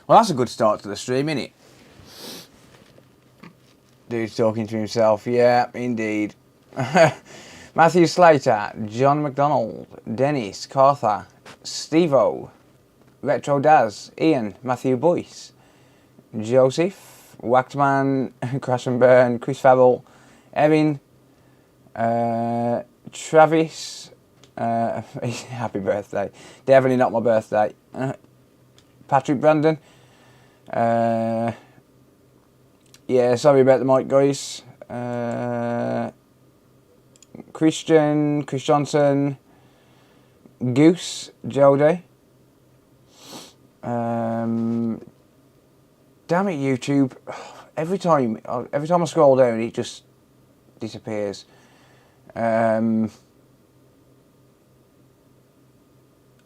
Well, that's a good start to the stream, isn't it? Dude's talking to himself. Yeah, indeed. Matthew Slater, John McDonald, Dennis, Cartha, Steve-O, Retro Daz, Ian, Matthew Boyce, Joseph, Whackman, Crash and Burn, Chris Fabel, Erin, Travis, happy birthday. Definitely not my birthday. Patrick Brandon. Yeah, sorry about the mic, guys. Christian, Chris Johnson, Goose, Jody. Damn it, YouTube! Every time I scroll down, it just disappears. I'm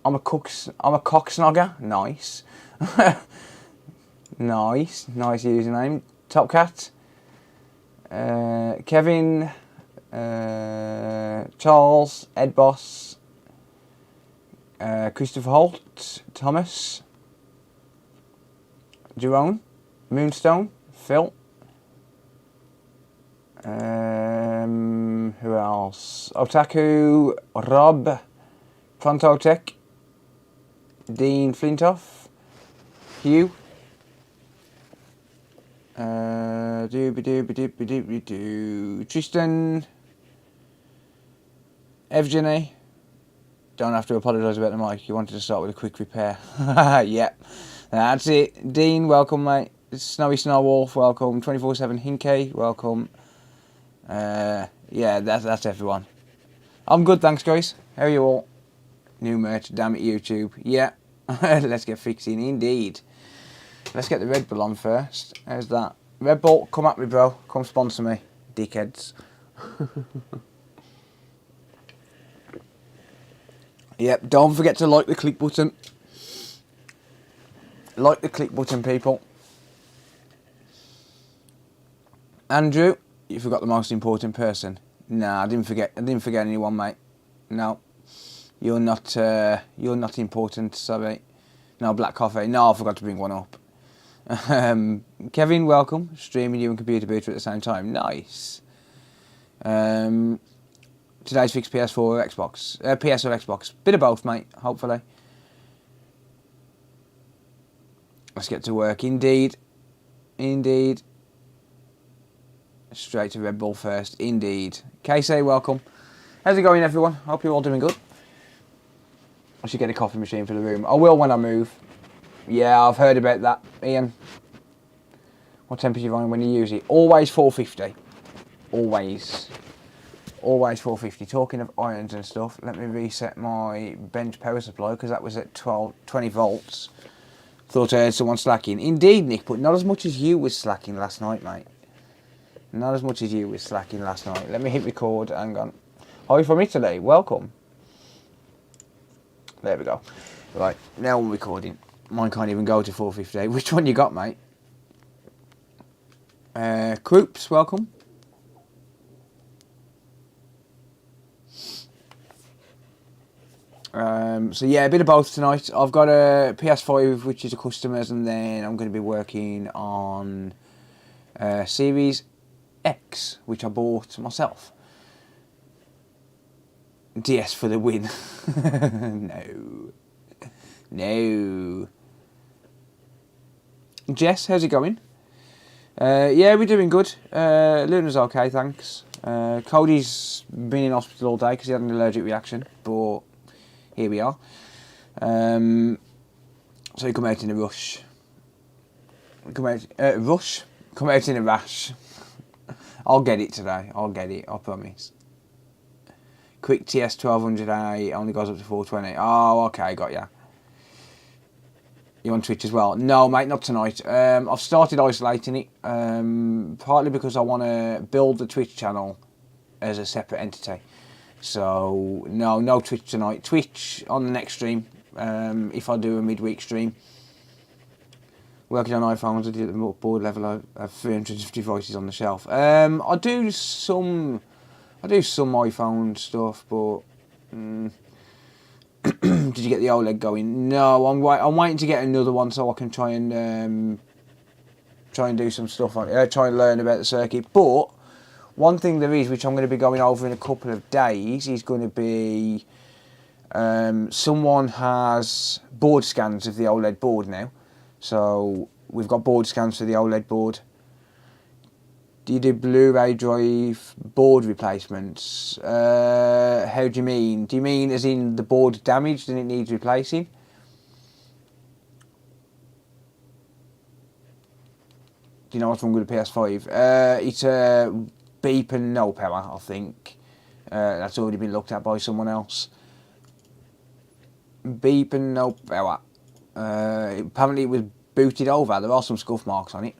a cocksnogger. Nice. nice username. Top Cat. Kevin. Charles. Ed Boss. Christopher Holt. Thomas. Jerome. Moonstone. Phil. Who else? Otaku. Rob. Prontotech. Dean Flintoff. Hugh. Tristan. Evgeny. Don't have to apologise about the mic. You wanted to start with a quick repair. Yep. That's it. Dean, welcome, mate. Snowy Snowwolf, welcome. 24/7 Hinkey, welcome. Yeah, that's everyone. I'm good, thanks, guys. How are you all? New merch, damn it, YouTube. Yeah, let's get fixing, indeed. Let's get the Red Bull on first. How's that? Red Bull, come at me, bro. Come sponsor me, dickheads. Yep, don't forget to like the click button. Like the click button, people. Andrew, you forgot the most important person. Nah, I didn't forget anyone, mate. No, you're not important. Sorry. No, black coffee. No, I forgot to bring one up. Kevin, welcome. Streaming you and Computer Booter at the same time. Nice. Today's fixed PS4 or Xbox. PS or Xbox. Bit of both, mate. Hopefully. Let's get to work. Indeed. Straight to Red Bull first. Indeed. Casey, welcome. How's it going, everyone? Hope you're all doing good. I should get a coffee machine for the room. I will when I move. Yeah, I've heard about that. Ian, what temperature are you on when you use it? Always 450. Always 450. Talking of irons and stuff, let me reset my bench power supply because that was at 20 volts. Thought I heard someone slacking. Indeed, Nick, but not as much as you was slacking last night, mate. Not as much as you was slacking last night. Let me hit record. Hang on. Hi from Italy. Welcome. There we go. Right, now I'm recording. Mine can't even go to 450. Which one you got, mate? Croops, welcome. So yeah, a bit of both tonight. I've got a PS5, which is a customer's, and then I'm going to be working on Series X, which I bought myself. DS for the win. No. Jess, how's it going? Yeah, we're doing good. Luna's okay, thanks. Cody's been in hospital all day because he had an allergic reaction, but here we are. So he come out in a rush. Come out in a rash. I'll get it today. I promise. Quick TS 1200A only goes up to 420. Oh, okay, got ya. You on Twitch as well? No, mate, not tonight. I've started isolating it, partly because I want to build the Twitch channel as a separate entity. So, no Twitch tonight. Twitch on the next stream, if I do a midweek stream. Working on iPhones, I do at the board level. I have 350 devices on the shelf. I do some iPhone stuff, but Did you get the OLED going? No, I'm waiting to get another one so I can try and do some stuff on it. Try and learn about the circuit. But one thing there is, which I'm going to be going over in a couple of days, is going to be someone has board scans of the OLED board now. So we've got board scans for the OLED board. Do you do Blu-ray drive board replacements? How do you mean? Do you mean as in the board damaged and it needs replacing? Do you know what's wrong with the PS5? It's a beep and no power, I think. That's already been looked at by someone else. Beep and no power. Apparently it was booted over. There are some scuff marks on it.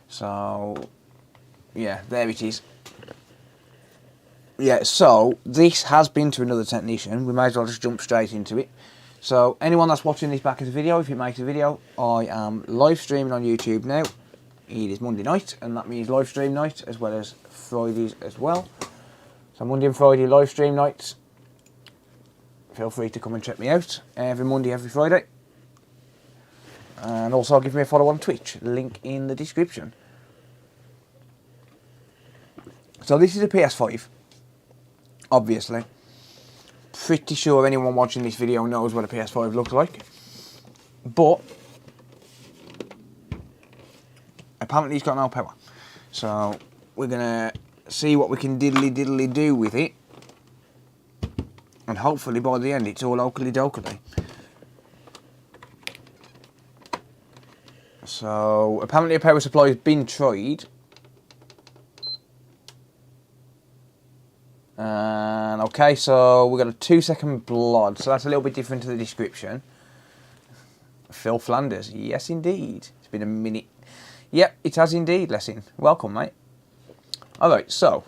So, yeah, there it is. Yeah, so this has been to another technician. We may as well just jump straight into it. So, anyone that's watching this back as a video, if it makes a video, I am live streaming on YouTube now. It is Monday night, and that means live stream night as well as Fridays as well. So Monday and Friday live stream nights. Feel free to come and check me out every Monday, every Friday. And also give me a follow on Twitch, link in the description. So this is a PS5, obviously. Pretty sure anyone watching this video knows what a PS5 looks like. But apparently it's got no power. So we're going to see what we can diddly do with it. And hopefully by the end it's all oakley dokley. So apparently a power supply has been tried. And okay, so we've got a 2-second blood. So that's a little bit different to the description. Phil Flanders, yes indeed. It's been a minute. Yep, it has indeed, Lessing. Welcome, mate. Alright, so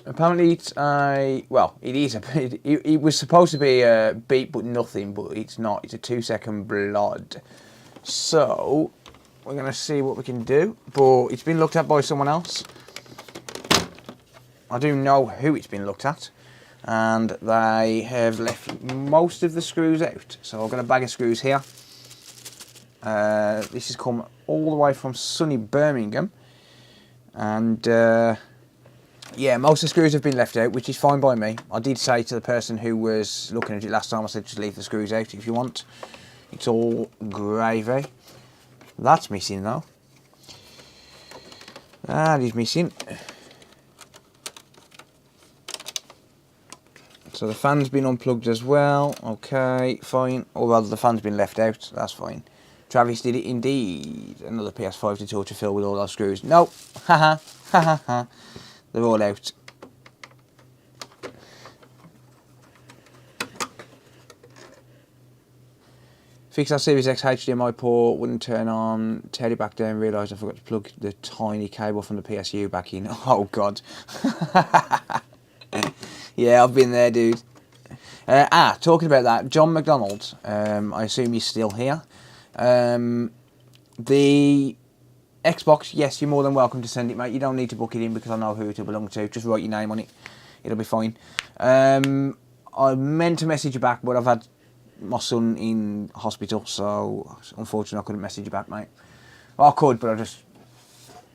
apparently it's a, well, it is a, it was supposed to be a beep but nothing, but it's not. It's a 2-second blood. So we're going to see what we can do, but it's been looked at by someone else. I do know who it's been looked at, and they have left most of the screws out. So I've got a bag of screws here. This has come all the way from sunny Birmingham, and yeah, most of the screws have been left out, which is fine by me. I did say to the person who was looking at it last time, I said just leave the screws out if you want. It's all gravy. That's missing though. That is missing. So the fan's been unplugged as well. Okay, fine. Or rather, the fan's been left out. That's fine. Travis did it indeed. Another PS5 to torture Phil with all those screws. Nope. Haha. Ha ha. They're all out. Fix that Series X HDMI port. Wouldn't turn on. Tear it back down. Realised I forgot to plug the tiny cable from the PSU back in. Oh God. Yeah, I've been there, dude. Talking about that, John McDonald, I assume he's still here. The Xbox, yes, you're more than welcome to send it, mate. You don't need to book it in because I know who it'll belong to. Just write your name on it. It'll be fine. I meant to message you back, but I've had my son in hospital, so unfortunately I couldn't message you back, mate. Well, I could, but I just...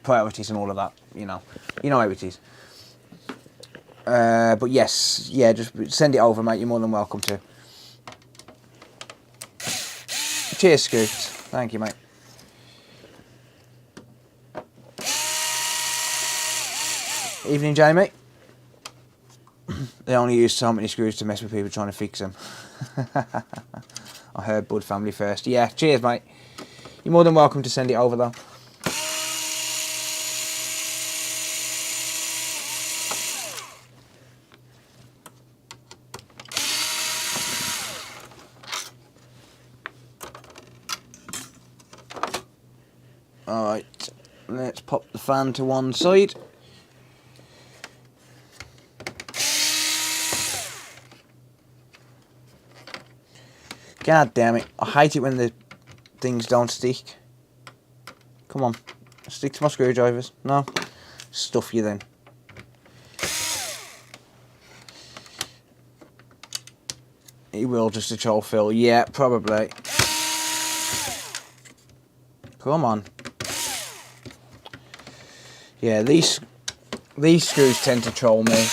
priorities and all of that, you know. You know how it is. But yes, yeah, just send it over, mate. You're more than welcome to. Cheers, Scoot. Thank you, mate. Evening, Jamie. They only use so many screws to mess with people trying to fix them. I heard Bud family first. Yeah, cheers, mate. You're more than welcome to send it over, though. Alright, let's pop the fan to one side. God damn it, I hate it when the things don't stick. Come on, stick to my screwdrivers. No? Stuff you then. It He will just a troll Phil. Yeah, probably. Come on. Yeah, these screws tend to troll me.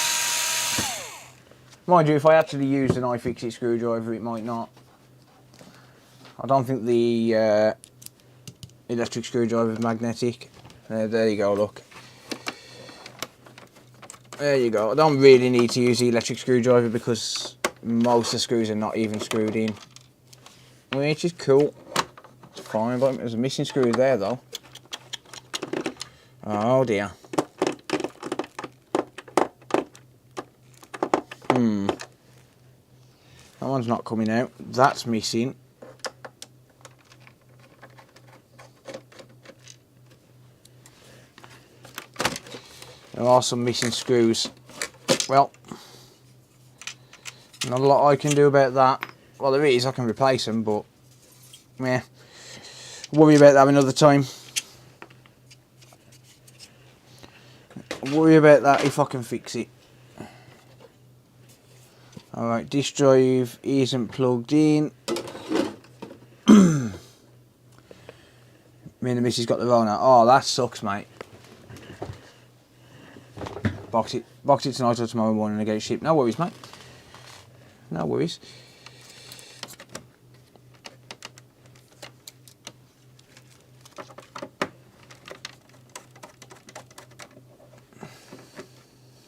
Mind you, if I actually used an iFixit screwdriver, it might not. I don't think the electric screwdriver is magnetic. There you go, look. There you go. I don't really need to use the electric screwdriver because most of the screws are not even screwed in. Which is cool. It's fine, but there's a missing screw there though. Oh dear. That one's not coming out. That's missing. There are some missing screws. Well, not a lot I can do about that. Well, there is. I can replace them, but yeah, worry about that another time. Worry about that if I can fix it. Alright, disk drive isn't plugged in. Me and the missus got the Rona. Oh, that sucks, mate. Box it tonight or tomorrow morning and get it shipped. No worries, mate. No worries.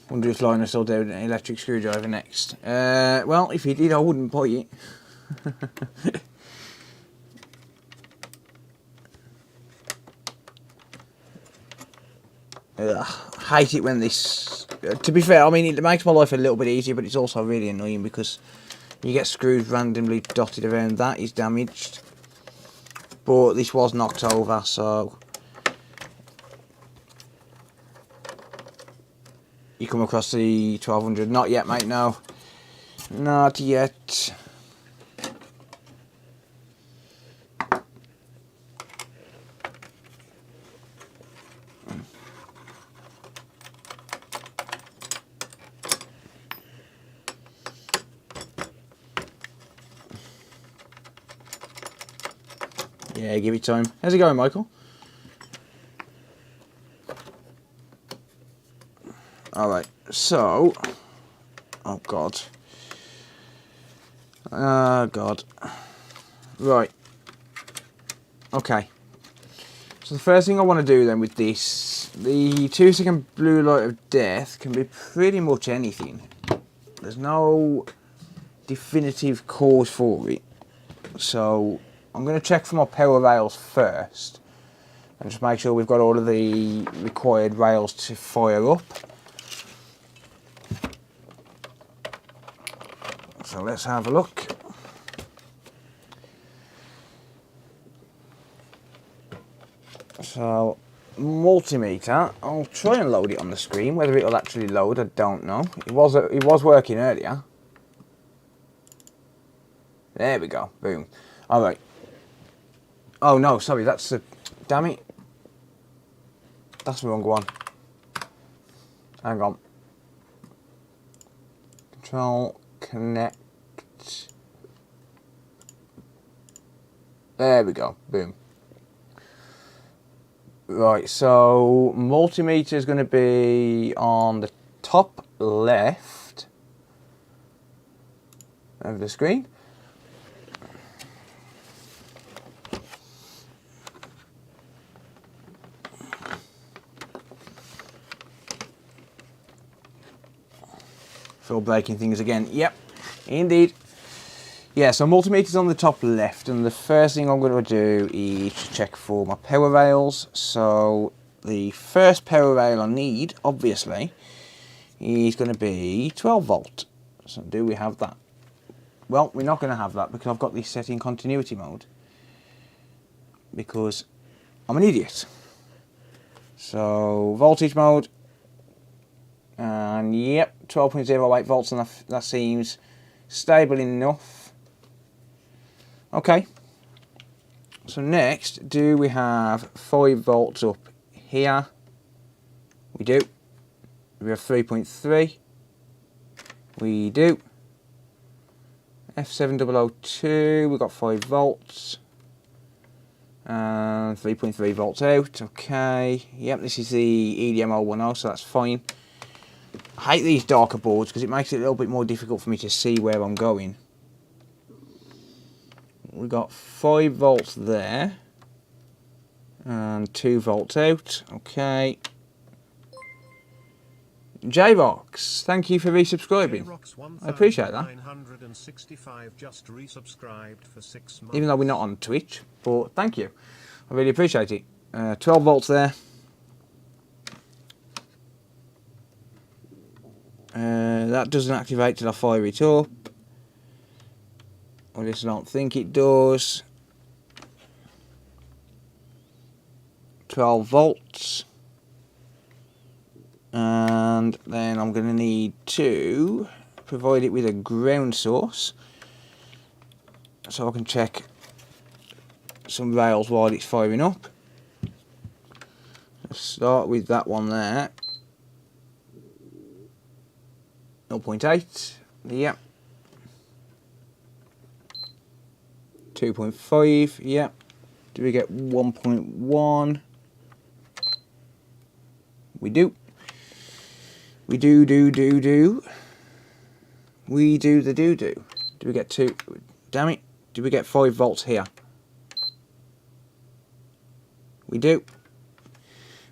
Wonder if Lionel still doing an electric screwdriver next. Well, if he did, I wouldn't buy it. Hate it when this. To be fair, I mean it makes my life a little bit easier, but it's also really annoying because you get screws randomly dotted around. That is damaged, but this was knocked over, so. You come across the 1200? Not yet, mate, no. Not yet. Yeah, give it time. How's it going, Michael? Alright, so, oh god, right, okay, so the first thing I want to do then with this, the 2-second blue light of death can be pretty much anything. There's no definitive cause for it, so I'm going to check for my power rails first, and just make sure we've got all of the required rails to fire up. So let's have a look. So, multimeter, I'll try and load it on the screen. Whether it'll actually load, I don't know. It was working earlier. There we go, boom. Alright. Oh no, sorry, that's the, damn it. That's the wrong one. Hang on. Control, connect. There we go, boom. Right, so multimeter is going to be on the top left of the screen. Feel breaking things again. Yep, indeed. Yeah, so multimeter's on the top left, and the first thing I'm going to do is check for my power rails. So the first power rail I need, obviously, is going to be 12 volt. So do we have that? Well, we're not going to have that because I've got this set in continuity mode. Because I'm an idiot. So voltage mode, and yep, 12.08 volts, and that seems stable enough. Okay, so next, do we have 5 volts up here? We do. We have 3.3. We do. F7002, we've got 5 volts. And 3.3 volts out, okay. Yep, this is the EDM010, so that's fine. I hate these darker boards because it makes it a little bit more difficult for me to see where I'm going. We've got 5 volts there. And 2 volts out, okay. J-Rox, thank you for resubscribing. I appreciate that. Just resubscribed for 6 months. Even though we're not on Twitch, but thank you. I really appreciate it. 12 volts there. That doesn't activate till I fire it up. I just don't think it does. 12 volts. And then I'm going to need to provide it with a ground source so I can check some rails while it's firing up. Let's start with that one there. 0.8, yep. 2.5, yep. Do we get 1.1? We do. We do. We do the do-do. Do we get 2? Damn it. Do we get 5 volts here? We do.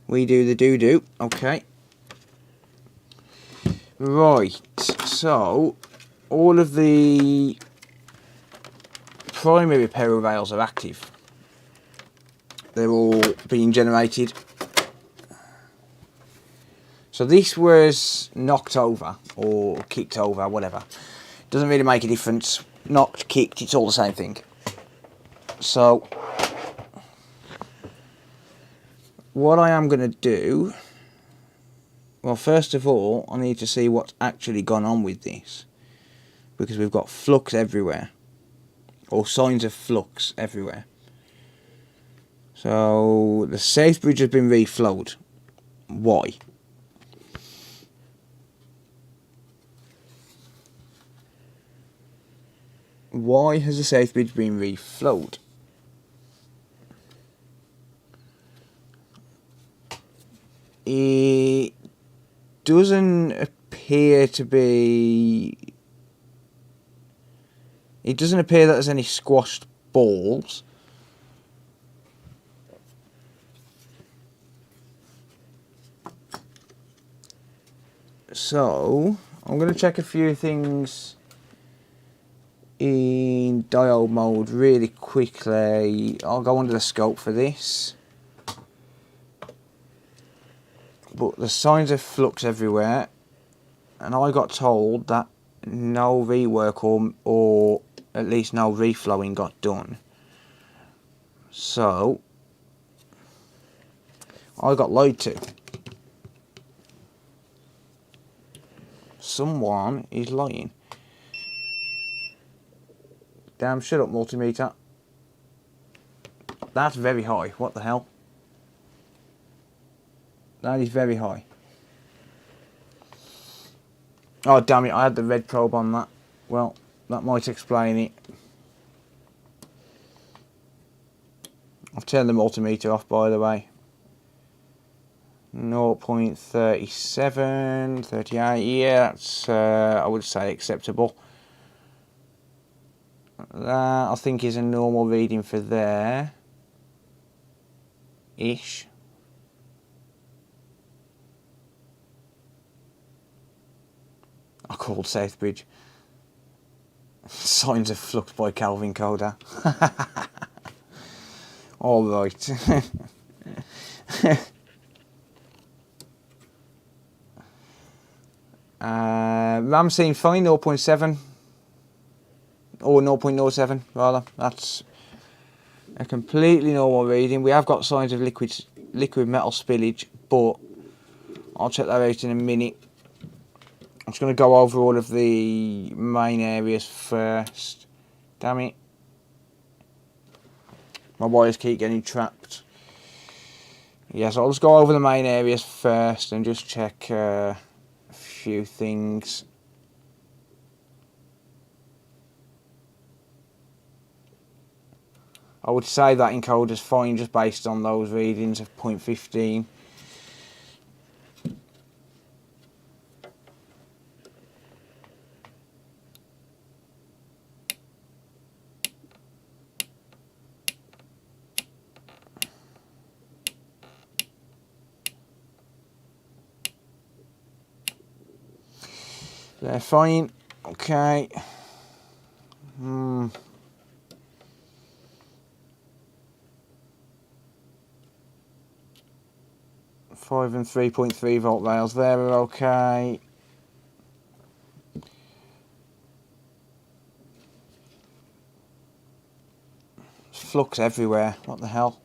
We do the do-do. Okay. Right. So, all of the primary pair of rails are active. They're all being generated. So this was knocked over or kicked over, whatever. Doesn't really make a difference. Knocked, kicked, it's all the same thing. So what I am going to do, well, first of all, I need to see what's actually gone on with this, because we've got flux everywhere, or signs of flux everywhere. So the south bridge has been reflowed. Why? Why has the south bridge been reflowed? It doesn't appear to be... It doesn't appear that there's any squashed balls. So, I'm going to check a few things in diode mode really quickly. I'll go under the scope for this. But the signs of flux everywhere, and I got told that no rework or at least no reflowing got done. So I got lied to. Someone is lying. Damn, shut up, multimeter. That's very high. What the hell? That is very high. Oh, damn it, I had the red probe on that. Well, that might explain it. I've turned the multimeter off, by the way. 0.37, 38, yeah, that's, I would say, acceptable. That, I think, is a normal reading for there. Ish. I called Southbridge. Signs of Flux by Calvin Coda. Alright. RAM seems fine, 0.7. Or 0.07 rather. That's a completely normal reading. We have got signs of liquid metal spillage, but I'll check that out in a minute. I'm just going to go over all of the main areas first. Damn it. My wires keep getting trapped. Yeah, so I'll just go over the main areas first and just check a few things. I would say that encoder's fine just based on those readings of 0.15. They're fine. Okay. 5 and 3.3 volt rails there are okay. There's flux everywhere. What the hell?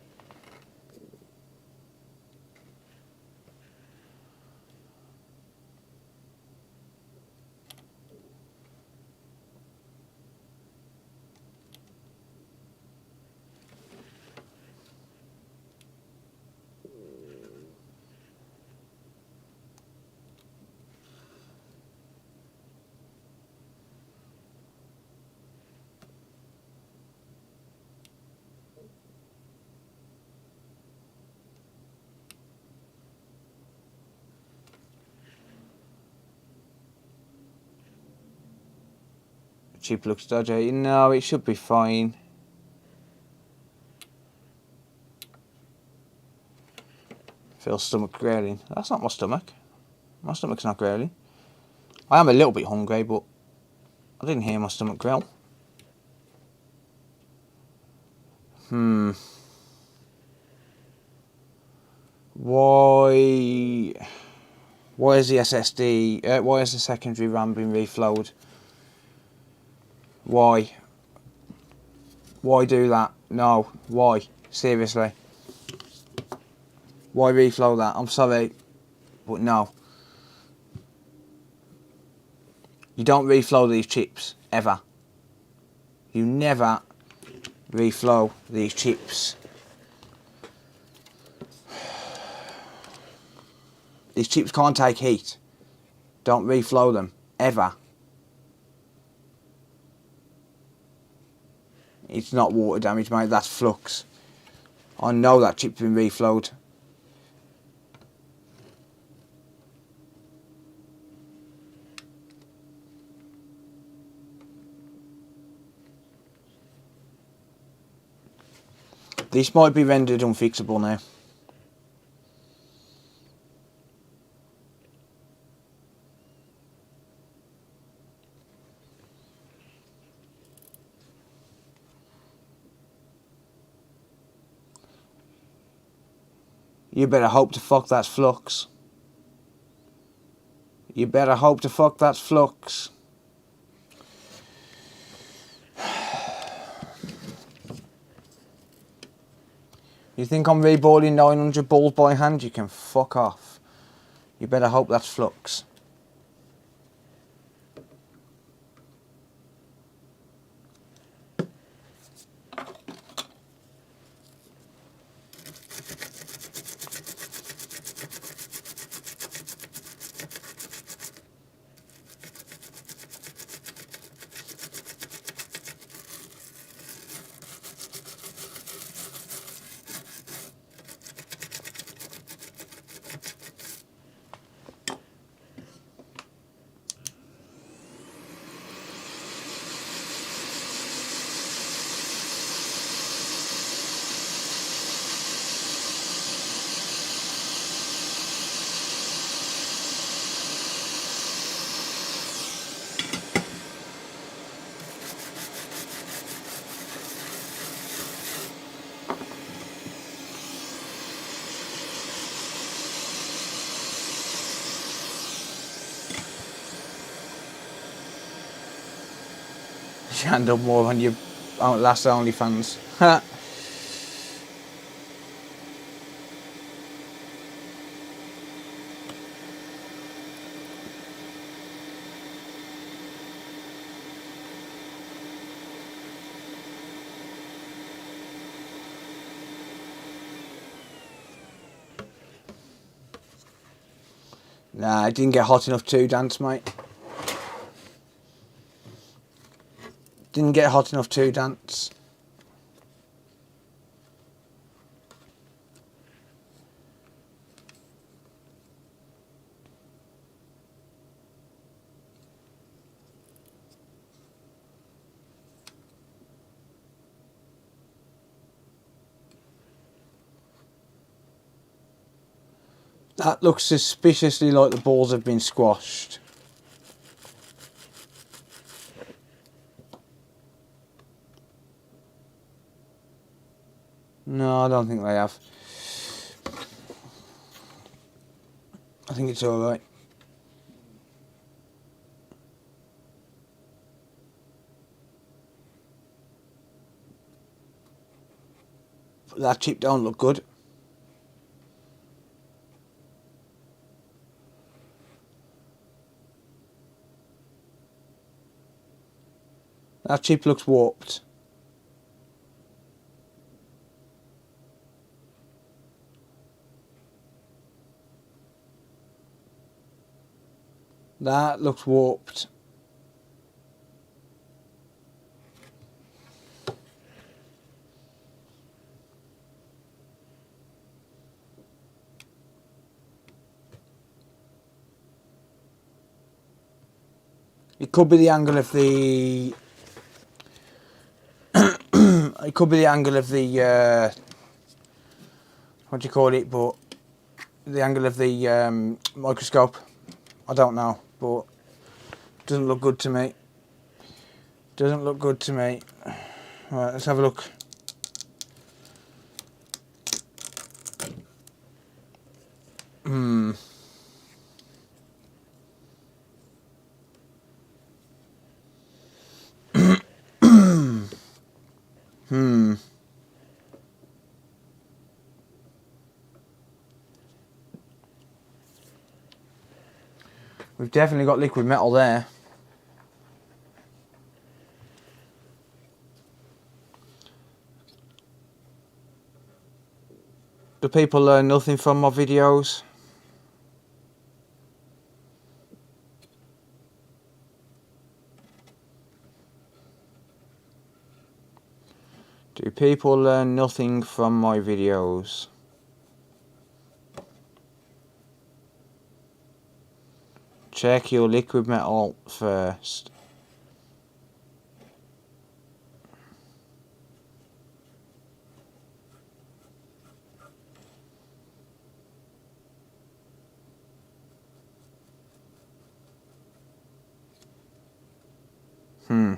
Chip looks dodgy. No, it should be fine. Feels stomach growling. That's not my stomach. My stomach's not growling. I am a little bit hungry, but I didn't hear my stomach growl. Why is the SSD? Why has the secondary RAM been reflowed? Why? Why do that? No. Why? Seriously. Why reflow that? I'm sorry, but no. You don't reflow these chips, ever. You never reflow these chips. These chips can't take heat. Don't reflow them, ever. It's not water damage, mate, that's flux. I know that chip's been reflowed. This might be rendered unfixable now. You better hope to fuck that's flux. You better hope to fuck that's flux. You think I'm reboarding 900 balls by hand? You can fuck off. You better hope that's flux. You end up more on your last OnlyFans. Nah, I didn't get hot enough to dance, mate. Didn't get hot enough to dance. That looks suspiciously like the balls have been squashed. No, I don't think they have. I think it's alright. But that chip don't look good. That chip looks warped. That looks warped. It could be the angle of the... it could be the angle of the... what do you call it? But the angle of the microscope. I don't know, but doesn't look good to me. Doesn't look good to me. Right, let's have a look. Hmm. Hmm. We've definitely got liquid metal there. Do people learn nothing from my videos? Do people learn nothing from my videos? Check your liquid metal first. Hmm.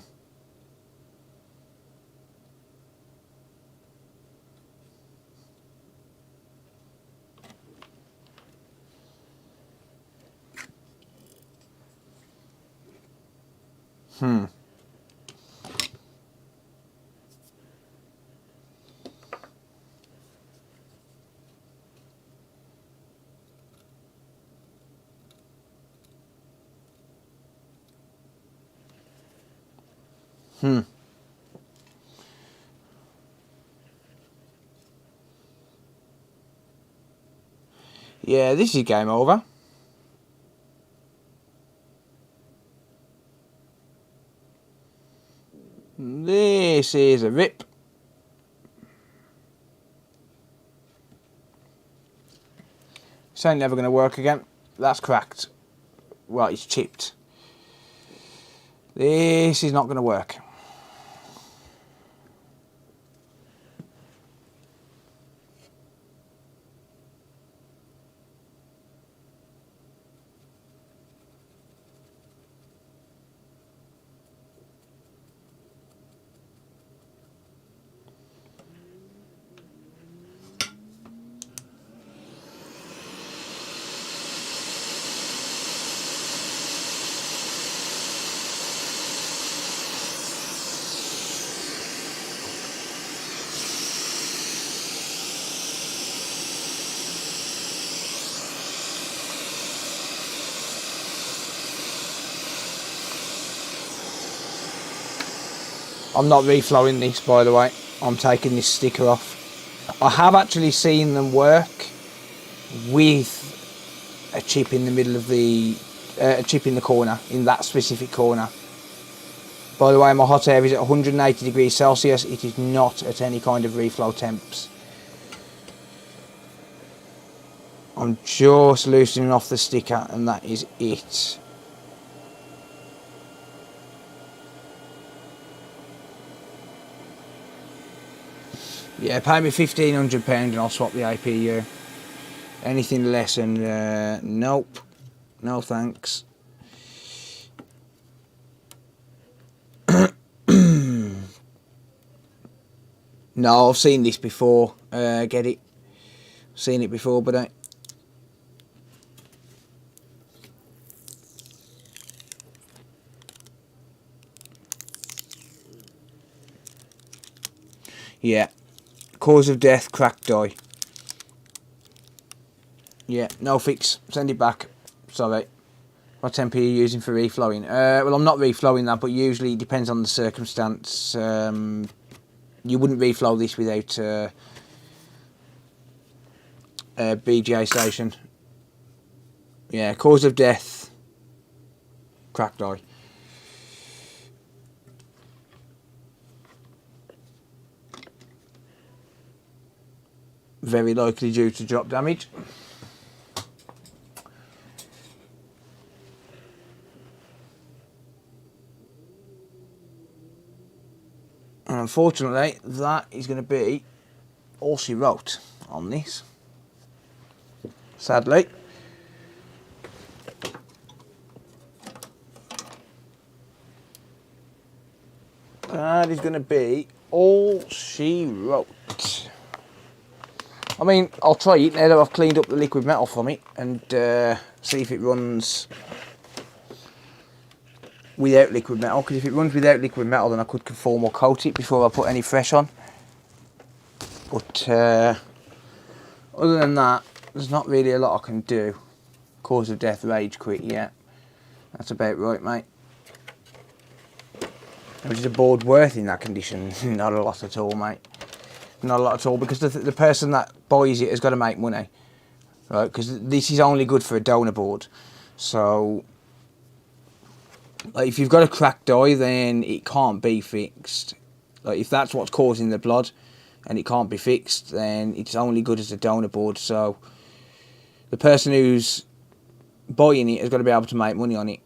Hmm. Hmm. Yeah, this is game over. This is a rip. This ain't never going to work again. That's cracked. Well, it's chipped. This is not going to work. I'm not reflowing this, by the way. I'm taking this sticker off. I have actually seen them work with a chip in the middle of the... a chip in the corner, in that specific corner. By the way, my hot air is at 180 degrees Celsius. It is not at any kind of reflow temps. I'm just loosening off the sticker and that is it. Yeah, pay me £1,500 and I'll swap the APU. Anything less than nope, no thanks. No, I've seen this before. Get it? Seen it before, but yeah. Cause of death, cracked die. Yeah, no fix. Send it back. Sorry. What temp are you using for reflowing? Well, I'm not reflowing that, but usually it depends on the circumstance. You wouldn't reflow this without a BGA station. Yeah, cause of death, cracked eye. Very likely due to drop damage. And unfortunately, that is going to be all she wrote on this. Sadly. That is going to be all she wrote. I mean, I'll try it now that I've cleaned up the liquid metal from it and see if it runs without liquid metal, because if it runs without liquid metal then I could conform or coat it before I put any fresh on. But other than that, there's not really a lot I can do. Cause of death, rage quit, yeah. That's about right, mate. Which is a board worth in that condition? Not a lot at all, mate. Not a lot at all, because the person that buys it has got to make money, right? Because this is only good for a donor board. So, like, if you've got a cracked die, then it can't be fixed. Like, if that's what's causing the blood and it can't be fixed, then it's only good as a donor board. So, the person who's buying it has got to be able to make money on it.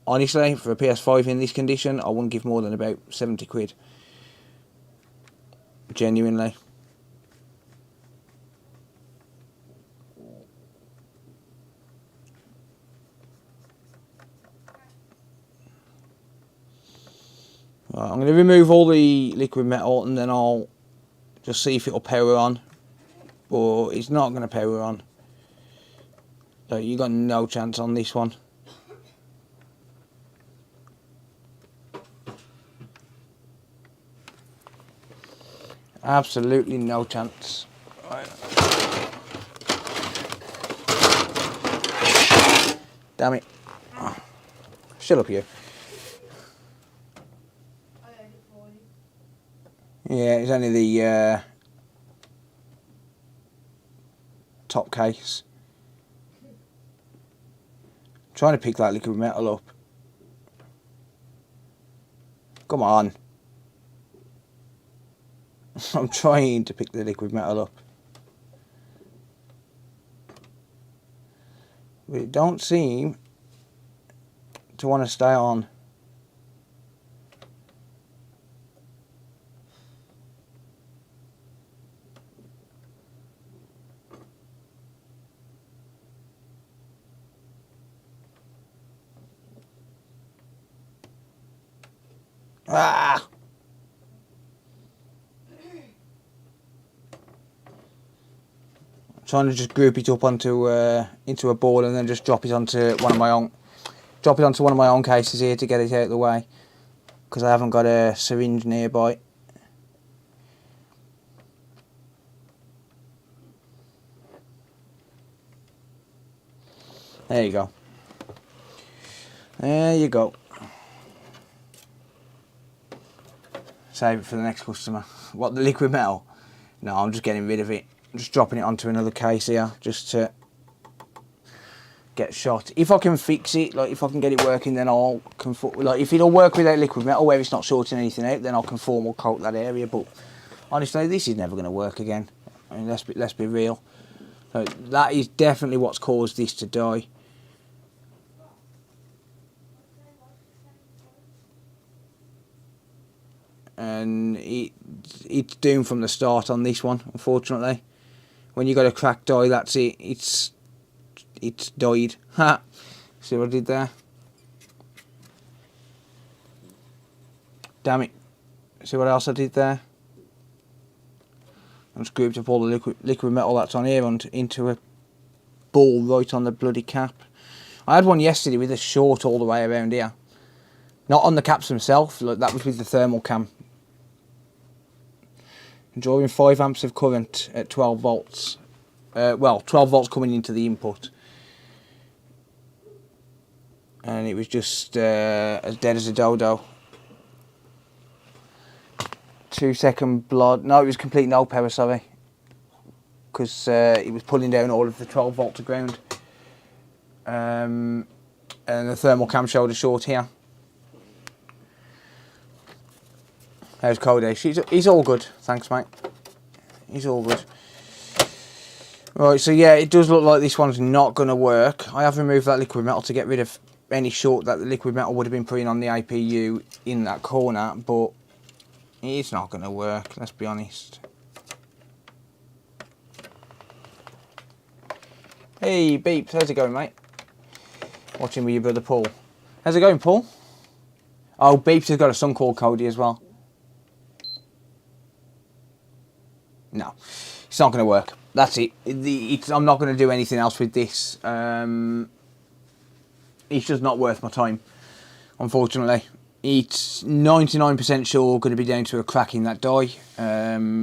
Honestly, for a PS5 in this condition, I wouldn't give more than about 70 quid. Genuinely. Right, I'm going to remove all the liquid metal and then I'll just see if it'll power on. But it's not going to power on. So you got no chance on this one. Absolutely no chance. Right. Damn it. Shut up, you. Yeah, it's only the top case. I'm trying to pick that liquid metal up. Come on. I'm trying to pick the liquid metal up. But it don't seem to want to stay on. Ah! Trying to just group it up onto into a ball and then just drop it onto one of my own cases here to get it out of the way, because I haven't got a syringe nearby. There you go. There you go. Save it for the next customer. What, the liquid metal? No, I'm just getting rid of it. I'm just dropping it onto another case here, just to get shot. If I can fix it, like if I can get it working, then I'll conform. Like if it'll work without liquid metal, where it's not sorting anything out, then I'll conform or coat that area. But honestly, this is never going to work again. I mean, let's be real. So that is definitely what's caused this to die. And it's doomed from the start on this one, unfortunately. When you got a cracked die, that's it. It's died. Ha! See what I did there? Damn it. See what else I did there? I just grouped up all the liquid metal that's on here into a ball right on the bloody cap. I had one yesterday with a short all the way around here. Not on the caps themselves, look, that was with the thermal cam. Drawing 5 amps of current at 12 volts. Well, 12 volts coming into the input. And it was just as dead as a dodo. 2-second blood. No, it was complete no power, sorry. Because it was pulling down all of the 12 volt to ground. And the thermal cam showed a short here. How's Cody? He's all good, thanks mate. He's all good. Right, so yeah, it does look like this one's not going to work. I have removed that liquid metal to get rid of any short that the liquid metal would have been putting on the APU in that corner, but it's not going to work, let's be honest. Hey, Beeps, how's it going, mate? Watching with your brother Paul. How's it going, Paul? Oh, Beeps has got a son called Cody as well. No, it's not going to work. That's it. I'm not going to do anything else with this. It's just not worth my time, unfortunately. It's 99% sure going to be down to a crack in that die,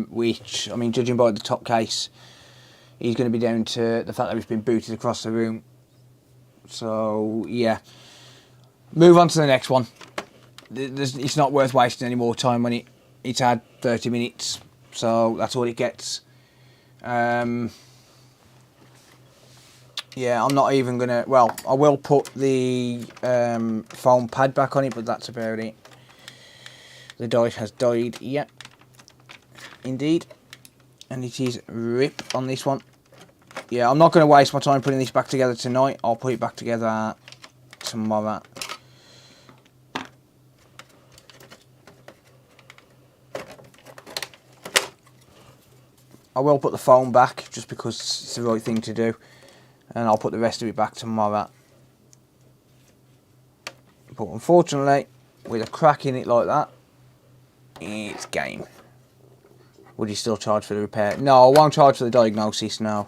which, I mean, judging by the top case, is going to be down to the fact that it's been booted across the room. So, yeah. Move on to the next one. It's not worth wasting any more time on it. It's had 30 minutes, so that's all it gets. Yeah, I'm not even going to... Well, I will put the foam pad back on it, but that's about it. The die has died, yeah. Indeed. And it is rip on this one. Yeah, I'm not going to waste my time putting this back together tonight. I'll put it back together tomorrow. I will put the foam back, just because it's the right thing to do. And I'll put the rest of it back tomorrow. But unfortunately, with a crack in it like that, it's game. Would you still charge for the repair? No, I won't charge for the diagnosis, no.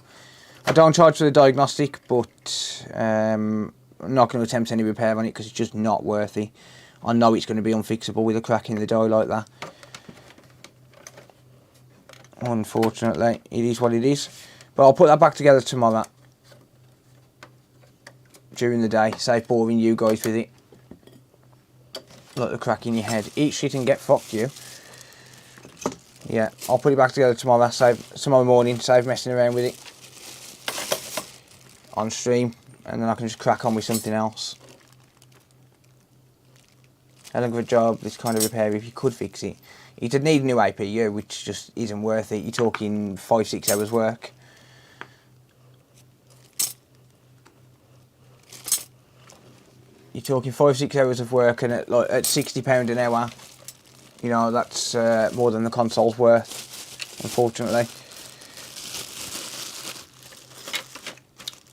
I don't charge for the diagnostic, but I'm not going to attempt any repair on it because it's just not worth it. I know it's going to be unfixable with a crack in the die like that. Unfortunately, it is what it is. But I'll put that back together tomorrow. During the day, save boring you guys with it. Like the crack in your head. Eat shit and get fucked, you. Yeah, I'll put it back together tomorrow, tomorrow morning, save messing around with it on stream, and then I can just crack on with something else. Hell of a job, this kind of repair, if you could fix it. It'd need a new APU, which just isn't worth it. You're talking 5-6 hours work. You're talking 5-6 hours of work, and at £60 an hour, you know, that's more than the console's worth, unfortunately.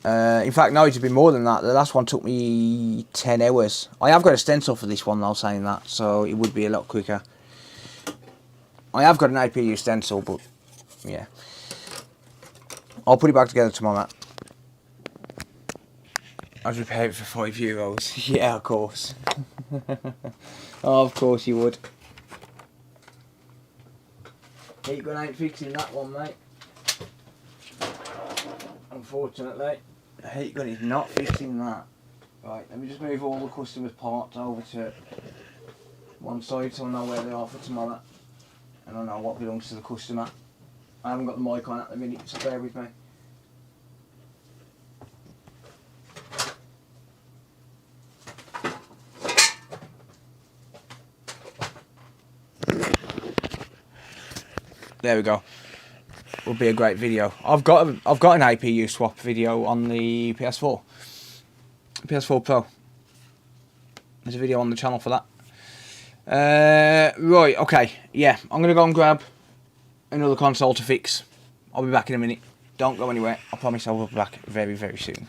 In fact, no, it'd be more than that. The last one took me 10 hours. I have got a stencil for this one, though, saying that, so it would be a lot quicker. I have got an APU stencil, but, yeah. I'll put it back together tomorrow. I'd repair it for €5. Yeah, of course. Oh, of course you would. Heat gun ain't fixing that one, mate. Unfortunately, the heat gun is not fixing that. Right, let me just move all the customers' parts over to one side so I know where they are for tomorrow. And I know what belongs to the customer. I haven't got the mic on at the minute, so bear with me. There we go. Will be a great video. I've got an APU swap video on the PS4 Pro. There's a video on the channel for that. Right, okay, yeah. I'm gonna go and grab another console to fix. I'll be back in a minute. Don't go anywhere. I promise I will be back very, very soon.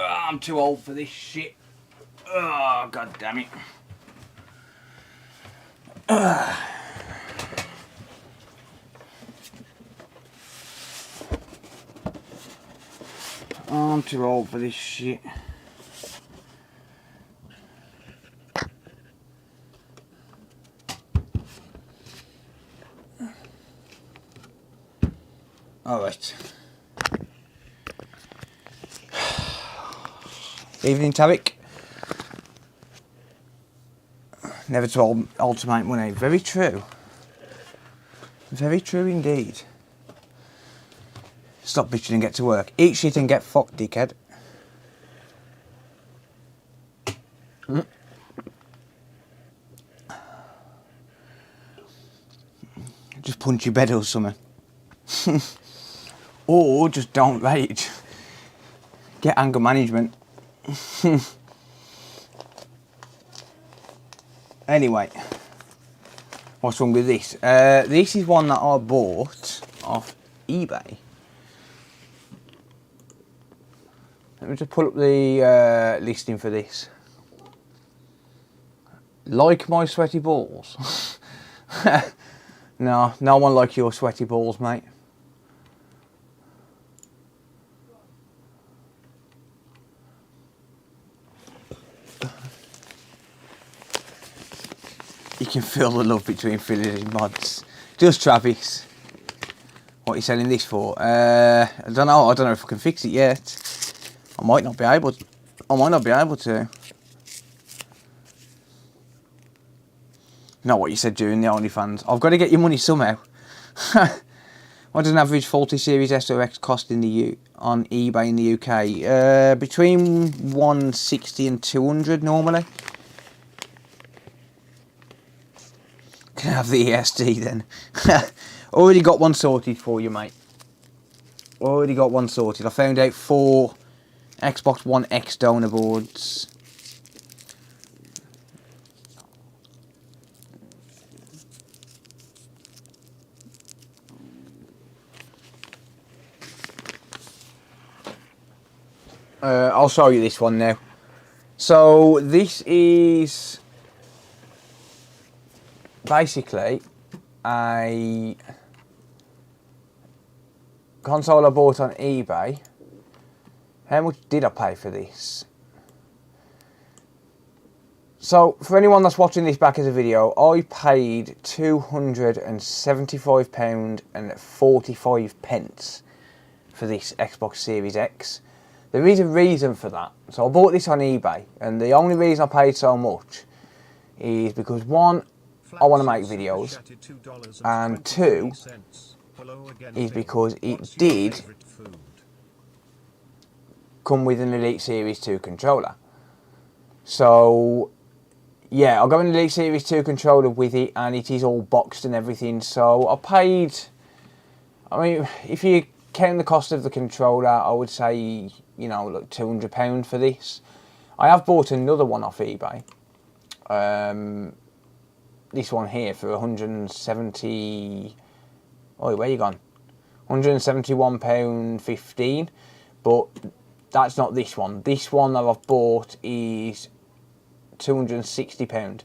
I'm too old for this shit. Oh, god damn it. I'm too old for this shit. Alright. Evening, Tarek. Never to ultimate money. Very true. Very true indeed. Stop bitching and get to work. Eat shit and get fucked, dickhead. Just punch your bed or something. Or just don't rage. Get anger management. Anyway, what's wrong with this? This is one that I bought off eBay. Let me just pull up the listing for this. Like my sweaty balls? No, no one like your sweaty balls, mate. You can feel the love between fillers and mods. Just Travis. What are you selling this for? I don't know. I don't know if I can fix it yet. I might not be able to. I might not be able to. Not what you said during the OnlyFans. I've got to get your money somehow. What does an average faulty Series S or X cost in on eBay in the UK? Between 160 and 200 normally. Can have the ESD then. Already got one sorted for you, mate. Already got one sorted. I found out 4 Xbox One X donor boards. I'll show you this one now. So this is basically a console I bought on eBay. How much did I pay for this? So for anyone that's watching this back as a video, I paid £275.45 for this Xbox Series X. There is a reason for that. So I bought this on eBay, and the only reason I paid so much is because 1, I want to make videos, and 2 is because it did come with an Elite Series 2 controller. So yeah, I got an Elite Series 2 controller with it, and it is all boxed and everything. So I paid, I mean, if you count the cost of the controller, I would say, you know, like £200 for this. I have bought another one off eBay. This one here for 170. Oh, where you gone? £171.15. But that's not this one. This one that I've bought is £260.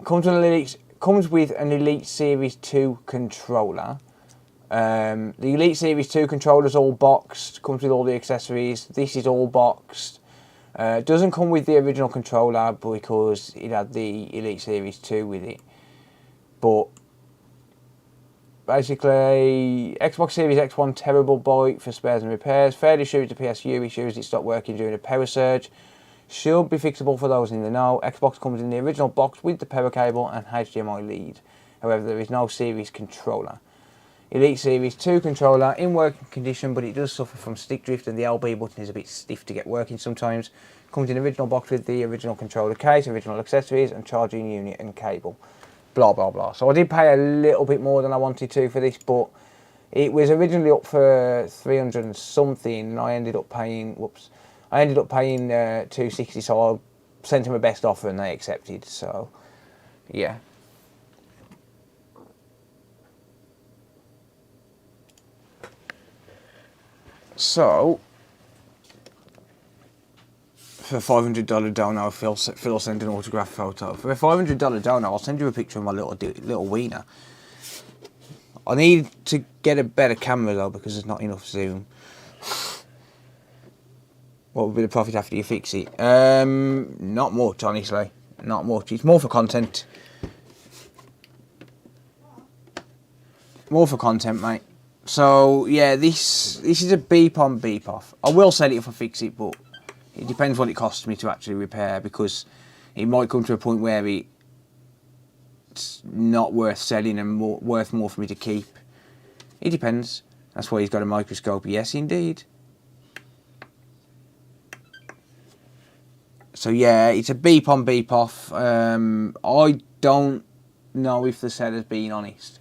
Comes with an Elite Series 2 controller. The Elite Series 2 controller is all boxed, comes with all the accessories. This is all boxed. Doesn't come with the original controller because it had the Elite Series 2 with it. But basically, Xbox Series X 1 terrible buy for spares and repairs. Fairly issues to PSU issues, it stopped working during a power surge. Should be fixable for those in the know. Xbox comes in the original box with the power cable and HDMI lead. However, there is no series controller. Elite Series 2 controller in working condition, but it does suffer from stick drift and the LB button is a bit stiff to get working sometimes. Comes in the original box with the original controller case, original accessories and charging unit and cable. Blah blah blah. So I did pay a little bit more than I wanted to for this, but it was originally up for 300 and something, and I ended up paying, £260, so I sent him a best offer and they accepted, so yeah. So, for a $500 dono, Phil sent an autograph photo. For a $500 dono, I'll send you a picture of my little wiener. I need to get a better camera though, because there's not enough zoom. What would be the profit after you fix it? Not much, honestly. Not much. It's more for content. More for content, mate. So yeah, this is a beep on beep off. I will sell it if I fix it, but it depends what it costs me to actually repair, because it might come to a point where it's not worth selling and worth more for me to keep. It depends. That's why he's got a microscope. Yes, indeed. So yeah, it's a beep on beep off. I don't know if the seller's being honest.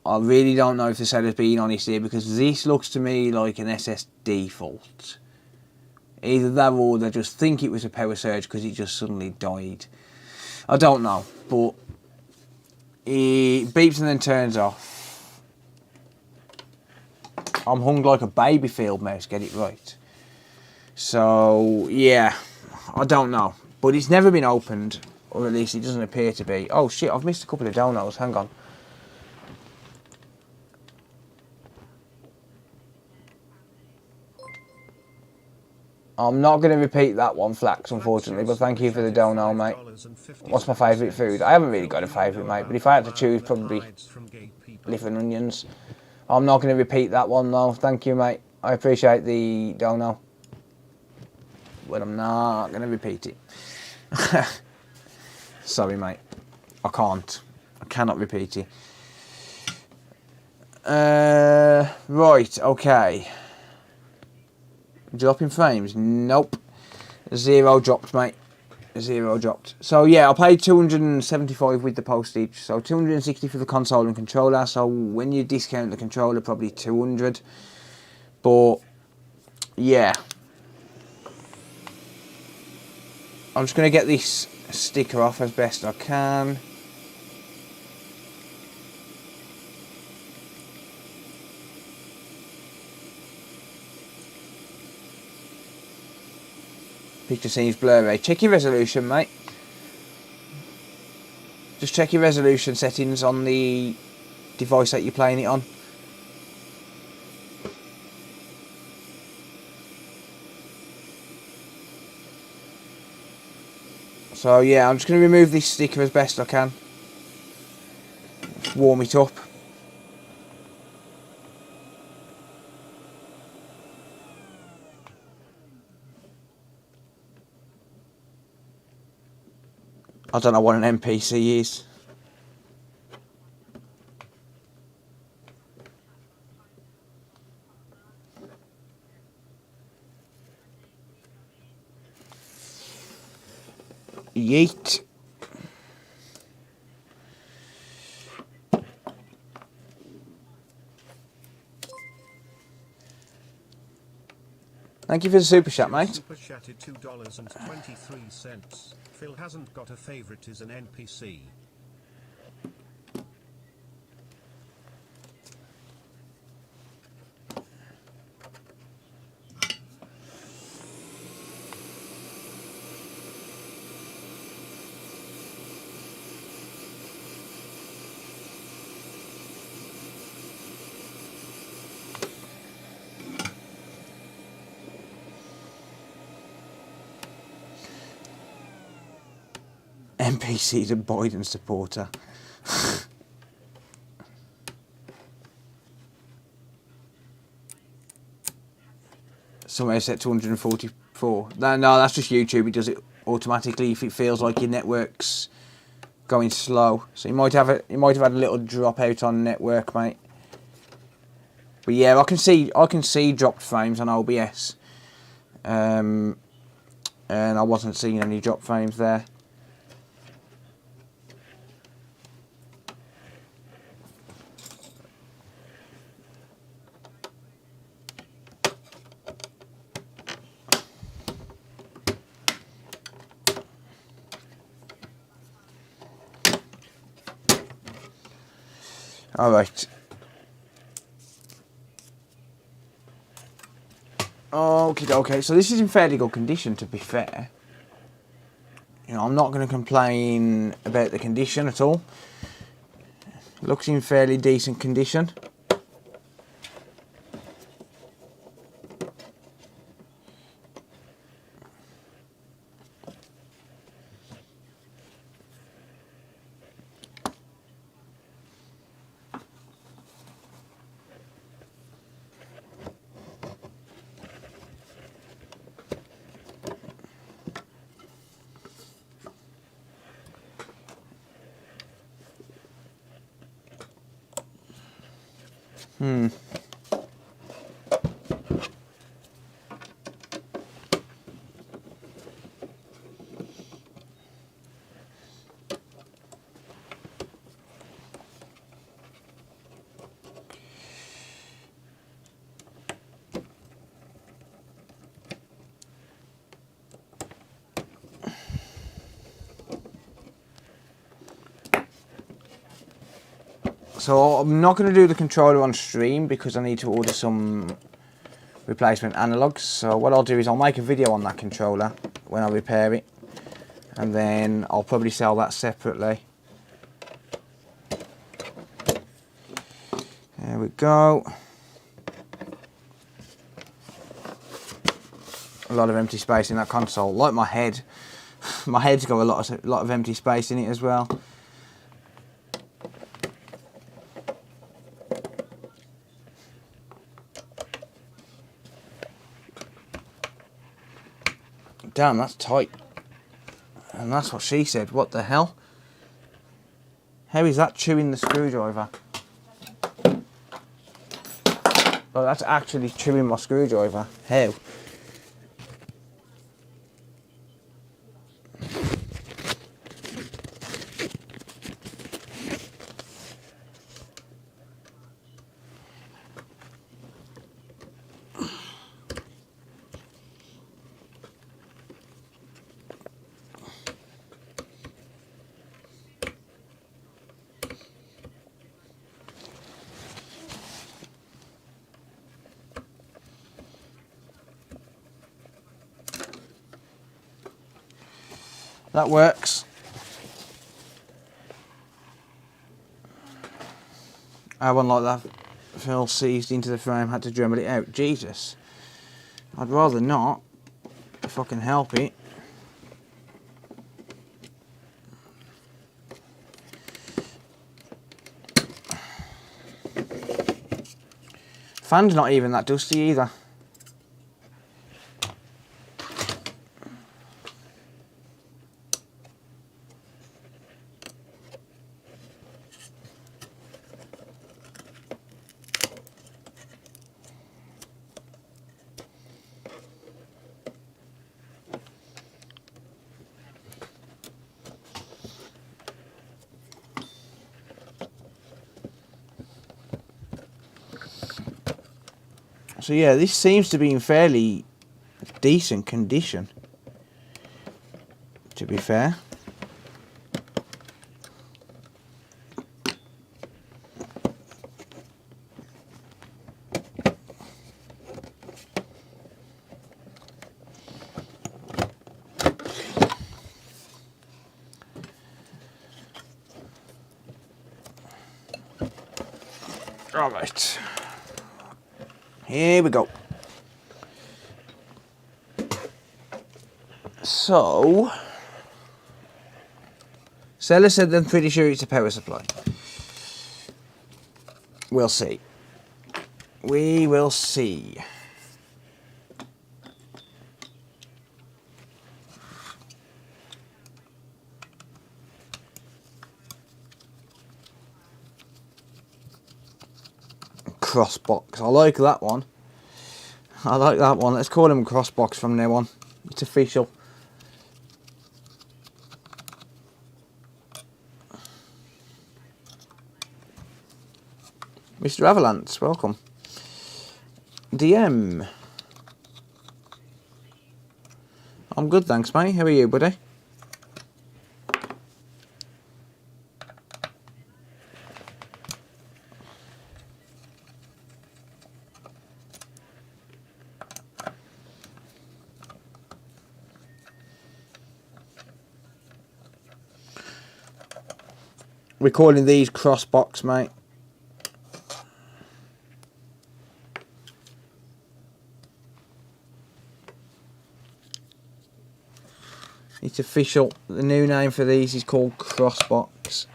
I really don't know if the seller's being honest here, because this looks to me like an SSD fault. Either that or they just think it was a power surge because it just suddenly died. I don't know, but it beeps and then turns off. I'm hung like a baby field mouse, get it right. So yeah, I don't know, but it's never been opened, or at least it doesn't appear to be. Oh shit, I've missed a couple of donos, hang on. I'm not going to repeat that one, Flax, unfortunately, but thank you for the dono, mate. What's my favourite food? I haven't really got a favourite, mate, but if I had to choose, probably liver and onions. I'm not going to repeat that one, though. Thank you, mate. I appreciate the dono, but I'm not going to repeat it. Sorry, mate. I can't. I cannot repeat it. Right, okay. Dropping frames? Nope. 0 dropped, mate. 0 dropped. So yeah, I paid 275 with the postage. So 260 for the console and controller. So when you discount the controller, probably 200. But yeah, I'm just going to get this sticker off as best I can. Picture seems blurry. Check your resolution, mate. Just check your resolution settings on the device that you're playing it on. So yeah, I'm just going to remove this sticker as best I can. Just warm it up. I don't know what an NPC is. Yeet. Thank you for the super chat, mate. Super chatted $2.23. Phil hasn't got a favourite, is an NPC. NPC's a Biden supporter. Somewhere set 244. No, that's just YouTube. It does it automatically if it feels like your network's going slow. So you might have had a little drop out on network, mate. But yeah, I can see dropped frames on OBS. And I wasn't seeing any drop frames there. Alright. Okay, so this is in fairly good condition, to be fair. You know, I'm not going to complain about the condition at all. Looks in fairly decent condition. So I'm not going to do the controller on stream because I need to order some replacement analogs. So what I'll do is I'll make a video on that controller when I repair it, and then I'll probably sell that separately. There we go. A lot of empty space in that console, like my head. My head's got a lot of empty space in it as well. Damn, that's tight. And that's what she said. What the hell? How is that chewing the screwdriver? Oh, that's actually chewing my screwdriver. How? That works. I wouldn't like that. Fell seized into the frame, had to dremel it out. Jesus. I'd rather not, if I can help it. Fan's not even that dusty either. So yeah, this seems to be in fairly decent condition, to be fair. Alright. Here we go. So, seller said they're pretty sure it's a power supply. We'll see. We will see. Crossbox. I like that one. I like that one. Let's call him Crossbox from now on. It's official. Mr. Avalanche, welcome. DM. I'm good, thanks, mate. How are you, buddy? We're calling these Crossbox, mate. It's official. The new name for these is called Crossbox.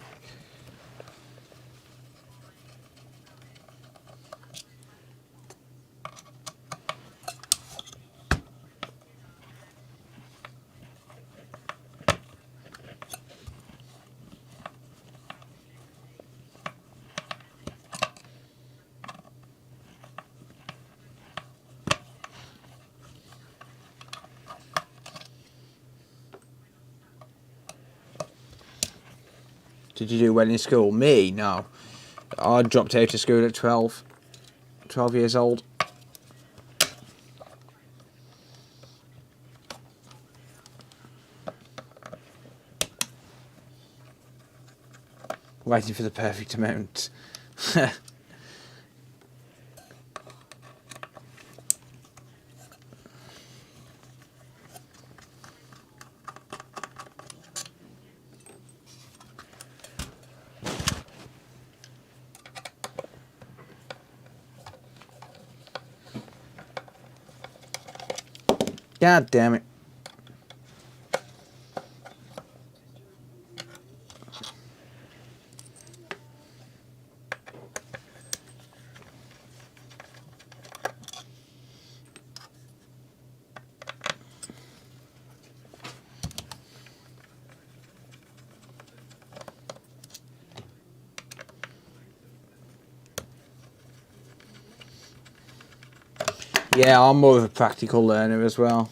Did you do well in school? Me? No. I dropped out of school at 12 years old. Waiting for the perfect amount. God damn it. Yeah, I'm more of a practical learner as well.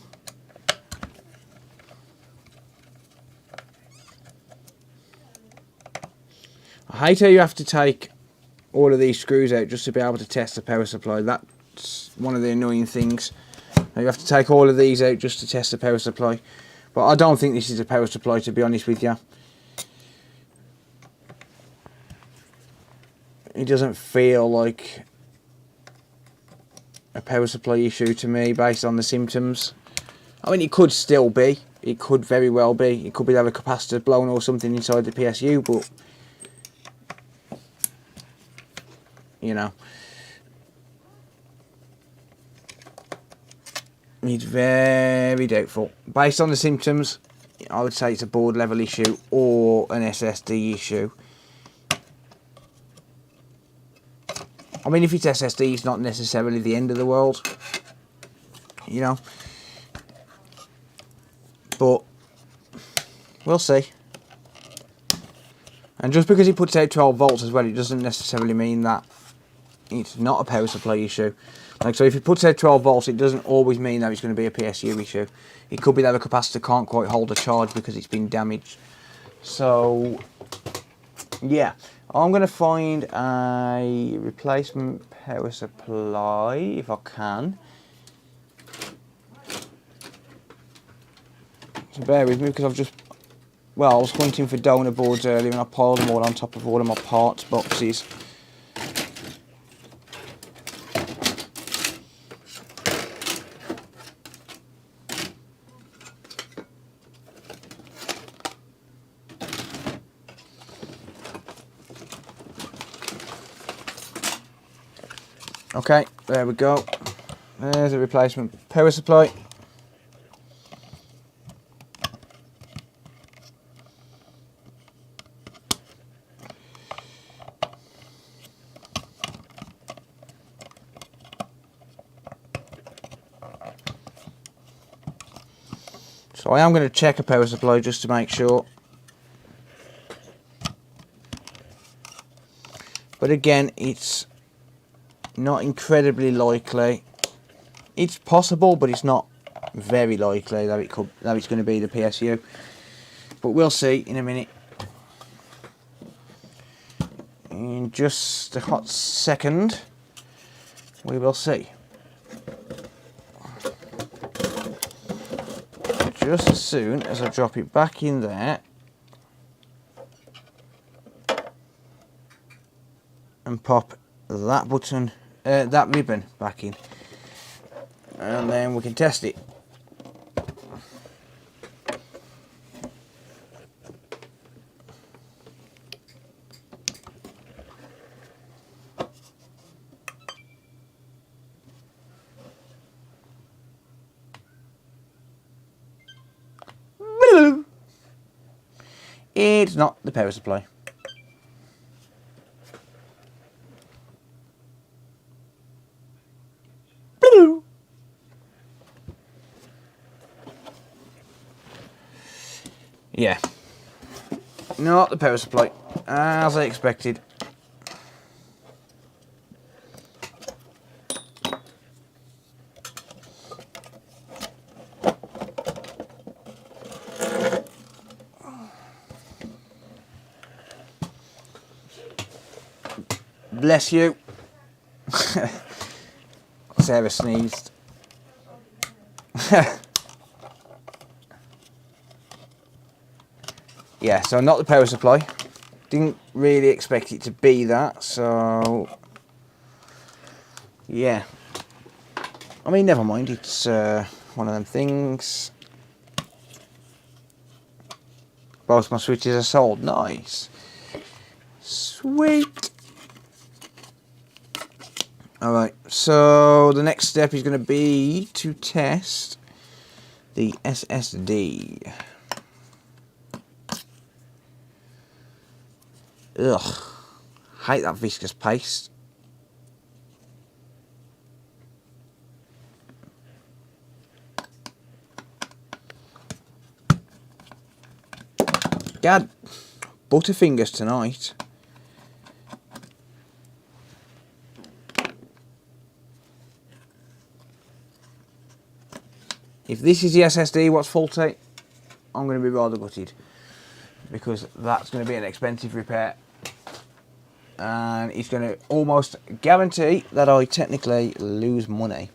I hate how you have to take all of these screws out just to be able to test the power supply. That's one of the annoying things. You have to take all of these out just to test the power supply. But I don't think this is a power supply, to be honest with you. It doesn't feel like a power supply issue to me based on the symptoms. I mean, it could still be. it could very well be. It could be that a capacitor blown or something inside the PSU, but you know, it's very doubtful. Based on the symptoms, I would say it's a board level issue or an SSD issue. I mean, if it's SSD, it's not necessarily the end of the world, you know. But we'll see. And just because it puts out 12 volts as well, it doesn't necessarily mean that it's not a power supply issue. Like, so if it puts out 12 volts, it doesn't always mean that it's going to be a PSU issue. It could be that the capacitor can't quite hold a charge because it's been damaged. So yeah, I'm going to find a replacement power supply if I can. So bear with me, because I've just, well, I was hunting for donor boards earlier and I piled them all on top of all of my parts boxes. Okay, there we go. There's a replacement power supply. So I am going to check a power supply just to make sure. But again, it's not incredibly likely. It's possible, but it's not very likely that it's going to be the PSU. But we'll see in a minute. In just a hot second, we will see. Just as soon as I drop it back in there and pop that button, that ribbon back in, and then we can test it. It's not the power supply. Yeah, not the power supply, as I expected. Bless you. Sarah sneezed. Yeah, so not the power supply. Didn't really expect it to be that, so yeah. I mean, never mind, it's one of them things. Both my switches are sold, nice. Sweet. Alright, so the next step is going to be to test the SSD. Ugh, hate that viscous paste. Gad, butterfingers tonight. If this is the SSD what's faulty, I'm going to be rather gutted, because that's going to be an expensive repair, and it's going to almost guarantee that I technically lose money.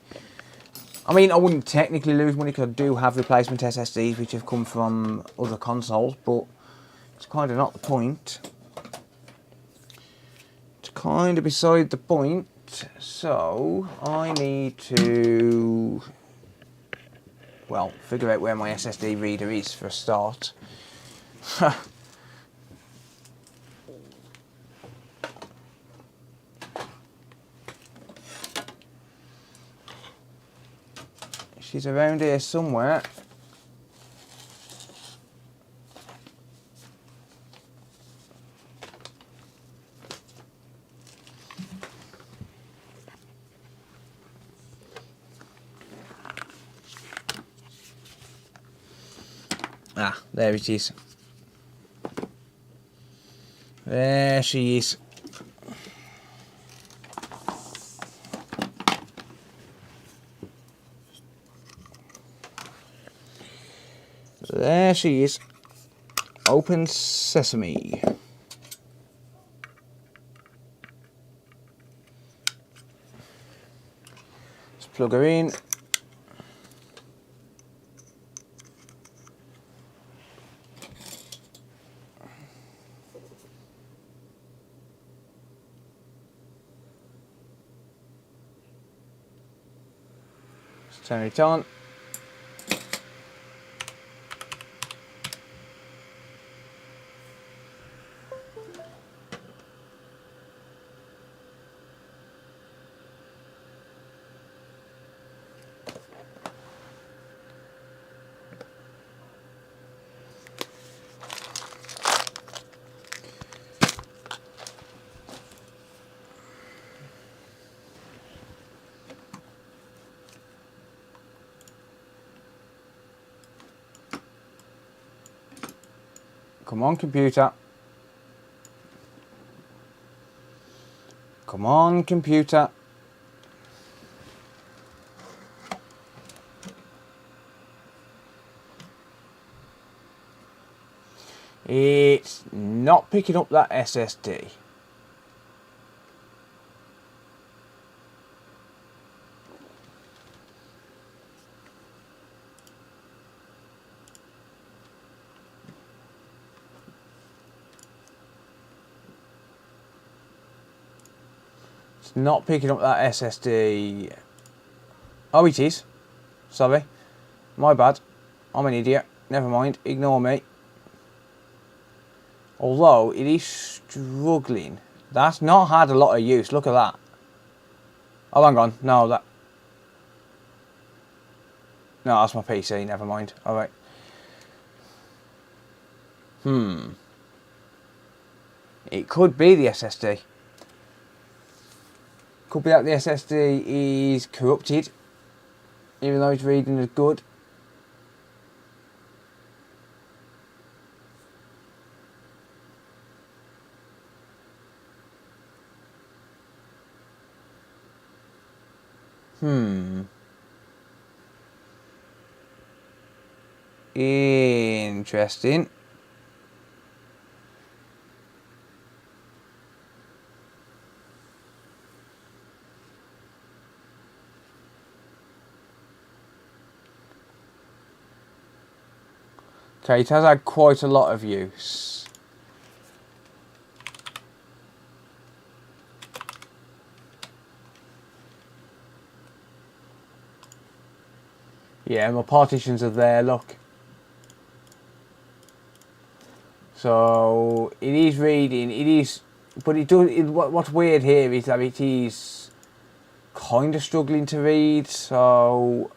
I mean, I wouldn't technically lose money because I do have replacement SSDs which have come from other consoles, but it's kind of not the point. It's kind of beside the point, so I need to well, figure out where my SSD reader is for a start. She's around here somewhere. Ah, there it is. There she is. There she is. Open sesame. Let's plug her in. Let's turn it on. Come on, computer. Come on, computer. It's not picking up that SSD. It's not picking up that SSD. Oh, it is. Sorry. My bad. I'm an idiot. Never mind. Ignore me. Although it is struggling. That's not had a lot of use. Look at that. Oh, hang on. No, that. No, that's my PC. Never mind. Alright. It could be the SSD. Could be that the SSD is corrupted, even though it's reading as good. Interesting. Okay, it has had quite a lot of use. Yeah, my partitions are there, look. So, it is reading, it is, but it does, what's weird here is that it is kind of struggling to read, so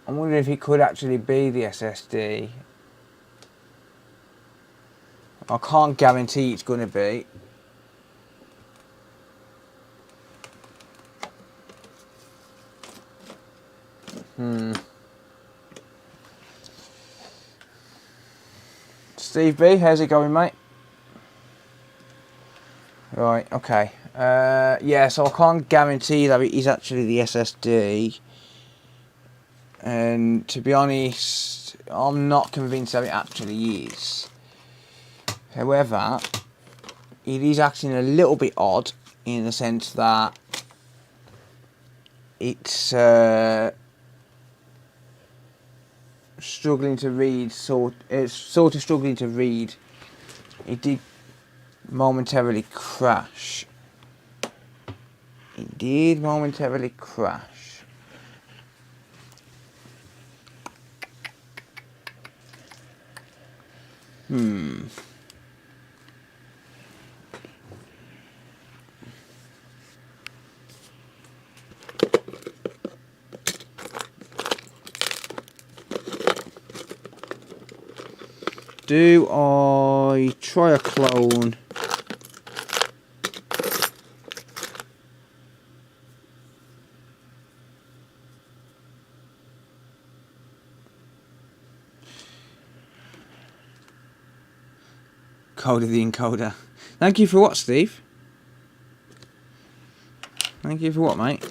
I'm wondering if it could actually be the SSD. I can't guarantee it's going to be. Steve B, how's it going, mate? Right, okay. Yeah, so I can't guarantee that it is actually the SSD. And to be honest, I'm not convinced that it actually is. However, it is acting a little bit odd in the sense that it's struggling to read, it's sort of struggling to read. It did momentarily crash. It did momentarily crash. Do I try a clone? Code of the encoder. Thank you for what, Steve? Thank you for what, mate?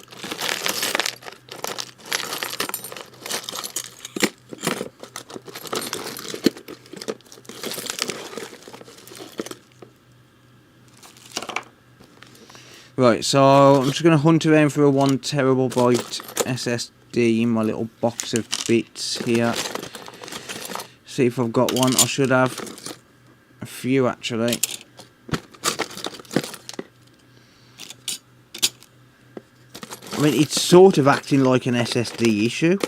Right, so I'm just going to hunt around for a 1 terabyte SSD in my little box of bits here. See if I've got one. I should have a few actually. I mean, it's sort of acting like an SSD issue.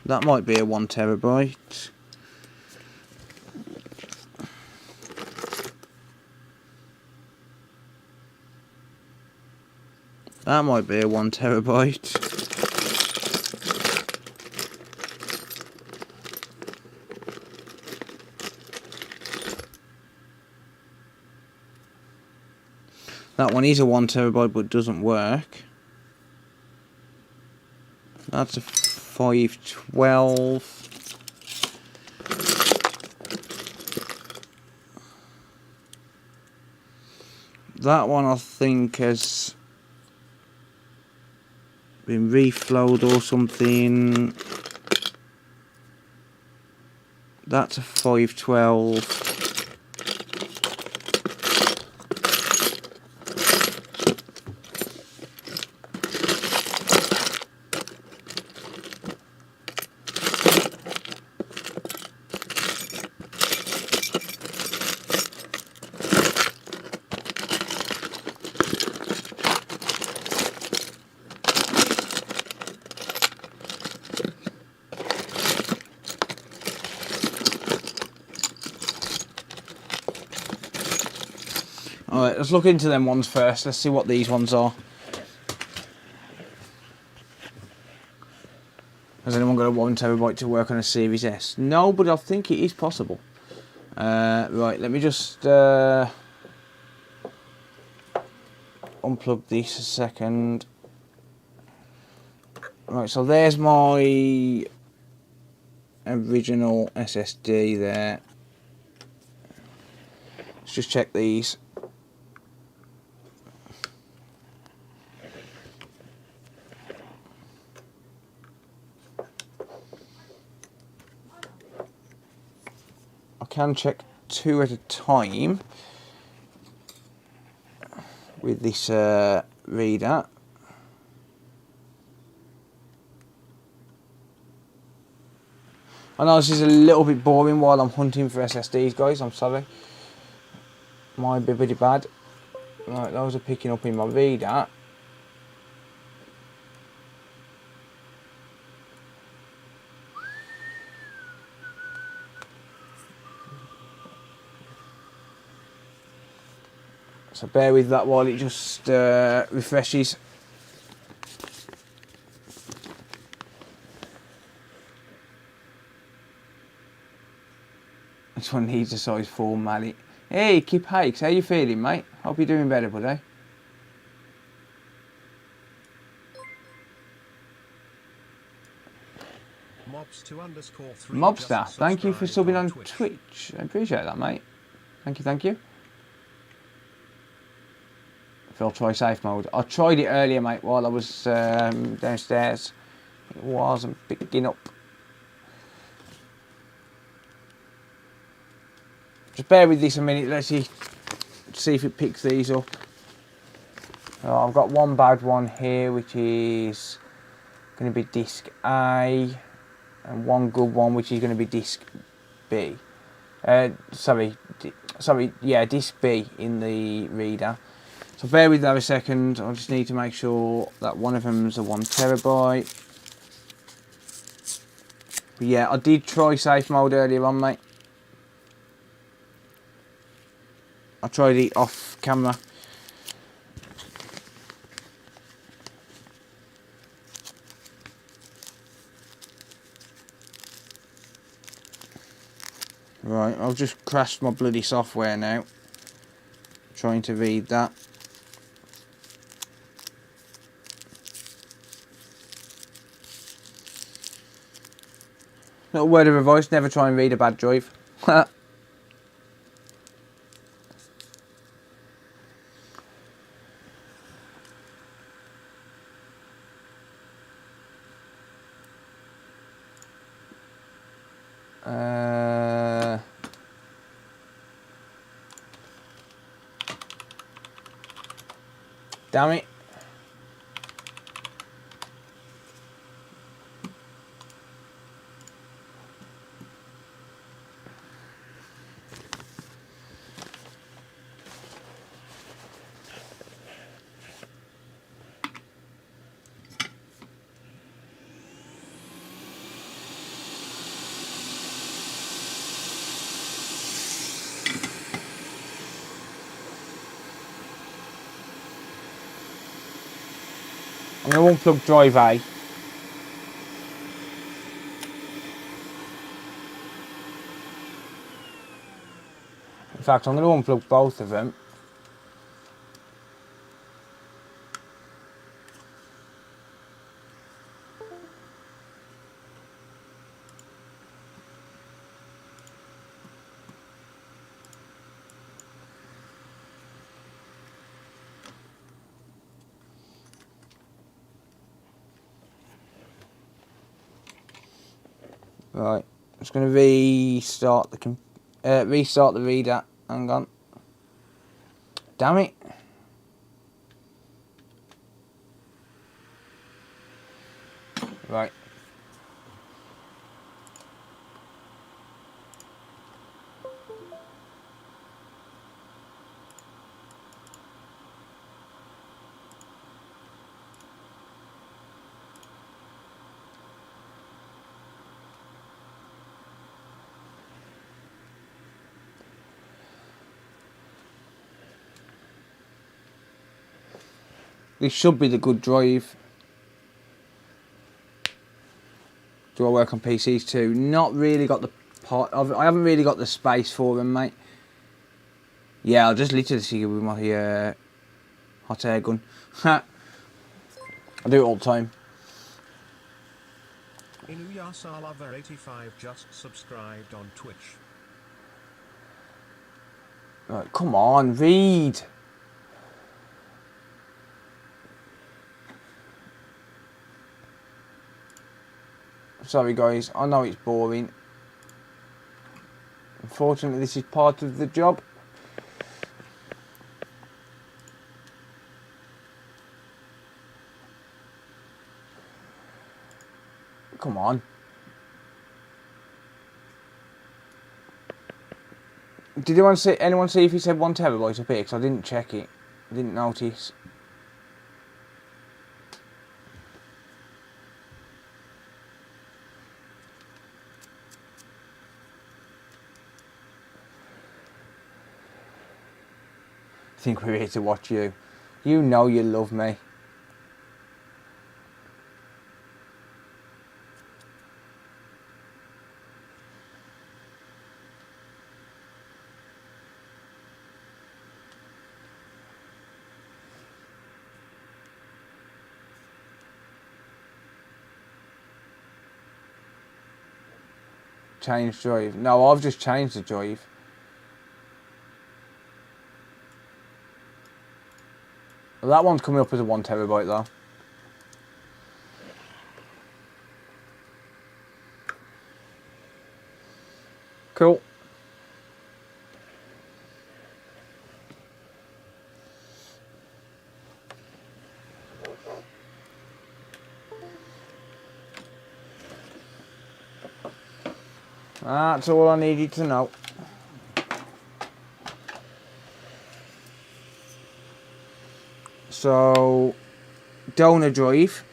That might be a 1 terabyte. That might be a 1 terabyte. That one is a 1 terabyte but doesn't work. That's a 512. That one I think has been reflowed or something. That's a 512. Alright, let's look into them ones first. Let's see what these ones are. Has anyone got a 1 terabyte to work on a Series S? No, but I think it is possible. Right, let me just unplug this a second. Right, so there's my original SSD there. Let's just check these. I can check 2 at a time with this reader. I know this is a little bit boring while I'm hunting for SSDs, guys. I'm sorry. Might be pretty bad. Right, those are picking up in my reader. So bear with that while it just refreshes. This one needs a size 4 mallet. Hey, Kip Hakes, how you feeling, mate? Hope you're doing better, buddy. Mobster, thank you for subbing on Twitch. I appreciate that, mate. Thank you, thank you. Phil, try safe mode. I tried it earlier, mate, while I was downstairs. It wasn't picking up. Just bear with this a minute. Let's see if it picks these up. Oh, I've got one bad one here, which is going to be disc A. and one good one, which is going to be disc B. Yeah, disc B in the reader. So bear with that a second. I just need to make sure that one of them is a 1 terabyte. But yeah, I did try safe mode earlier on, mate. I tried it off camera. Right, I've just crashed my bloody software now. Trying to read that. Little word of advice, never try and read a bad drive. Damn it. I'm going to unplug drive A. In fact, I'm going to unplug both of them. Right, I'm just going to restart the reader. Hang on. Damn it. Right. This should be the good drive. Do I work on PCs too? Not really got the part. I haven't really got the space for them, mate. Yeah, I'll just literally see with my hot air gun. I do it all the time. Inuyasalaver85 just subscribed on Twitch. Right, come on, read. Sorry guys, I know it's boring. Unfortunately, this is part of the job. Come on. Did anyone see if he said 1 terabyte up here? Because I didn't check it. I didn't notice. I think we're here to watch you. You know you love me. Change drive. No, I've just changed the drive. Well, that one's coming up as a 1 terabyte though. Cool. That's all I needed to know. So, donor drive.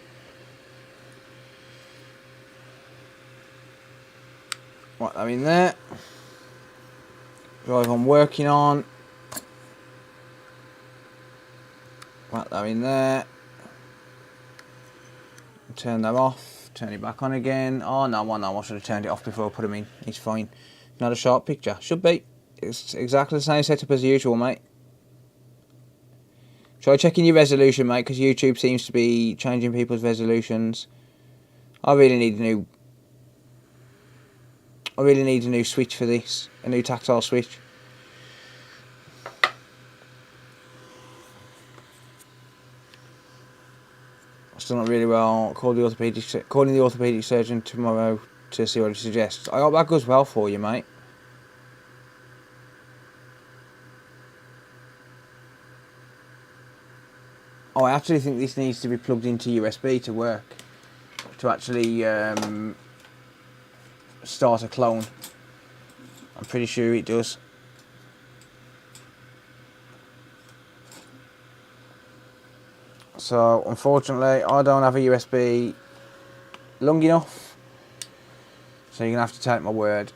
Right, I'm in there. Drive I'm working on. Right, I'm in there. Turn that off. Turn it back on again. Oh no, I should have turned it off before I put them in. It's fine. Not a sharp picture. Should be. It's exactly the same setup as usual, mate. Try checking your resolution, mate, because YouTube seems to be changing people's resolutions. I really need a new switch for this. A new tactile switch. Still not really well. Calling the orthopedic surgeon tomorrow to see what he suggests. I hope that goes well for you, mate. Oh, I actually think this needs to be plugged into USB to work. To actually start a clone. I'm pretty sure it does. So, unfortunately, I don't have a USB long enough. So you're going to have to take my word.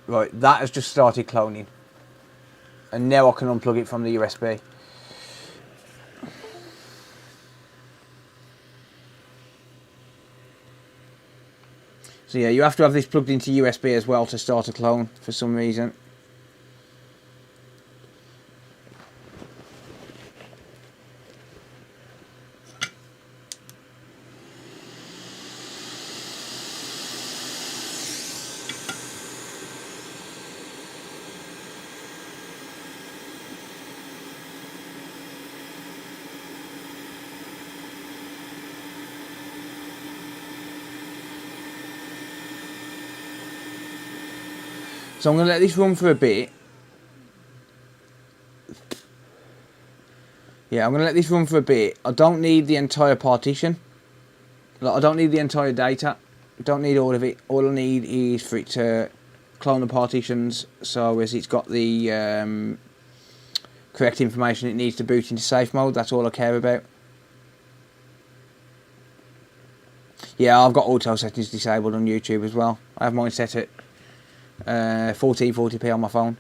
Right, that has just started cloning. And now I can unplug it from the USB. So yeah, you have to have this plugged into USB as well to start a clone for some reason. So I'm going to let this run for a bit. Yeah, I'm going to let this run for a bit. I don't need the entire partition. Like, I don't need the entire data. I don't need all of it. All I need is for it to clone the partitions so as it's got the correct information it needs to boot into safe mode. That's all I care about. Yeah, I've got auto settings disabled on YouTube as well. I have mine set at 1440p on my phone.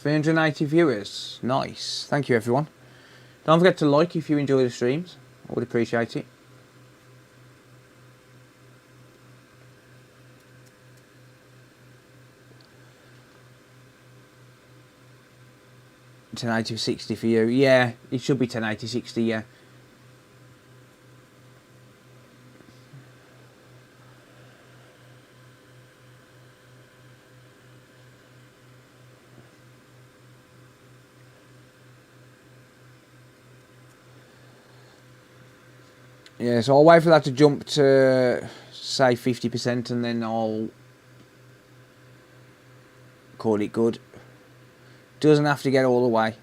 $380 viewers. Nice. Thank you, everyone. Don't forget to like if you enjoy the streams. I would appreciate it. $1080-60 for you. Yeah, it should be $1080-60, yeah. Yeah, so I'll wait for that to jump to, say, 50% and then I'll call it good. Doesn't have to get all the way.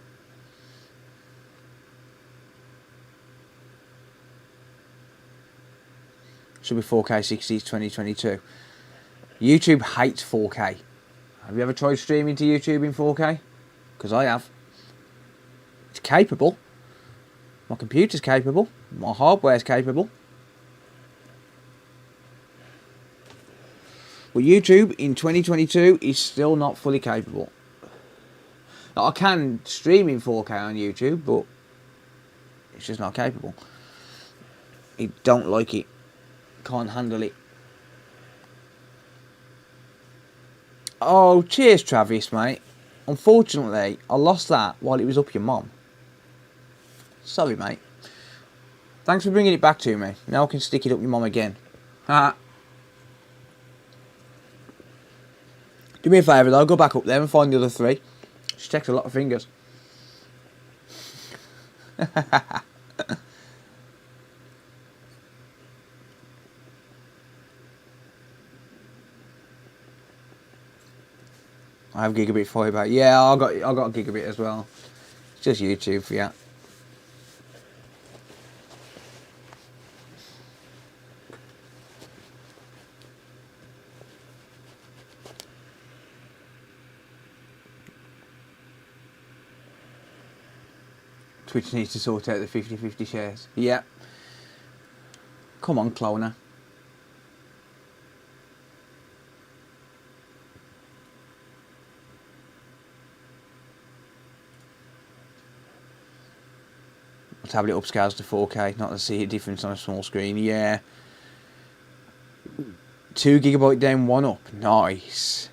Should be 4K 60s 2022. YouTube hates 4K. Have you ever tried streaming to YouTube in 4K? Because I have. It's capable. My computer's capable. My hardware's capable. But YouTube in 2022 is still not fully capable. I can stream in 4K on YouTube, but it's just not capable. I don't like it. Can't handle it. Oh, cheers, Travis, mate. Unfortunately, I lost that while it was up your mum. Sorry, mate. Thanks for bringing it back to me. Now I can stick it up your mum again. Ha. Do me a favour though, go back up there and find the other three. She takes a lot of fingers. I have gigabit fibre. Yeah, I got a gigabit as well. It's just YouTube for you. Twitch needs to sort out the 50-50 shares. Yeah. Come on, cloner. Tablet upscales to 4K, not to see a difference on a small screen. Yeah. 2 GB down, 1 up. Nice.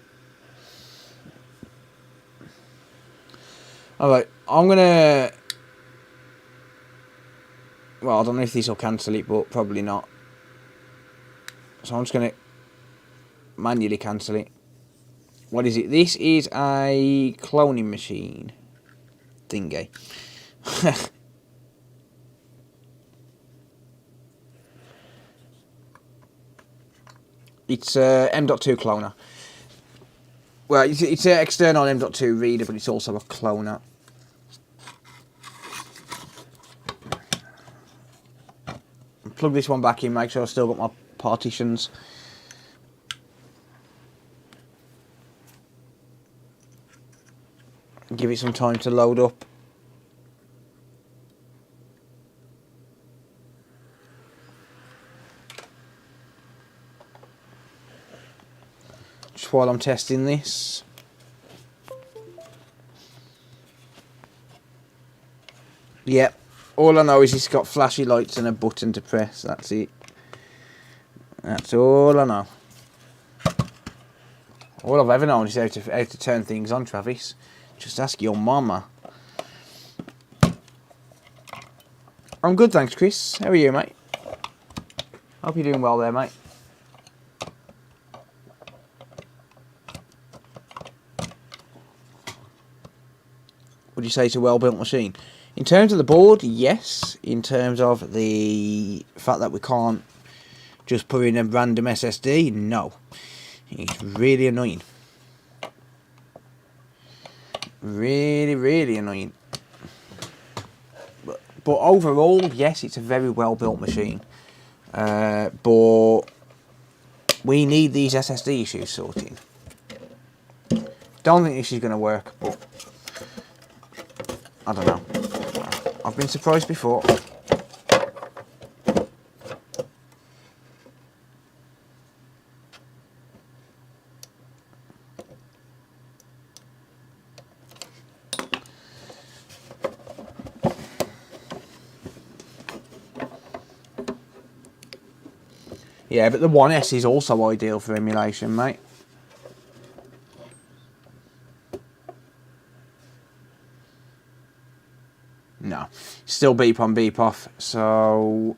Alright, I'm gonna... Well, I don't know if this will cancel it, but probably not. So I'm just gonna manually cancel it. What is it? This is a cloning machine thingy. It's M.2 cloner. Well, it's an external M.2 reader, but it's also a cloner. Plug this one back in, make sure I've still got my partitions. Give it some time to load up. Just while I'm testing this. Yep. All I know is it's got flashy lights and a button to press. That's it. That's all I know. All I've ever known is how to turn things on, Travis. Just ask your mama. I'm good, thanks, Chris. How are you, mate? Hope you're doing well there, mate. Would you say it's a well-built machine? In terms of the board, yes. In terms of the fact that we can't just put in a random SSD, no. It's really annoying. Really, really annoying. But overall, yes, it's a very well-built machine. But we need these SSD issues sorting. Don't think this is going to work, but I don't know. I've been surprised before. Yeah, but the 1S is also ideal for emulation, mate. No. Still beep on, beep off, so...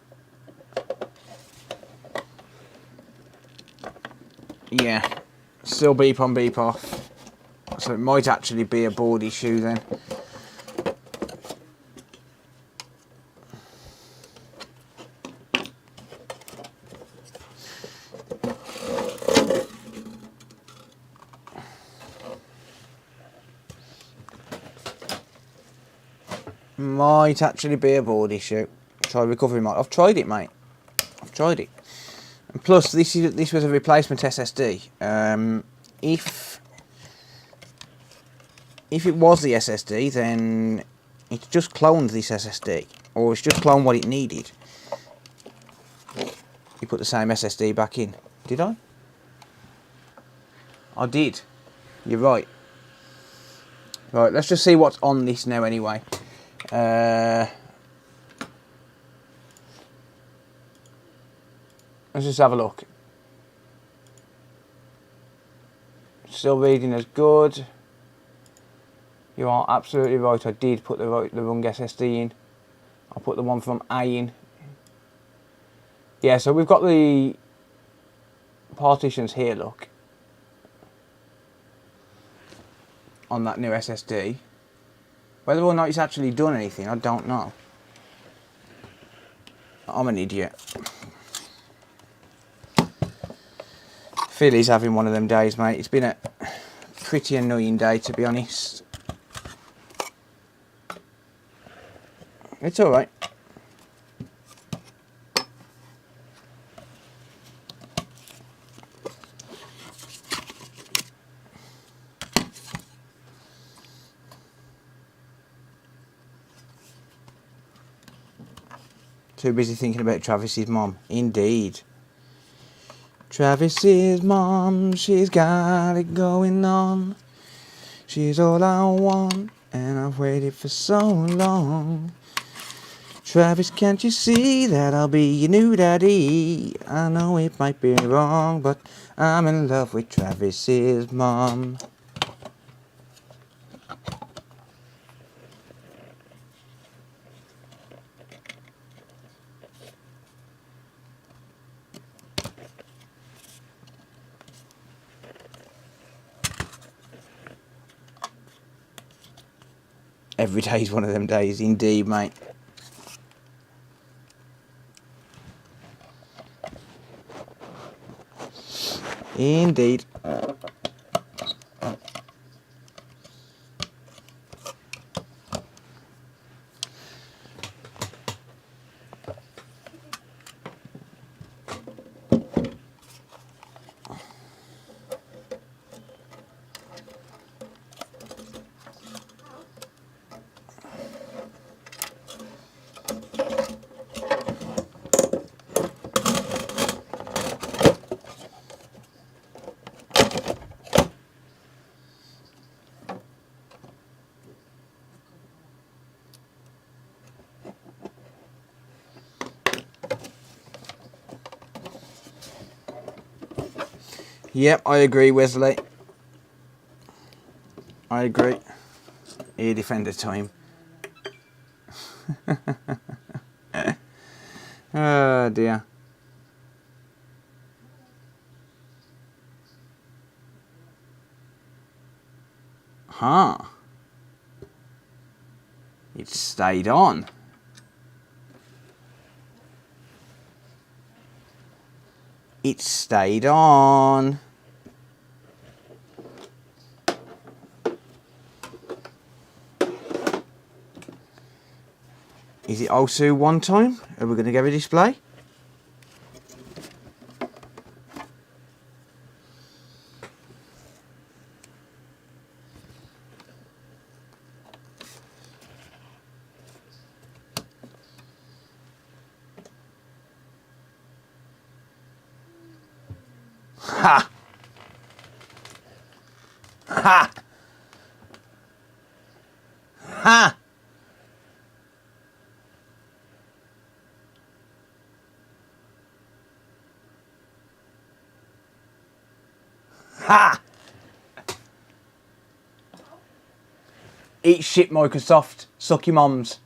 yeah. Still beep on, beep off. So it might actually be a board issue then. Might actually be a board issue. Try recovery mode. I've tried it, mate. I've tried it. And plus, this was a replacement SSD. If it was the SSD, then it's just cloned this SSD, or it's just cloned what it needed. You put the same SSD back in. Did I? I did. You're right. Right, let's just see what's on this now anyway. Let's just have a look. Still reading as good. You are absolutely right. I did put the wrong SSD in. I put the one from A in. Yeah, so we've got the partitions here, look. On that new SSD. Whether or not it's actually done anything, I don't know. I'm an idiot. Philly's having one of them days, mate. It's been a pretty annoying day, to be honest. It's alright. Too busy thinking about Travis's mom. Indeed. Travis's mom, she's got it going on. She's all I want, and I've waited for so long. Travis, can't you see that I'll be your new daddy? I know it might be wrong, but I'm in love with Travis's mom. Every day's one of them days, indeed, mate. Indeed. Yep, I agree, Wesley. I agree. Here, defender time. Oh dear. Huh. It stayed on. It stayed on. Is it also one time? Are we going to give a display? Ha! Ha! Ha! Ha! Eat shit, Microsoft. Suck your mums.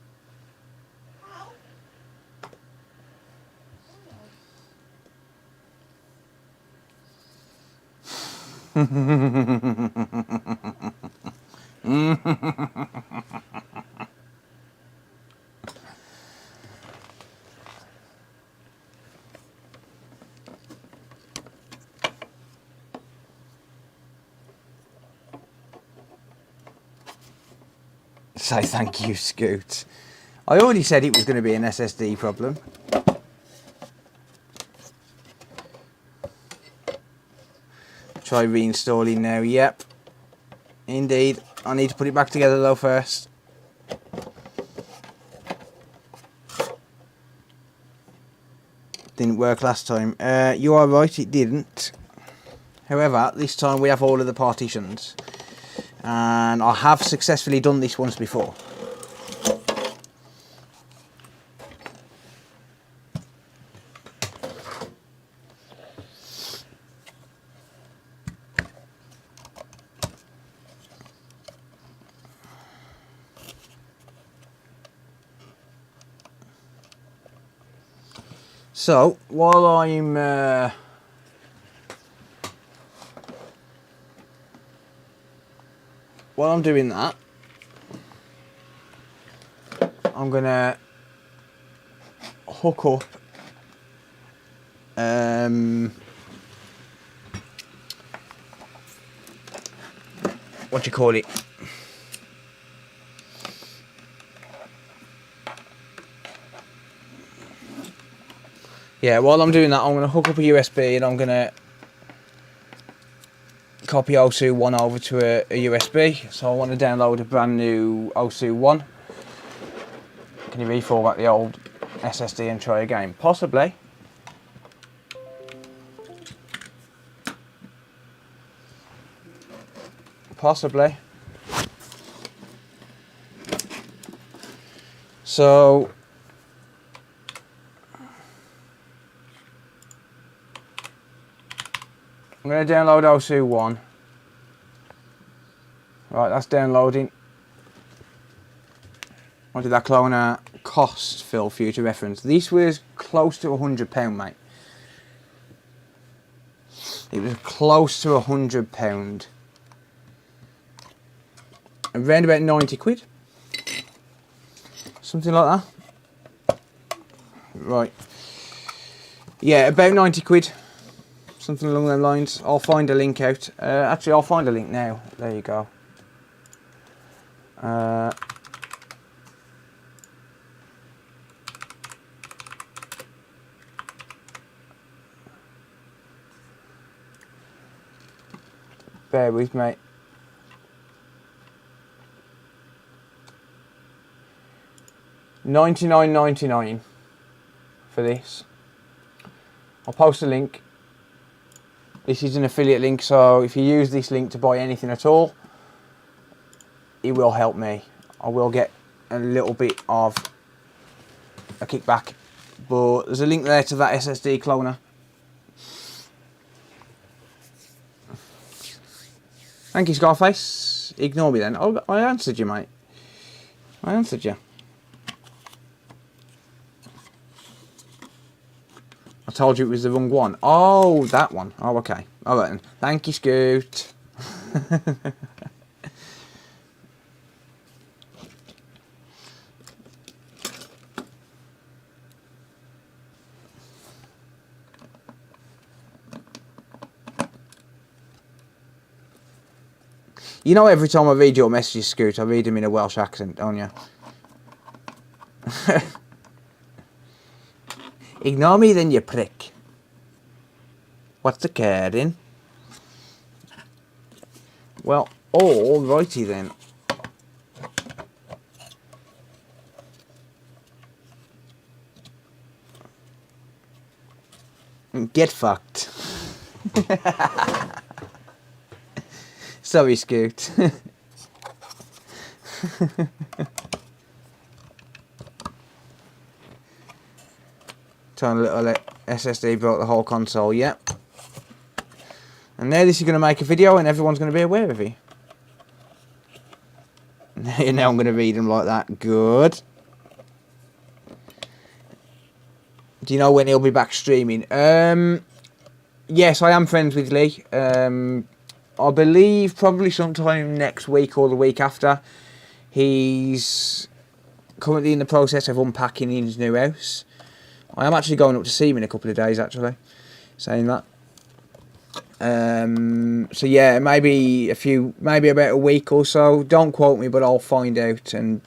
Say thank you, Scoot. I already said it was going to be an SSD problem. Try reinstalling now. Yep. Indeed. I need to put it back together though first. Didn't work last time. You are right, it didn't. However, this time we have all of the partitions. And I have successfully done this once before. So, while I'm doing that, I'm gonna hook up what do you call it? Yeah, while I'm doing that, I'm going to hook up a USB and I'm going to copy OSU 1 over to a USB. So I want to download a brand new OSU 1. Can you reformat the old SSD and try again? Possibly. Possibly. So I'm going to download OSU 1. Right, that's downloading. What did that cloner cost, Phil, for you to reference? This was close to £100, mate. It was close to £100. Around about 90 quid. Something like that. Right. Yeah, about 90 quid. Something along those lines. I'll find a link out. Actually, I'll find a link now. There you go. Bear with me. $99.99 for this. I'll post a link. This is an affiliate link, so if you use this link to buy anything at all, it will help me. I will get a little bit of a kickback, but there's a link there to that SSD cloner. Thank you, Scarface. Ignore me then. Oh, I answered you, mate. I answered you. I told you it was the wrong one. Oh, that one. Oh, okay. All right then. Thank you, Scoot. You know, every time I read your messages, Scoot, I read them in a Welsh accent, don't you? Ignore me then, you prick. What's the caring? Well, alrighty then. Get fucked. Sorry, Scoot. Tiny little SSD broke the whole console, yep. And now this is going to make a video and everyone's going to be aware of it. Now I'm going to read them like that. Good. Do you know when he'll be back streaming? Yes, I am friends with Lee. I believe probably sometime next week or the week after. He's currently in the process of unpacking in his new house. I am actually going up to see him in a couple of days, actually. Saying that. So yeah, maybe about a week or so. Don't quote me, but I'll find out and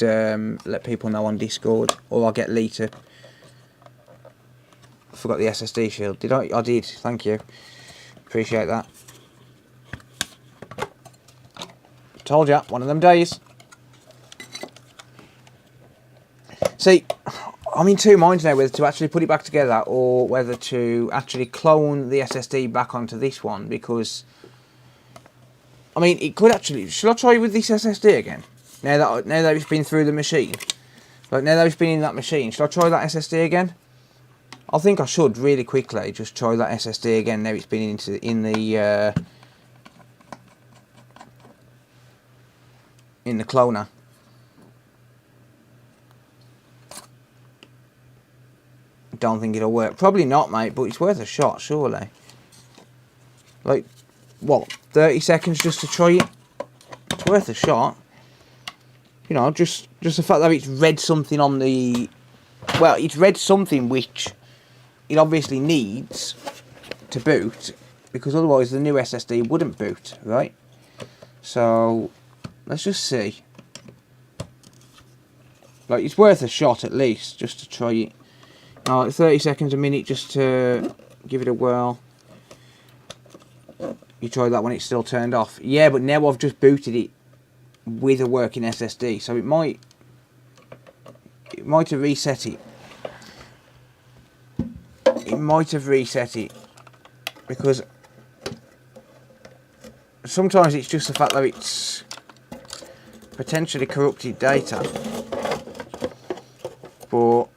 let people know on Discord, or I'll get Lee to. I forgot the SSD shield. Did I? I did. Thank you. Appreciate that. Told ya, one of them days. See, I'm in two minds now whether to actually put it back together or whether to actually clone the SSD back onto this one, because I mean it could actually. Shall I try with this SSD again? Now that it's been through the machine, like now that it's been in that machine, shall I try that SSD again? I think I should really quickly just try that SSD again. Now it's been in the cloner. Don't think it'll work. Probably not, mate, but it's worth a shot, surely. Like, what, 30 seconds just to try it? It's worth a shot. You know, just the fact that it's read something on the... Well, it's read something which it obviously needs to boot, because otherwise the new SSD wouldn't boot, right? So let's just see. Like, it's worth a shot at least, just to try it. Now, like 30 seconds a minute just to give it a whirl. You tried that when it's still turned off. Yeah, but now I've just booted it with a working SSD, so it might have reset it. It might have reset it because sometimes it's just the fact that it's potentially corrupted data, or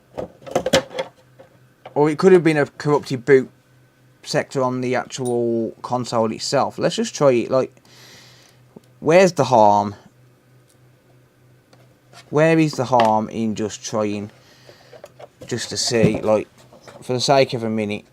it could have been a corrupted boot sector on the actual console itself. Let's just try it. Like, where's the harm? Where is the harm in just trying, just to see, like, for the sake of a minute?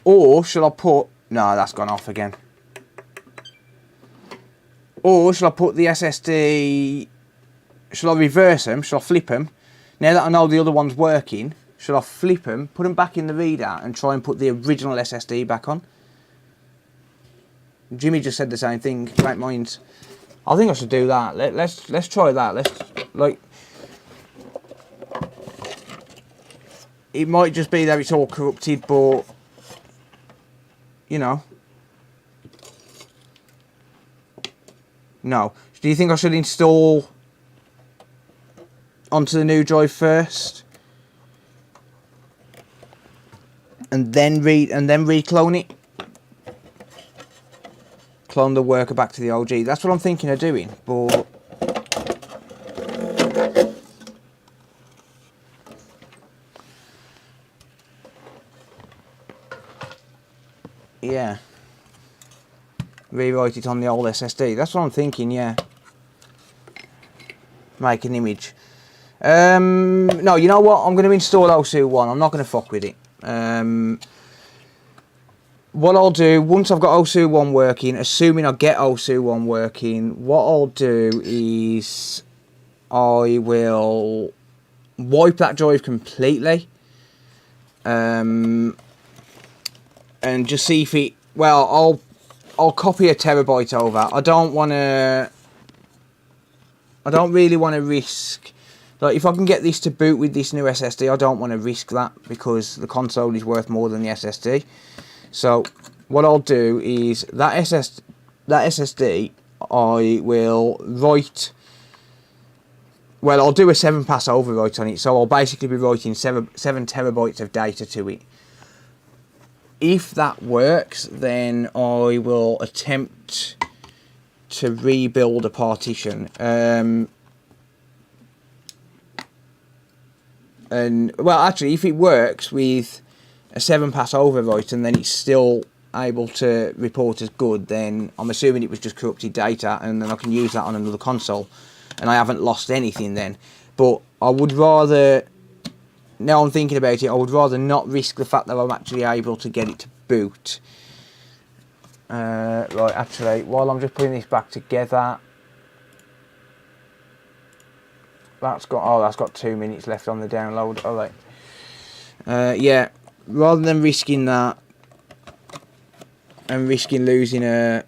Or shall I put... No, that's gone off again. Or shall I put the SSD... Shall I reverse them? Shall I flip them? Now that I know the other one's working, should I flip them, put them back in the readout and try and put the original SSD back on? Jimmy just said the same thing. Great minds. I think I should do that. Let's try that. Let's, like... It might just be that it's all corrupted, but... You know. No. Do you think I should install onto the new drive first, and then reclone it? Clone the worker back to the OG. That's what I'm thinking of doing, but yeah. Rewrite it on the old SSD. That's what I'm thinking, yeah. Make an image. No, you know what? I'm going to install OSU 1. I'm not going to fuck with it. What I'll do, once I've got OSU 1 working, assuming I get OSU 1 working, what I'll do is I will wipe that drive completely. And just see if it... Well, I'll copy a terabyte over. I don't really want to risk... Like, if I can get this to boot with this new SSD, I don't want to risk that because the console is worth more than the SSD. So, what I'll do is that SSD, I will write... Well, I'll do a 7-pass overwrite on it. So, I'll basically be writing 7 terabytes of data to it. If that works, then I will attempt to rebuild a partition. And well, actually, if it works with a 7-pass overwrite and then it's still able to report as good, then I'm assuming it was just corrupted data, and then I can use that on another console, and I haven't lost anything then. But I would rather... Now I'm thinking about it, I would rather not risk the fact that I'm actually able to get it to boot. Right, actually, while I'm just putting this back together, that's got 2 minutes left on the download. All right. Yeah, rather than risking that and risking losing a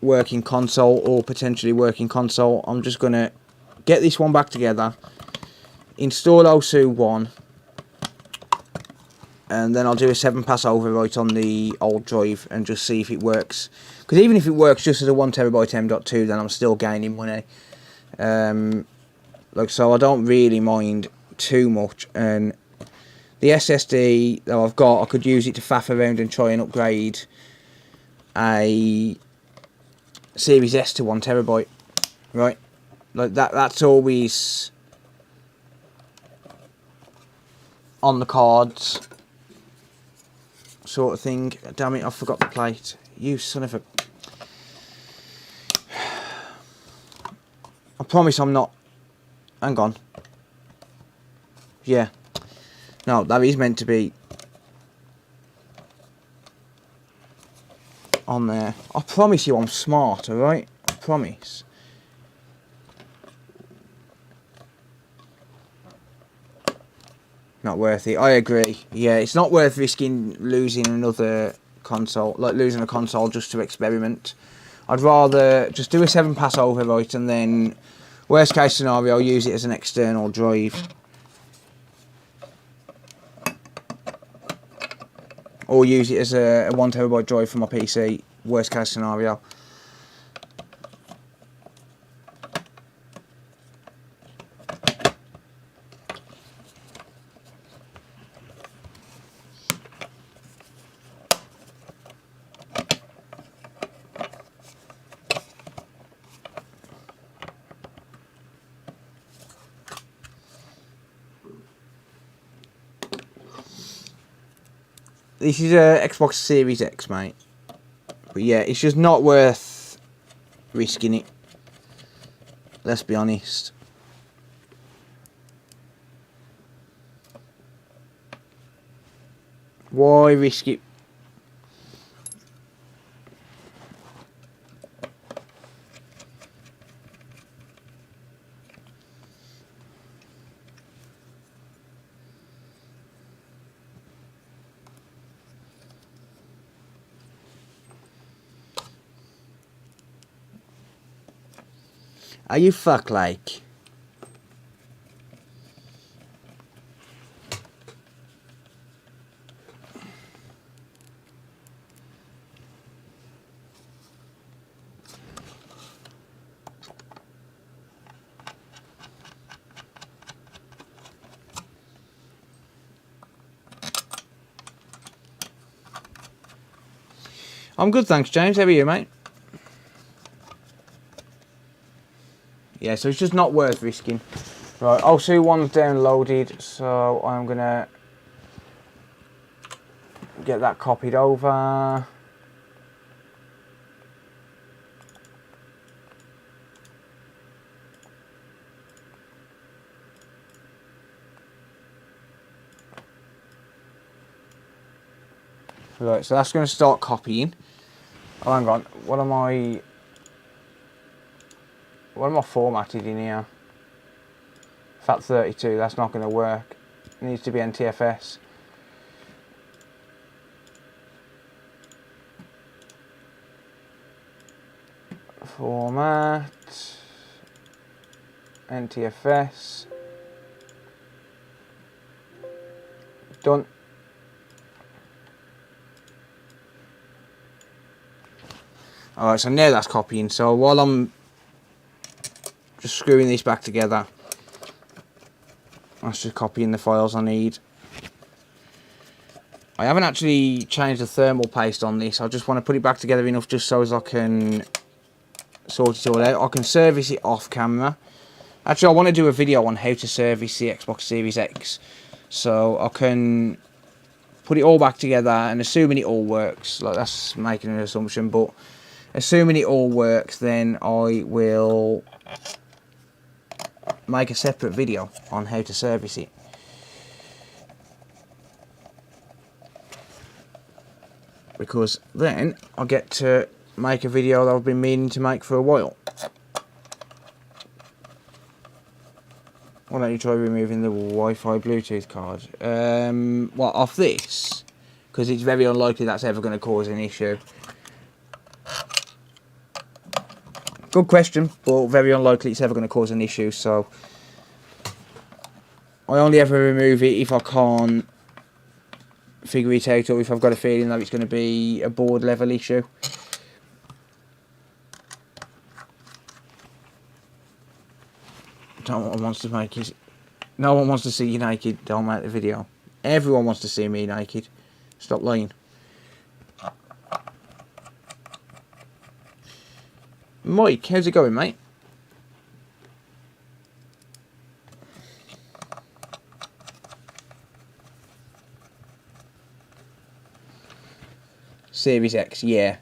working console or potentially working console, I'm just gonna get this one back together, install OSU 1. And then I'll do a 7-pass overwrite on the old drive and just see if it works. Because even if it works just as a 1TB M.2, then I'm still gaining money. Like, so I don't really mind too much. And the SSD that I've got, I could use it to faff around and try and upgrade a Series S to 1TB. Right? Like, that's always on the cards. Sort of thing. Damn it, I forgot the plate. You son of a... I promise I'm not... Hang on. Yeah. No, that is meant to be on there. I promise you I'm smart, alright? I promise. Not worth it. I agree. Yeah, it's not worth risking losing another console, like losing a console just to experiment. I'd rather just do a 7-pass overwrite and then, worst case scenario, use it as an external drive. Or use it as a 1TB drive for my PC, worst case scenario. This is a Xbox Series X, mate. But yeah, it's just not worth risking it. Let's be honest. Why risk it? Are you fuck like? I'm good, thanks, James. How are you, mate? Yeah, so it's just not worth risking. Right, also one's downloaded, so I'm gonna get that copied over. Right, so that's going to start copying. Oh, hang on. What am I formatted in here? FAT32, that's not going to work. It needs to be NTFS. Format. NTFS. Done. Alright, so now that's copying. So while I'm just screwing these back together, that's just copying the files I need. I haven't actually changed the thermal paste on this. I just want to put it back together enough just so as I can sort it all out. I can service it off camera. Actually, I want to do a video on how to service the Xbox Series X. So I can put it all back together, and assuming it all works, like that's making an assumption, but assuming it all works, then I will make a separate video on how to service it. Because then I get to make a video that I've been meaning to make for a while. Why don't you try removing the Wi-Fi Bluetooth card? Well, off this? Because it's very unlikely that's ever going to cause an issue. Good question, but very unlikely it's ever going to cause an issue, so I only ever remove it if I can't figure it out, or if I've got a feeling that it's going to be a board level issue. No one wants to make it. No one wants to see you naked. Don't make the video. Everyone wants to see me naked. Stop lying. Mike, how's it going, mate? Series X, yeah.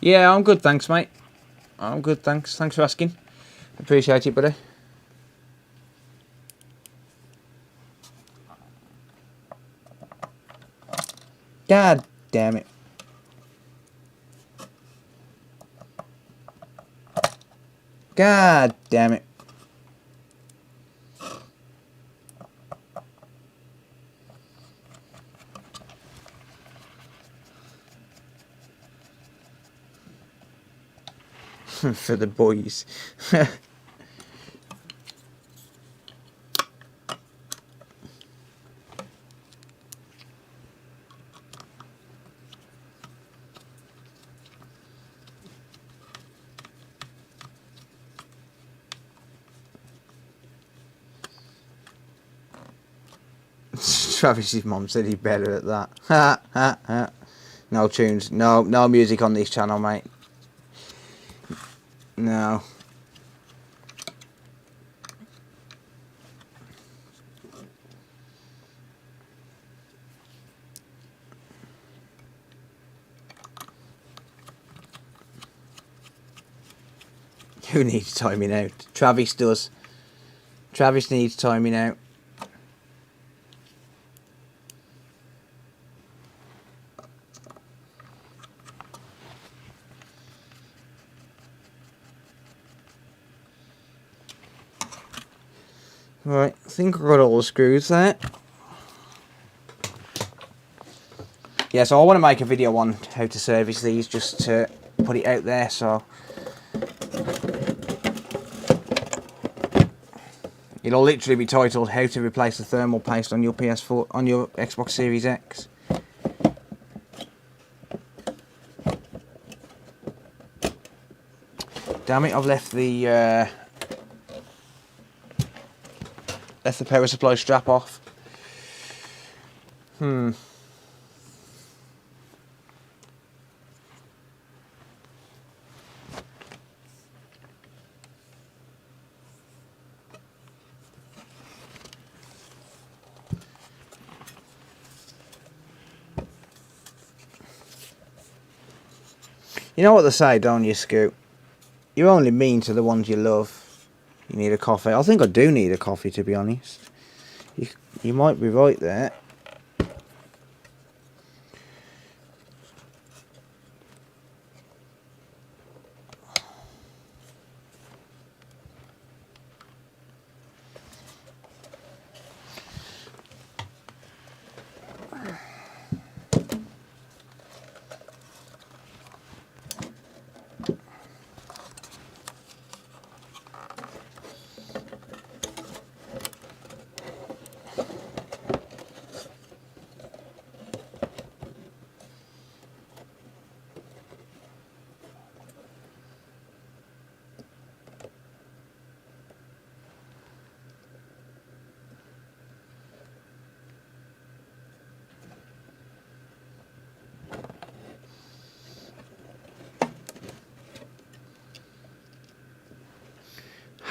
Yeah, I'm good, thanks, mate. I'm good, thanks. Thanks for asking. Appreciate it, buddy. God damn it. God damn it. For the boys. Travis's mom said he's better at that. Ha ha ha. No tunes. No music on this channel, mate. No. Who needs timing out? Travis does. Travis needs timing out. Right, I think I've got all the screws there. Yeah, so I want to make a video on how to service these, just to put it out there, so it'll literally be titled "How to Replace the Thermal Paste on your PS4 on your Xbox Series X." Damn it! I've left the power supply strap off. You know what they say, don't you, Scoot? You're only mean to the ones you love. You need a coffee. I think I do need a coffee, to be honest. You might be right there.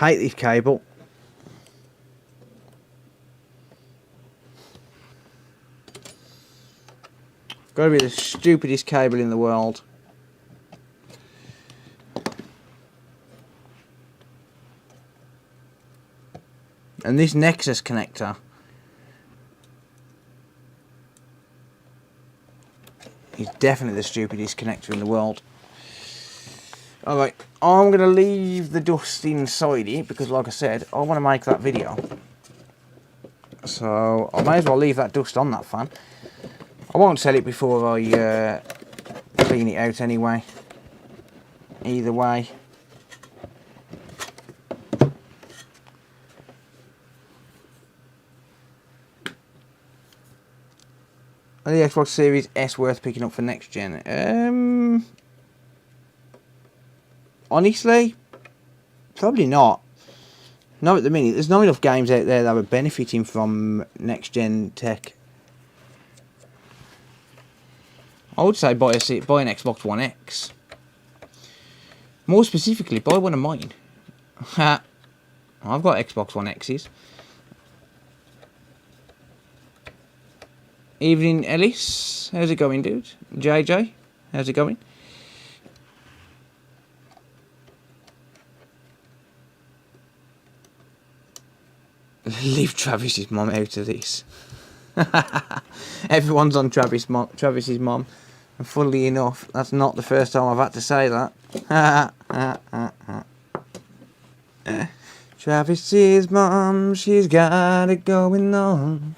Hate this cable. Gotta be the stupidest cable in the world. And this Nexus connector is definitely the stupidest connector in the world. Alright, I'm going to leave the dust inside it because, like I said, I want to make that video. So I may as well leave that dust on that fan. I won't sell it before I clean it out anyway. Either way. Are the Xbox Series S worth picking up for next gen? Honestly, probably not. Not at the minute. There's not enough games out there that are benefiting from next gen tech. I would say buy an Xbox One X. More specifically, buy one of mine. Ha! I've got Xbox One X's. Evening, Ellis. How's it going, dude? JJ, how's it going? Leave Travis's mum out of this. Everyone's on Travis's mom. And funnily enough, that's not the first time I've had to say that. Travis's mom, she's got it going on.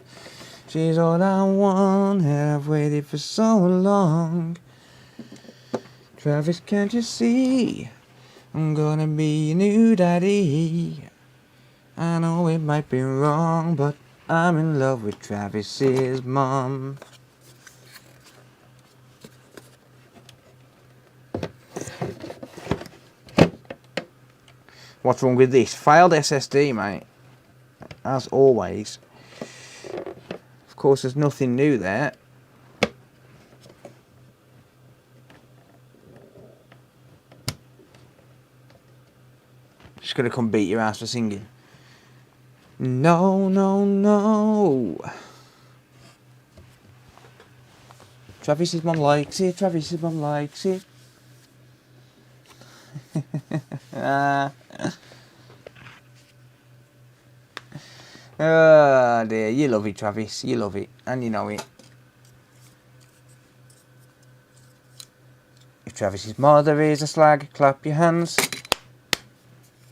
She's all I want, and I've waited for so long. Travis, can't you see? I'm gonna be your new daddy. I know it might be wrong, but I'm in love with Travis's mom. What's wrong with this? Failed SSD, mate. As always. Of course, there's nothing new there. Just gonna come beat your ass for singing. No, no, no. Travis's mum likes it. Travis's mum likes it. Oh dear, you love it, Travis. You love it, and you know it. If Travis's mother is a slag, clap your hands.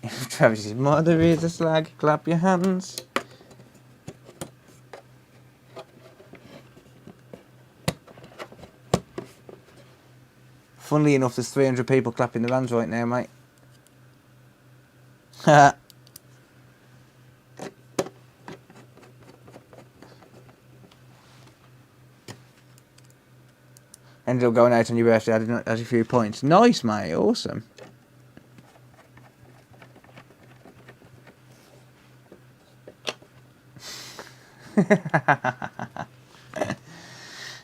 If Travis's mother is a slag, clap your hands. Funnily enough, there's 300 people clapping their hands right now, mate. Ha! Ended up going out on your birthday, added a few points. Nice, mate. Awesome.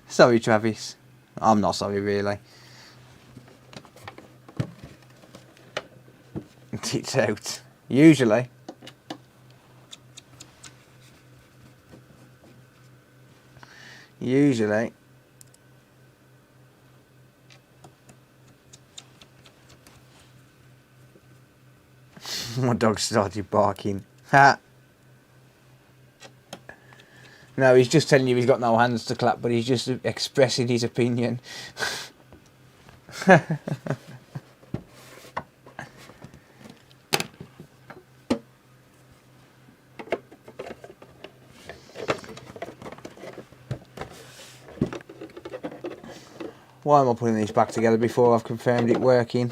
Sorry, Travis. I'm not sorry, really. It's out. Usually. Usually. My dog started barking. Ha! No, he's just telling you he's got no hands to clap, but he's just expressing his opinion. Why am I putting these back together before I've confirmed it working?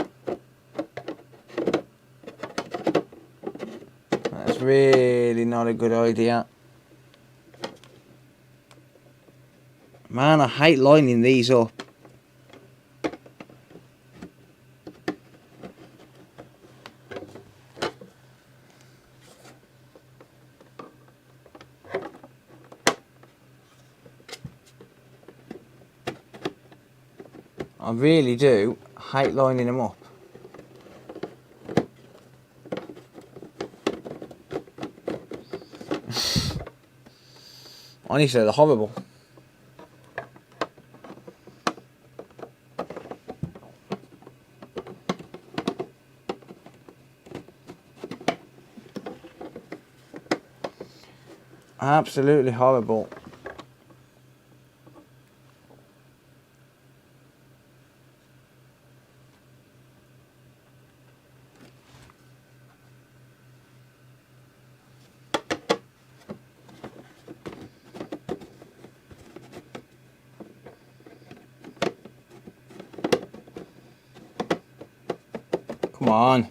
That's really not a good idea. Man, I hate lining these up. I really do hate lining them up. Honestly, they're horrible. Absolutely horrible. Come on.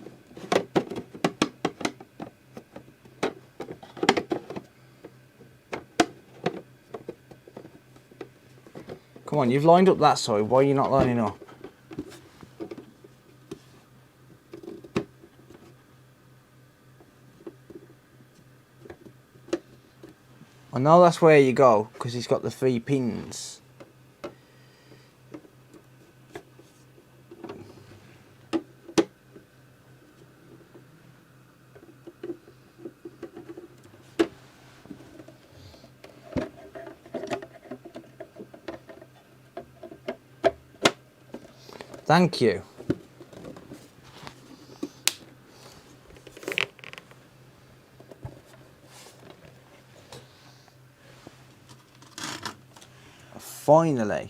Come on, you've lined up that side. Why are you not lining up? I know that's where you go, because it's got the 3 pins. Thank you. finally.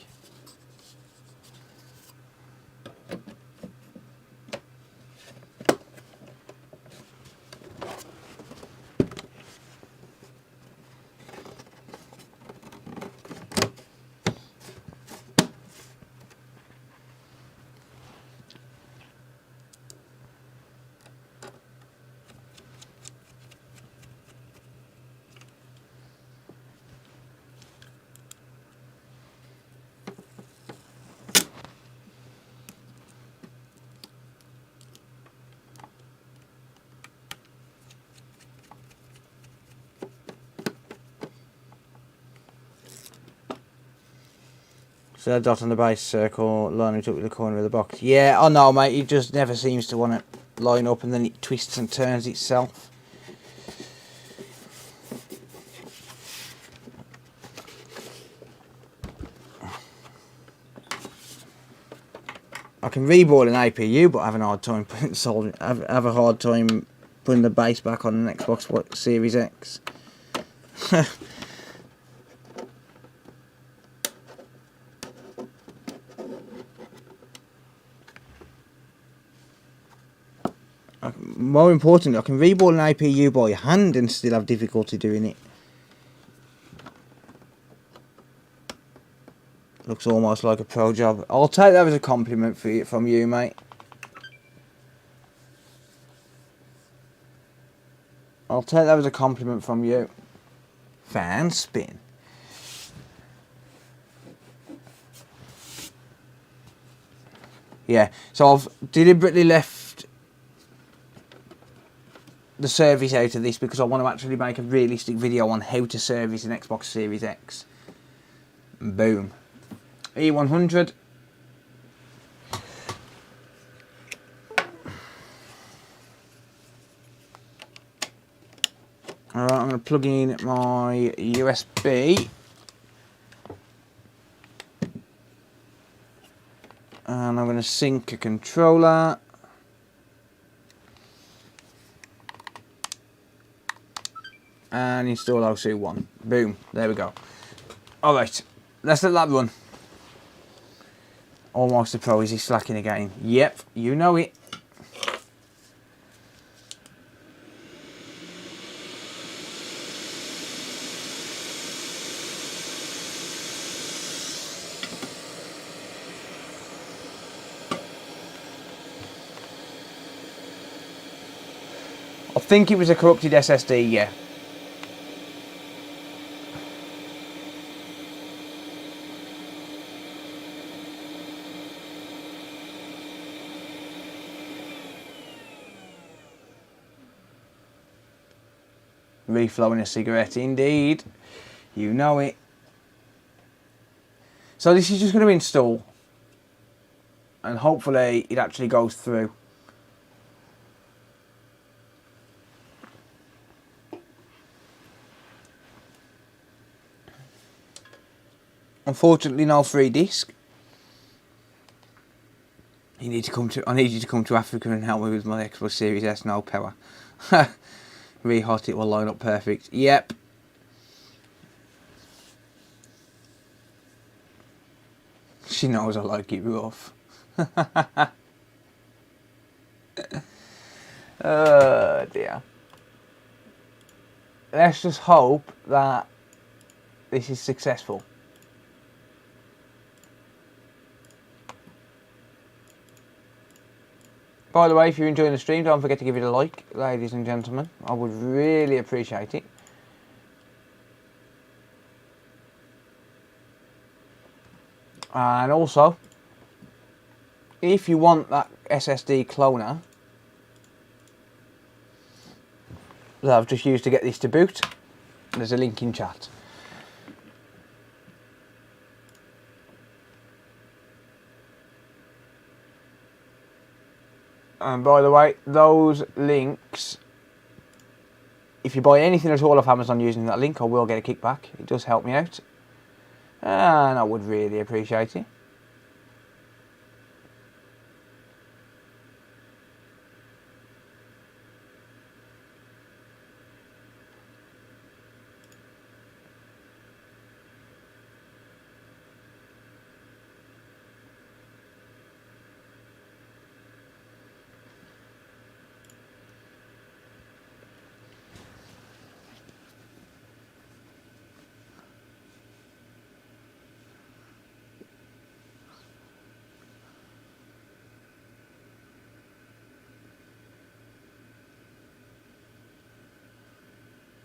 So that dot on the base circle lining up with the corner of the box. Yeah, I know, mate. It just never seems to want to line up, and then it twists and turns itself. I can reball an APU, but I have a hard time have a hard time putting the base back on an Xbox Series X. More importantly, I can reball an APU by hand and still have difficulty doing it. Looks almost like a pro job. I'll take that as a compliment from you, mate. I'll take that as a compliment from you. Fan spin. Yeah, so I've deliberately left the service out of this because I want to actually make a realistic video on how to service an Xbox Series X. Boom. E100. Alright, I'm going to plug in my USB. And I'm going to sync a controller. And install OC1. Boom. There we go. Alright, let's let that run. Almost a pro. Is he slacking again? Yep, you know it. I think it was a corrupted SSD, yeah. Reflowing a cigarette, indeed. You know it. So this is just going to install. And hopefully it actually goes through. Unfortunately, no free disc. I need you to come to Africa and help me with my Xbox Series S. No power. Re-hot it will line up perfect. Yep. She knows I like it rough. Oh dear. Let's just hope that this is successful. By the way, if you're enjoying the stream, don't forget to give it a like, ladies and gentlemen. I would really appreciate it. And also, if you want that SSD cloner that I've just used to get this to boot, there's a link in chat. And by the way, those links, if you buy anything at all off Amazon using that link, I will get a kickback. It does help me out. And I would really appreciate it.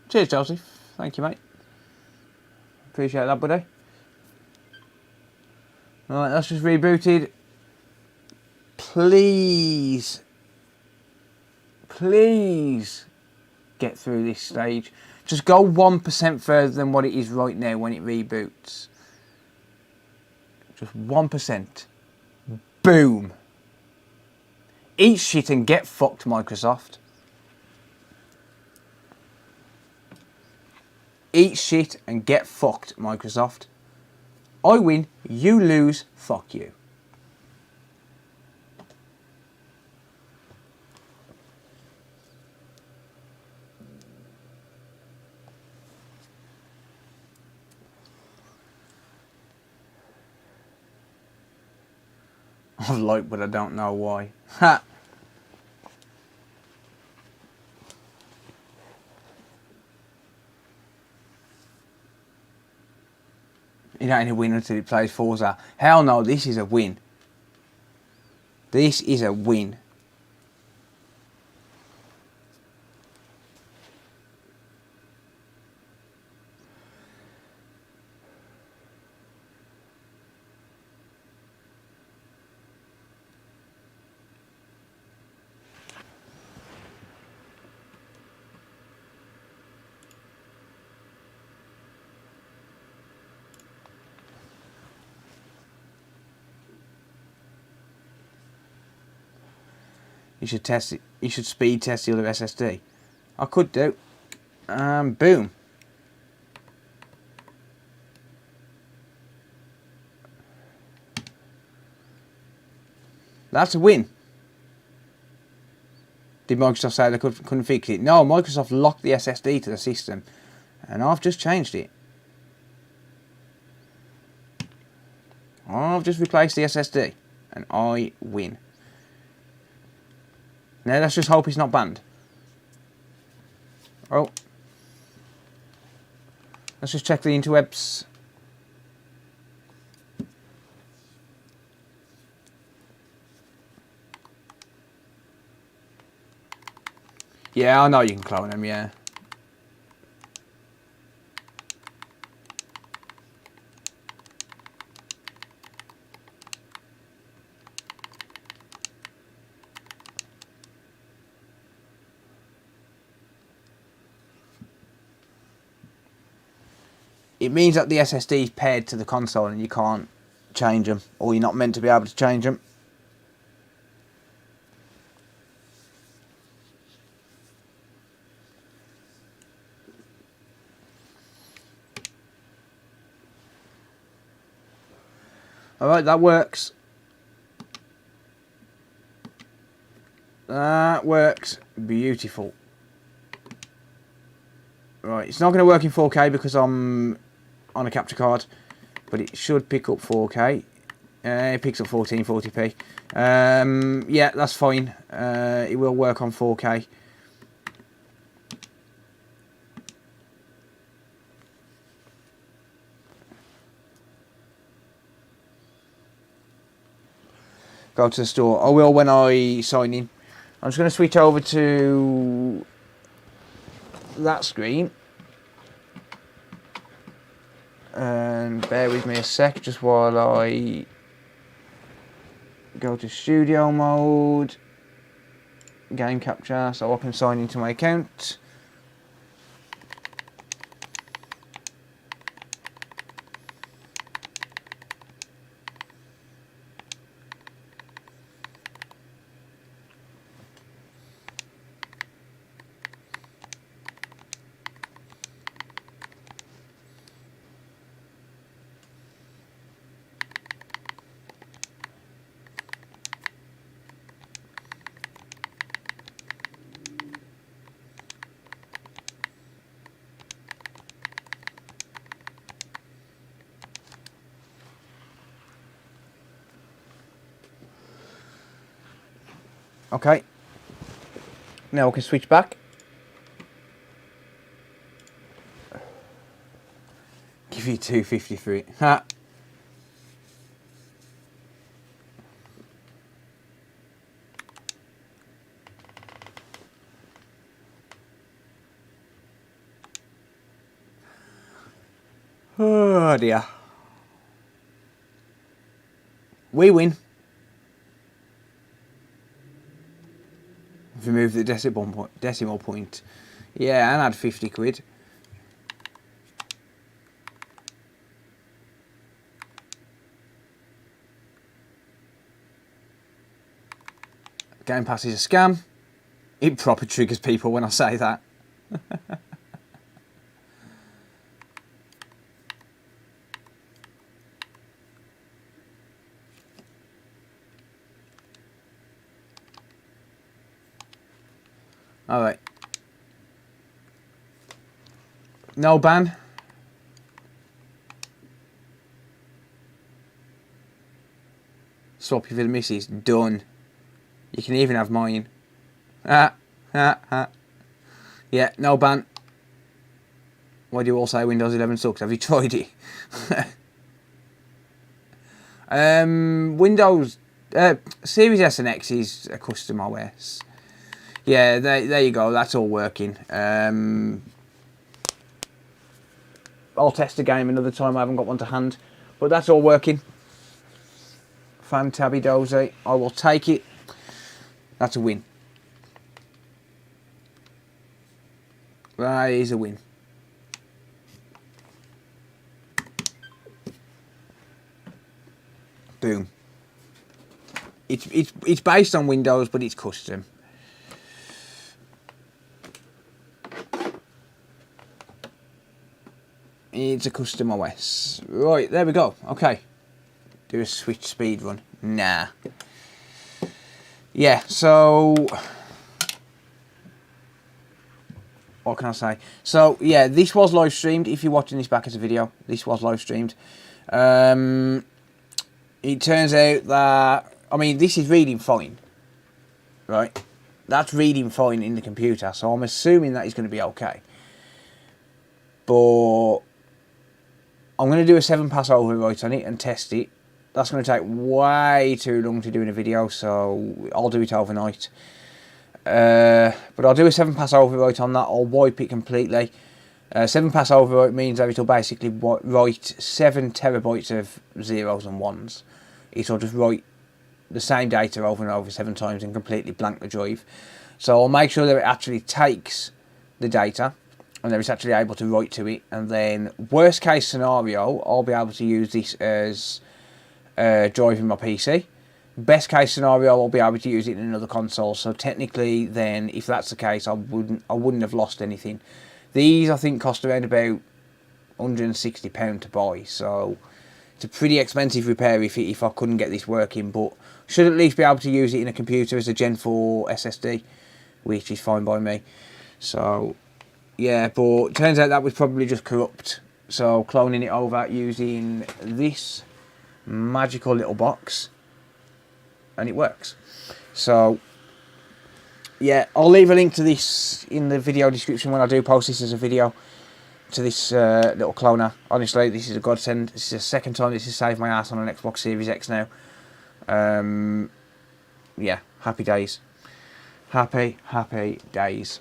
Cheers, Joseph. Thank you, mate. Appreciate that, buddy. Right, that's just rebooted. Please get through this stage. Just go 1% further than what it is right now when it reboots. Just 1%. Boom. Eat shit and get fucked, Microsoft. Eat shit and get fucked, Microsoft. I win, you lose, fuck you. I like, but I don't know why. Ha! It ain't a win until he plays Forza. Hell no, this is a win. This is a win. You should test it. You should speed test the other SSD. I could do. Boom. That's a win. Did Microsoft say they couldn't fix it? No, Microsoft locked the SSD to the system, and I've just changed it. I've just replaced the SSD, and I win. Now let's just hope he's not banned. Oh. Let's just check the interwebs. Yeah, I know you can clone them, yeah. It means that the SSD is paired to the console and you can't change them, or you're not meant to be able to change them. Alright, that works. That works. Beautiful. Right, it's not going to work in 4K because I'm on a capture card, but it should pick up 4K. It picks up 1440p. Yeah, that's fine. It will work on 4K. Go to the store. I will when I sign in. I'm just going to switch over to that screen. And bear with me a sec just while I go to studio mode, game capture, so I can sign into my account. Okay, now we can switch back. Give you 253. Ha. Oh dear. We win. Remove the decimal point. Yeah, and add 50 quid. Game Pass is a scam. It proper triggers people when I say that. Alright. No ban. Swap you for the missus. Done. You can even have mine. Yeah, no ban. Why do you all say Windows 11 sucks? Have you tried it? Windows Series S and X is a custom OS. Yeah, there you go. That's all working. I'll test a game another time. I haven't got one to hand, but that's all working. Fantabby dozy. I will take it. That's a win. That is a win. Boom. It's based on Windows, but it's custom. It's a custom OS. Right, there we go. Okay. Do a switch speed run. Nah. Yeah, so what can I say? So yeah, this was live streamed. If you're watching this back as a video, this was live streamed. It turns out that, I mean, this is reading fine, right? That's reading fine in the computer, so I'm assuming that is going to be okay. But I'm going to do a 7-pass overwrite on it and test it. That's going to take way too long to do in a video, so I'll do it overnight. But I'll do a 7-pass overwrite on that. I'll wipe it completely. 7-pass overwrite means that it'll basically write 7 terabytes of zeros and ones. It'll just write the same data over and over 7 times and completely blank the drive. So I'll make sure that it actually takes the data and that it's actually able to write to it. And then, worst case scenario, I'll be able to use this as driving my PC. Best case scenario, I'll be able to use it in another console. So technically, then, if that's the case, I wouldn't have lost anything. These, I think, cost around about £160 to buy. So it's a pretty expensive repair if I couldn't get this working. But should at least be able to use it in a computer as a Gen 4 SSD, which is fine by me. So yeah, but it turns out that was probably just corrupt. So cloning it over using this magical little box, and it works. So yeah, I'll leave a link to this in the video description when I do post this as a video, to this little cloner. Honestly, this is a godsend. This is the second time this has saved my ass on an Xbox Series X now. Yeah, happy days. Happy days.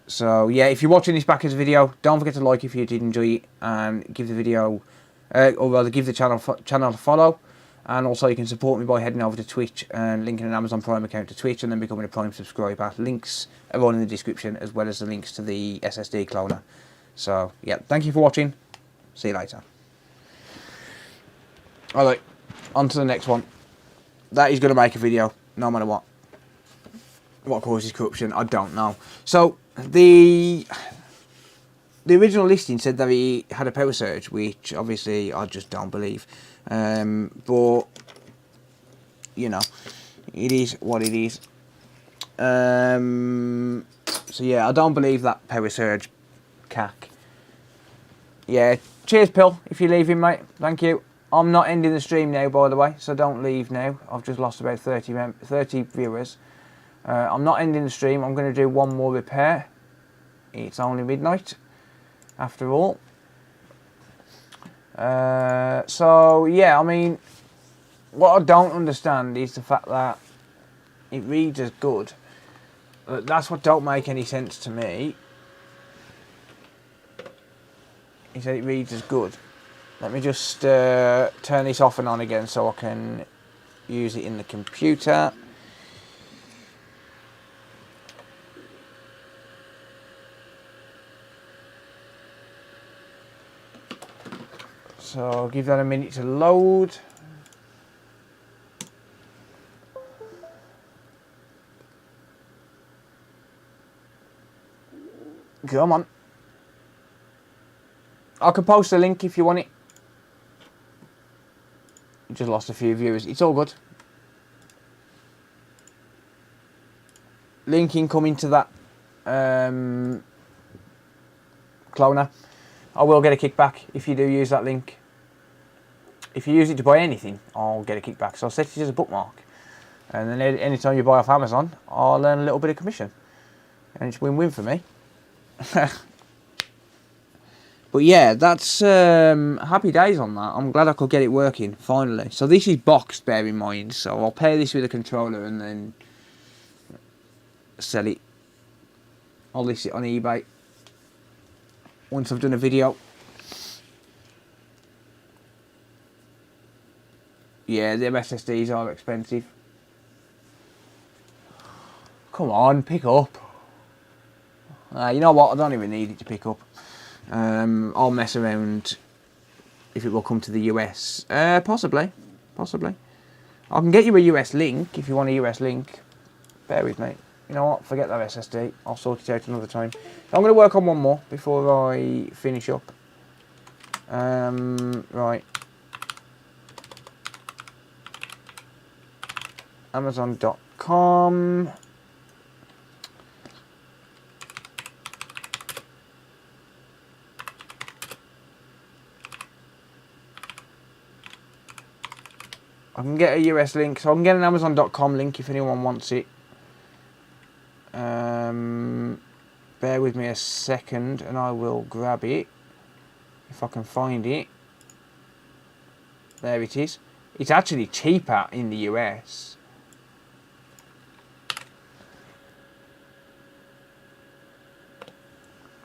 So yeah, if you're watching this back as a video, don't forget to like if you did enjoy it, and give the video, or rather give the channel a follow. And also you can support me by heading over to Twitch and linking an Amazon Prime account to Twitch and then becoming a Prime subscriber. Links are all in the description, as well as the links to the SSD cloner. So yeah, thank you for watching. See you later. Alright, on to the next one. That is going to make a video, no matter what. What causes corruption, I don't know. So the original listing said that he had a power surge, which obviously I just don't believe. But you know, it is what it is. So yeah, I don't believe that power surge cack. Yeah, cheers, Pill, if you're leaving, mate. Thank you. I'm not ending the stream now, by the way, so don't leave now. I've just lost about 30 viewers. I'm not ending the stream. I'm going to do one more repair. It's only midnight, after all. So yeah, I mean, what I don't understand is the fact that it reads as good. That's what don't make any sense to me. He said it reads as good. Let me just turn this off and on again so I can use it in the computer. So I'll give that a minute to load. Come on. I can post a link if you want it. Just lost a few viewers. It's all good. Link incoming to that cloner. I will get a kickback if you do use that link. If you use it to buy anything, I'll get a kickback. So I'll set it as a bookmark. And then anytime you buy off Amazon, I'll earn a little bit of commission. And it's win-win for me. But yeah, that's happy days on that. I'm glad I could get it working, finally. So this is boxed, bear in mind. So I'll pair this with a controller and then sell it. I'll list it on eBay once I've done a video. Yeah, the SSDs are expensive. Come on, pick up. You know what? I don't even need it to pick up. I'll mess around if it will come to the US. Possibly. I can get you a US link if you want a US link. Bear with me. You know what? Forget that SSD. I'll sort it out another time. I'm going to work on one more before I finish up. Right. Amazon.com. I can get a US link, so I can get an Amazon.com link if anyone wants it. Bear with me a second and I will grab it if I can find it. There it is. It's actually cheaper in the US.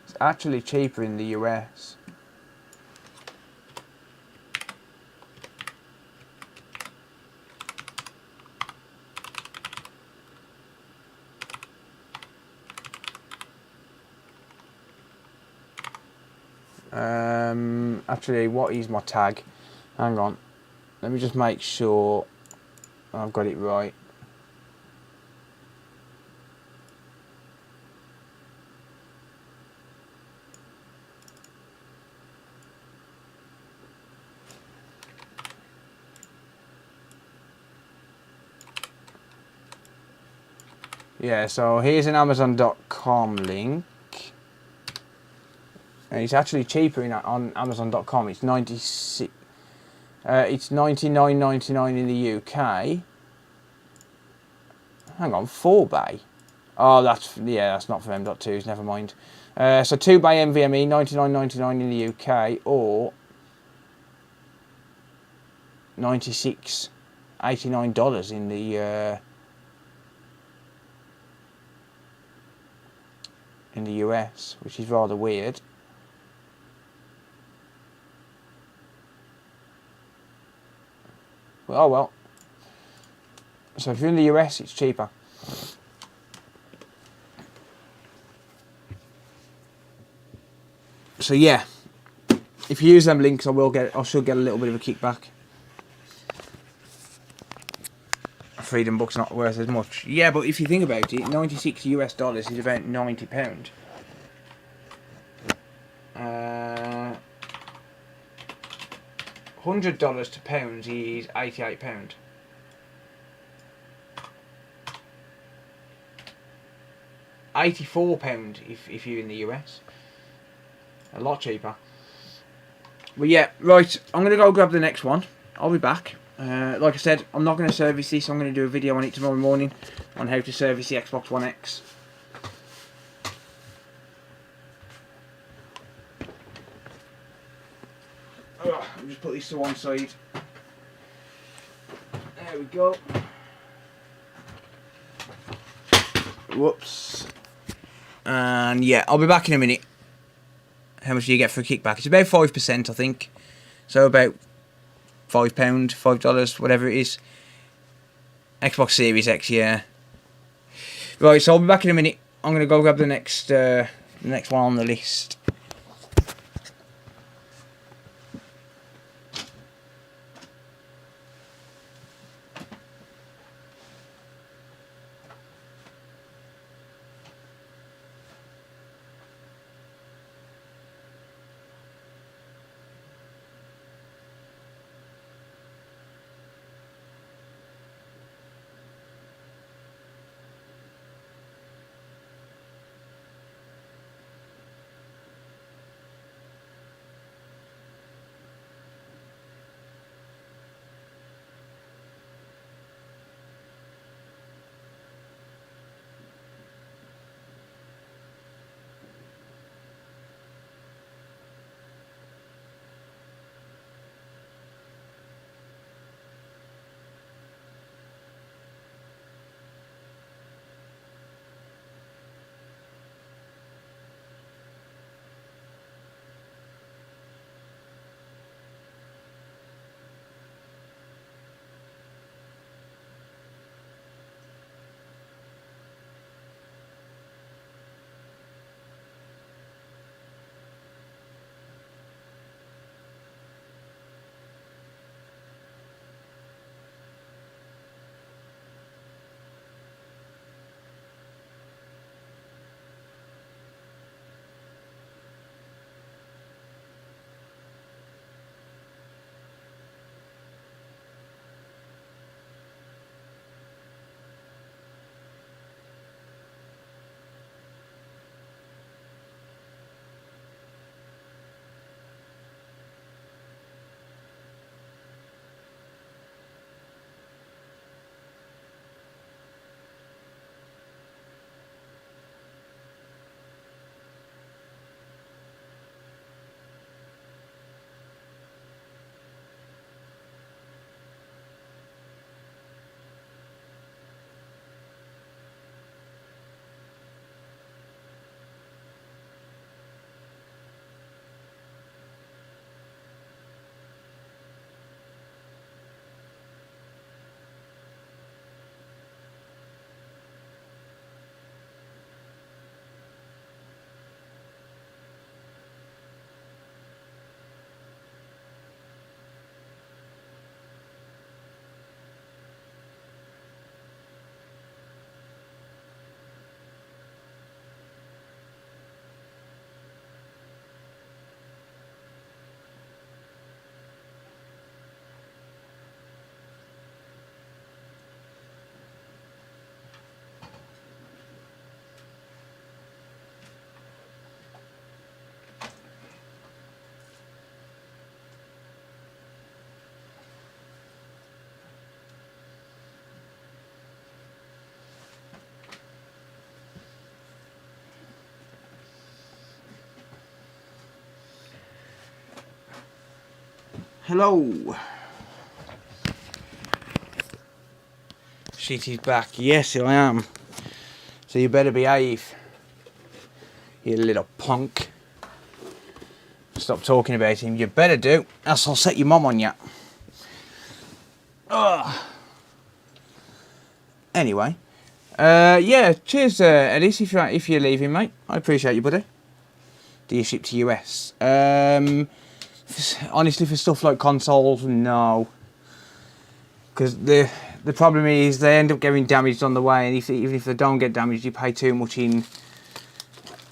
It's actually cheaper in the US. Actually, what is my tag? Hang on. Let me just make sure I've got it right. Yeah, so here's an Amazon.com link. And it's actually cheaper on Amazon.com. It's $99.99 in the UK. Hang on, 4-bay. Oh, that's not for M.2s. Never mind. So 2-bay NVMe, $99.99 in the UK, or $96.89 in the US, which is rather weird. Oh well. So if you're in the US, it's cheaper. So yeah, if you use them links, I should get a little bit of a kickback. Freedom Book's not worth as much. Yeah, but if you think about it, $96 US is about £90. $100 to pounds is £88. £84 if you're in the US. A lot cheaper. But yeah, right, I'm going to go grab the next one. I'll be back. Like I said, I'm not going to service this. I'm going to do a video on it tomorrow morning on how to service the Xbox One X. I'll just put this to one side. There we go. Whoops. And yeah, I'll be back in a minute. How much do you get for a kickback? It's about 5%, I think. So about £5, $5, whatever it is. Xbox Series X, yeah. Right, so I'll be back in a minute. I'm gonna go grab the next one on the list. Hello. Shit is back. Yes, I am. So you better behave. You little punk. Stop talking about him. You better do. Else I'll set your mum on you. Ugh. Anyway. Yeah, cheers, Ellis, if you're leaving, mate. I appreciate you, buddy. Do you ship to US? Honestly, for stuff like consoles, no. Because the problem is they end up getting damaged on the way, and even if they don't get damaged, you pay too much in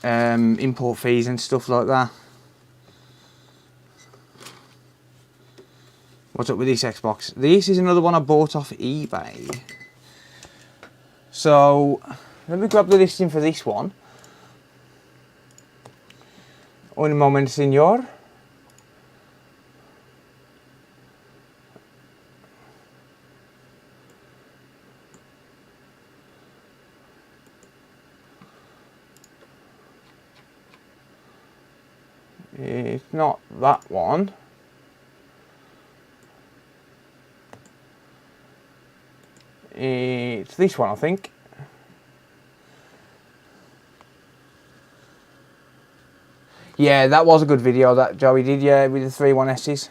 import fees and stuff like that. What's up with this Xbox? This is another one I bought off eBay. So, let me grab the listing for this one. Un moment, señor. It's not that one. It's this one, I think. Yeah, that was a good video that Joey did, yeah, with the 3.1Ss.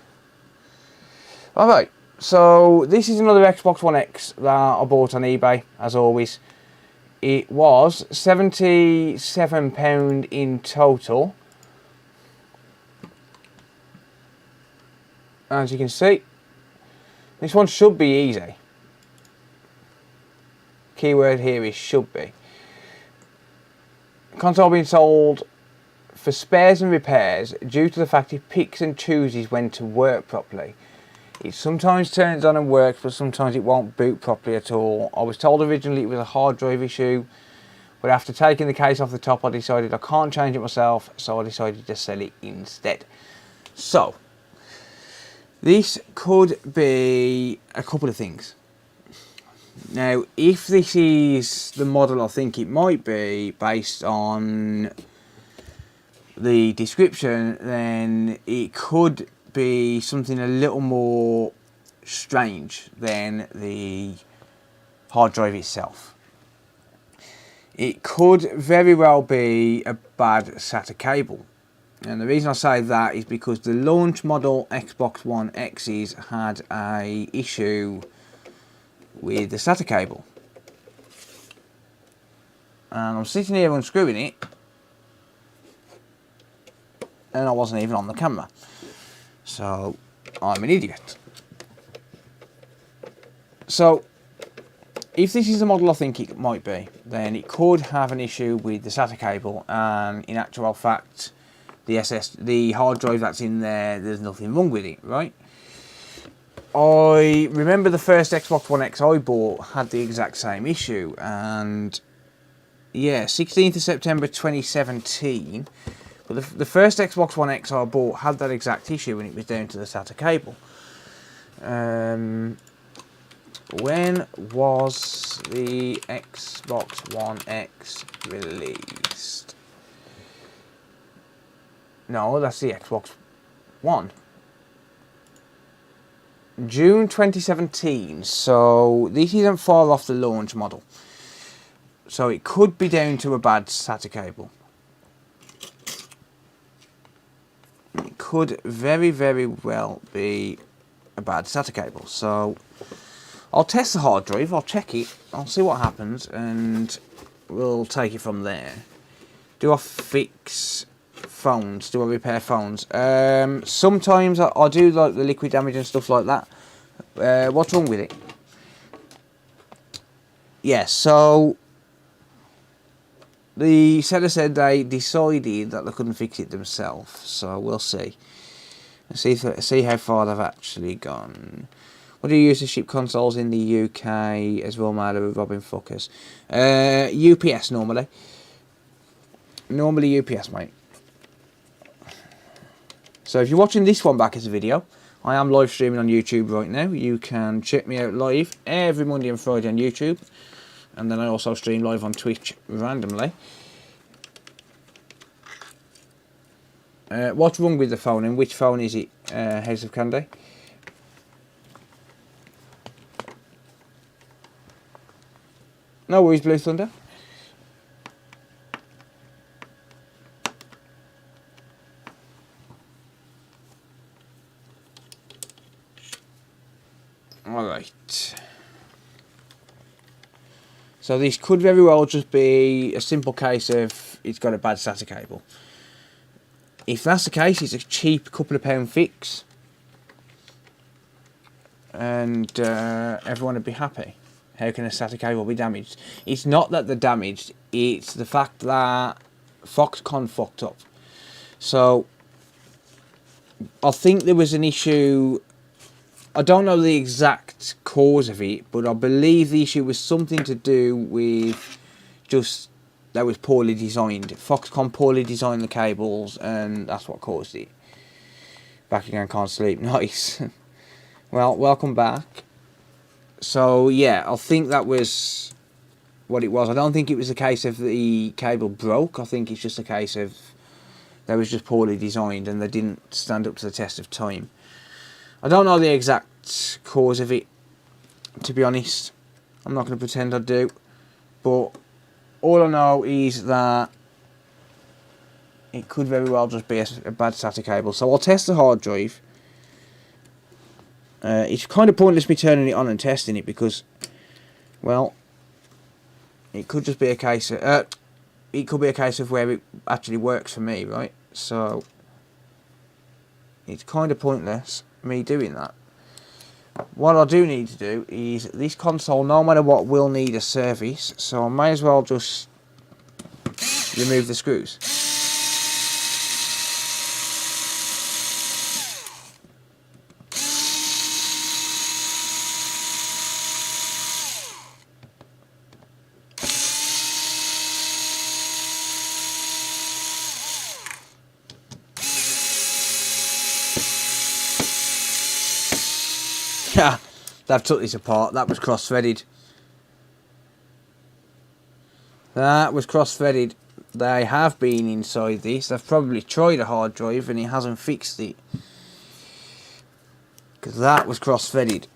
Alright, so this is another Xbox One X that I bought on eBay, as always. It was £77 in total. As you can see, this one should be easy. Keyword here is should be. Console being sold for spares and repairs due to the fact it picks and chooses when to work properly. It sometimes turns on and works, but sometimes it won't boot properly at all. I was told originally it was a hard drive issue, but after taking the case off the top I decided I can't change it myself, so I decided to sell it instead. So, this could be a couple of things. Now, if this is the model I think it might be, based on the description, then it could be something a little more strange than the hard drive itself. It could very well be a bad SATA cable. And the reason I say that is because the launch model Xbox One X's had a issue with the SATA cable. And I'm sitting here unscrewing it, and I wasn't even on the camera. So, I'm an idiot. So, if this is the model I think it might be, then it could have an issue with the SATA cable, and in actual fact, the hard drive that's in there, there's nothing wrong with it, right? I remember the first Xbox One X I bought had the exact same issue, and yeah, 16th of September 2017, but the first Xbox One X I bought had that exact issue, and it was down to the SATA cable. When was the Xbox One X released? No, that's the Xbox One. June 2017, so this isn't far off the launch model. So it could be down to a bad SATA cable. It could very, very well be a bad SATA cable. So I'll test the hard drive, I'll check it, I'll see what happens, and we'll take it from there. Do I fix phones? Do I repair phones? Sometimes I do like the liquid damage and stuff like that. What's wrong with it? Yeah, so the seller said they decided that they couldn't fix it themselves, so we'll see. See how far they've actually gone. What do you use to ship consoles in the UK as well, matter of Robin Fuckers? UPS normally. Normally UPS, mate. So if you're watching this one back as a video, I am live streaming on YouTube right now. You can check me out live every Monday and Friday on YouTube. And then I also stream live on Twitch randomly. What's wrong with the phone, and which phone is it, House of Candy? No worries, Blue Thunder. Alright. So this could very well just be a simple case of it's got a bad SATA cable. If that's the case, it's a cheap couple of pound fix, and everyone would be happy. How can a SATA cable be damaged? It's not that they're damaged, it's the fact that Foxconn fucked up. So I think there was an issue. I don't know the exact cause of it, but I believe the issue was something to do with just that was poorly designed. Foxconn poorly designed the cables, and that's what caused it. Back again, can't sleep. Nice. Well, welcome back. So yeah, I think that was what it was. I don't think it was a case of the cable broke. I think it's just a case of they was just poorly designed and they didn't stand up to the test of time. I don't know the exact cause of it, to be honest. I'm not going to pretend I do. But all I know is that it could very well just be a bad SATA cable. So I'll test the hard drive. It's kind of pointless me turning it on and testing it because, well, it could just be a case of it could be a case of where it actually works for me, right? So it's kind of pointless me doing that. What I do need to do is this console, no matter what, will need a service, so I may as well just remove the screws. Yeah, they've took this apart. That was cross-threaded. That was cross-threaded. They have been inside this. They've probably tried a hard drive and it hasn't fixed it. Because that was cross-threaded.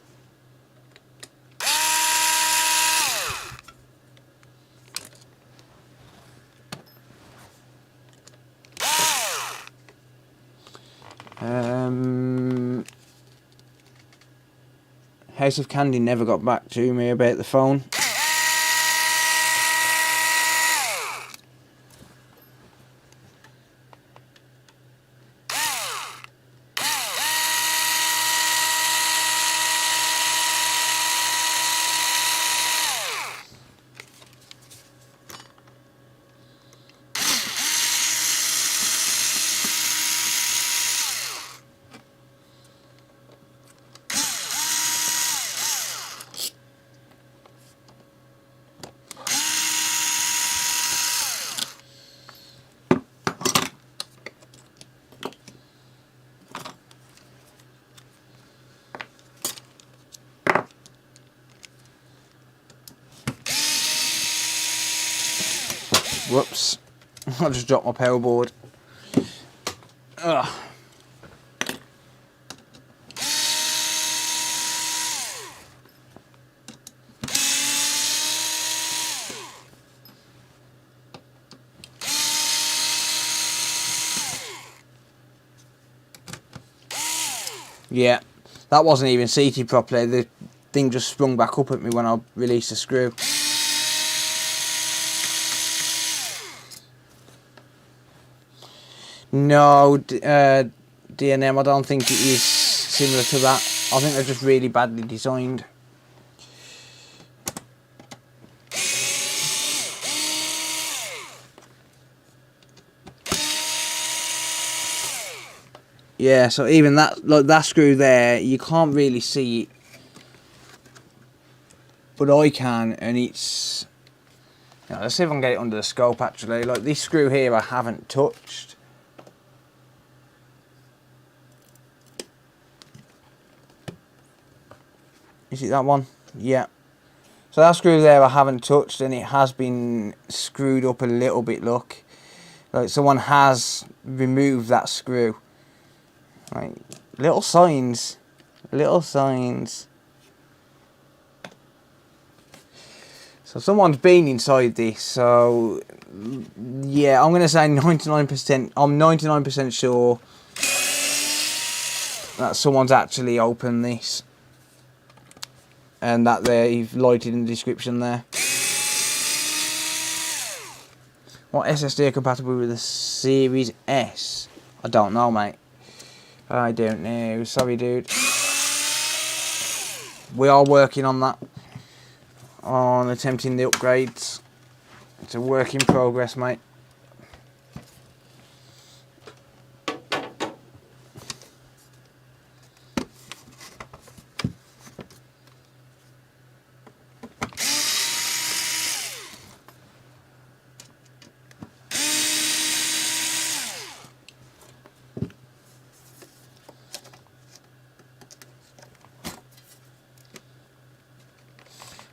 House of Candy never got back to me about the phone. Whoops, I just dropped my power board. Ugh. Yeah, that wasn't even seated properly. The thing just sprung back up at me when I released the screw. No, D&M, I don't think it is similar to that. I think they're just really badly designed. Yeah, so even that, like that screw there, you can't really see it, but I can, and it's. Now, let's see if I can get it under the scope. Actually, like this screw here, I haven't touched. Is it that one? Yeah. So that screw there I haven't touched, and it has been screwed up a little bit. Look, like someone has removed that screw. Right, little signs, little signs. So someone's been inside this. So yeah, I'm gonna say 99%. I'm 99% sure that someone's actually opened this. And that there, you've lighted in the description there. What SSD are compatible with the Series S? I don't know, mate. I don't know. Sorry, dude. We are working on that. On attempting the upgrades. It's a work in progress, mate.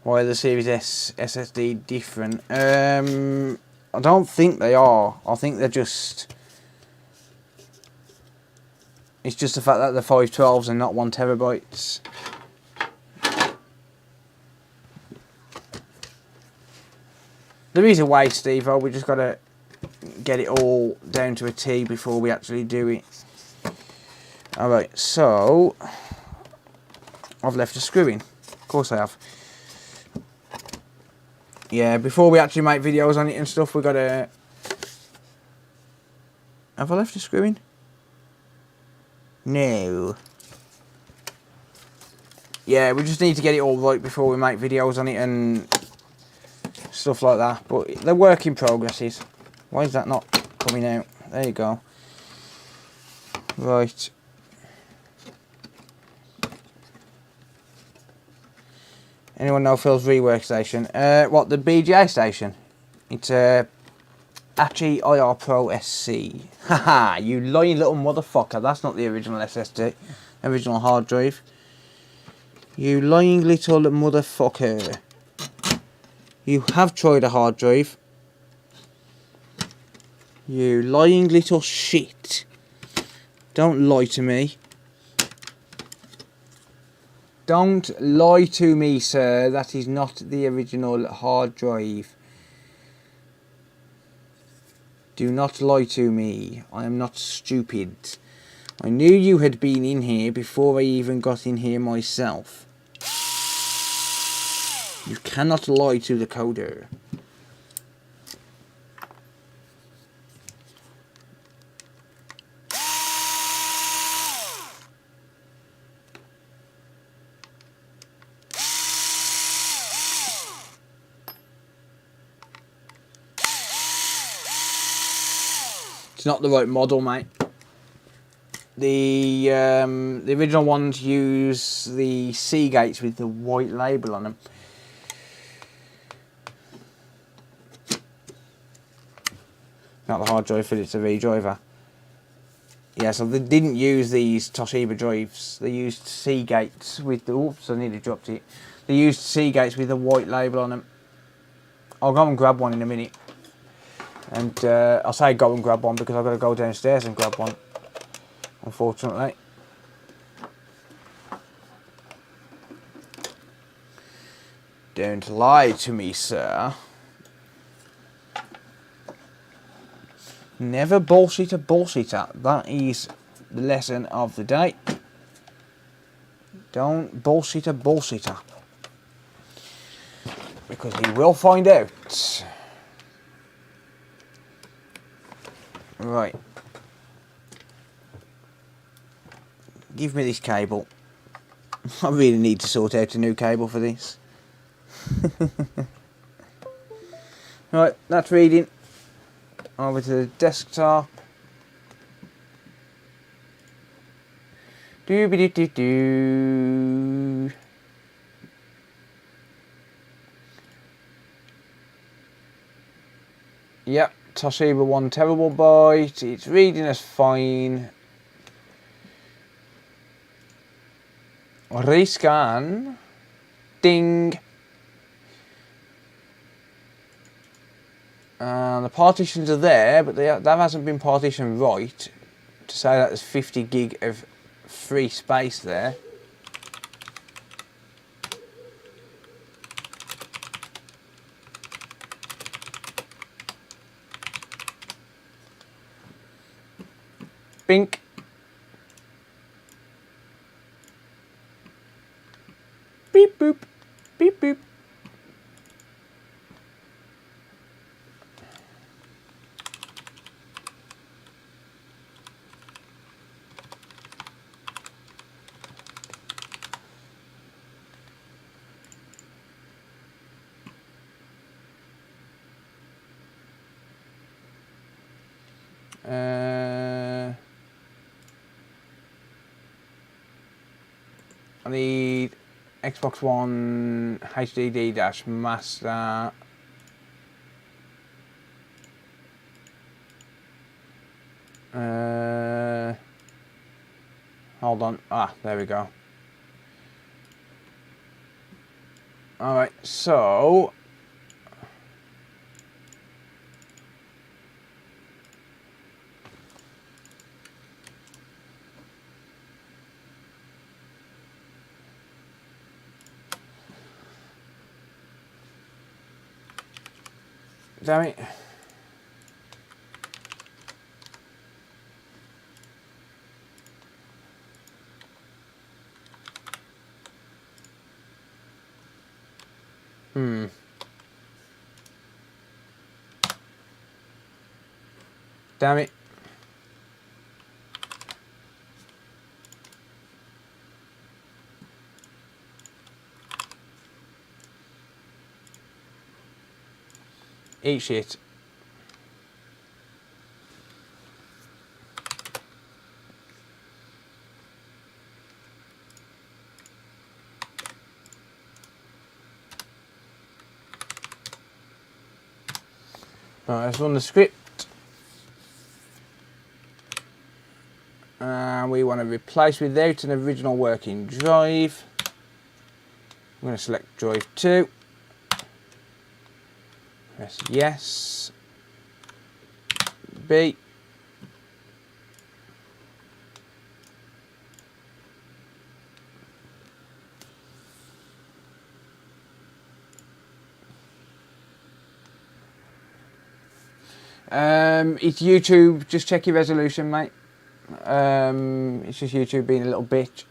Why are the Series S SSD different? I don't think they are. I think they're just... It's just the fact that they're 512s and not 1 terabytes. There is a way, Steve. We just got to get it all down to a T before we actually do it. Alright, so... I've left a screw in. Of course I have. Yeah, before we actually make videos on it and stuff, we gotta... Have I left a screw in? No. Yeah, we just need to get it all right before we make videos on it and stuff like that. But they're work in progresses. Why is that not coming out? There you go. Right. Anyone know Phil's rework station? What, the BGA station? It's Achi IR Pro SC. Haha, you lying little motherfucker. That's not the original SSD. Original hard drive. You lying little motherfucker. You have tried a hard drive. You lying little shit. Don't lie to me. Don't lie to me, sir. That is not the original hard drive. Do not lie to me. I am not stupid. I knew you had been in here before I even got in here myself. You cannot lie to the coder. It's not the right model, mate. The original ones use the C gates with the white label on them. Not the hard drive, but it's a V driver. Yeah, so they didn't use these Toshiba drives. They used C gates with the... Oops, I nearly dropped it. They used C gates with the white label on them. I'll go and grab one in a minute. And I'll say go and grab one because I've got to go downstairs and grab one, unfortunately. Don't lie to me, sir. Never bullshit a bullshitter. That is the lesson of the day. Don't bullshit a bullshitter. Because he will find out. Right. Give me this cable. I really need to sort out a new cable for this. Right, that's reading. Over to the desktop. Doo-be-doo-doo-doo. Yep, Toshiba 1 TB. It's reading as fine. Rescan. Ding. The partitions are there, but that hasn't been partitioned right to say that there's 50 gig of free space there. Bink. Beep boop. Beep boop. I need Xbox One HDD-master. Hold on. Ah, there we go. Alright, so... Damn it. Damn it. Eat shit. Right, let's run the script. And we want to replace without an original working drive. I'm going to select drive 2. Press yes. B. It's YouTube. Just check your resolution, mate. It's just YouTube being a little bitch.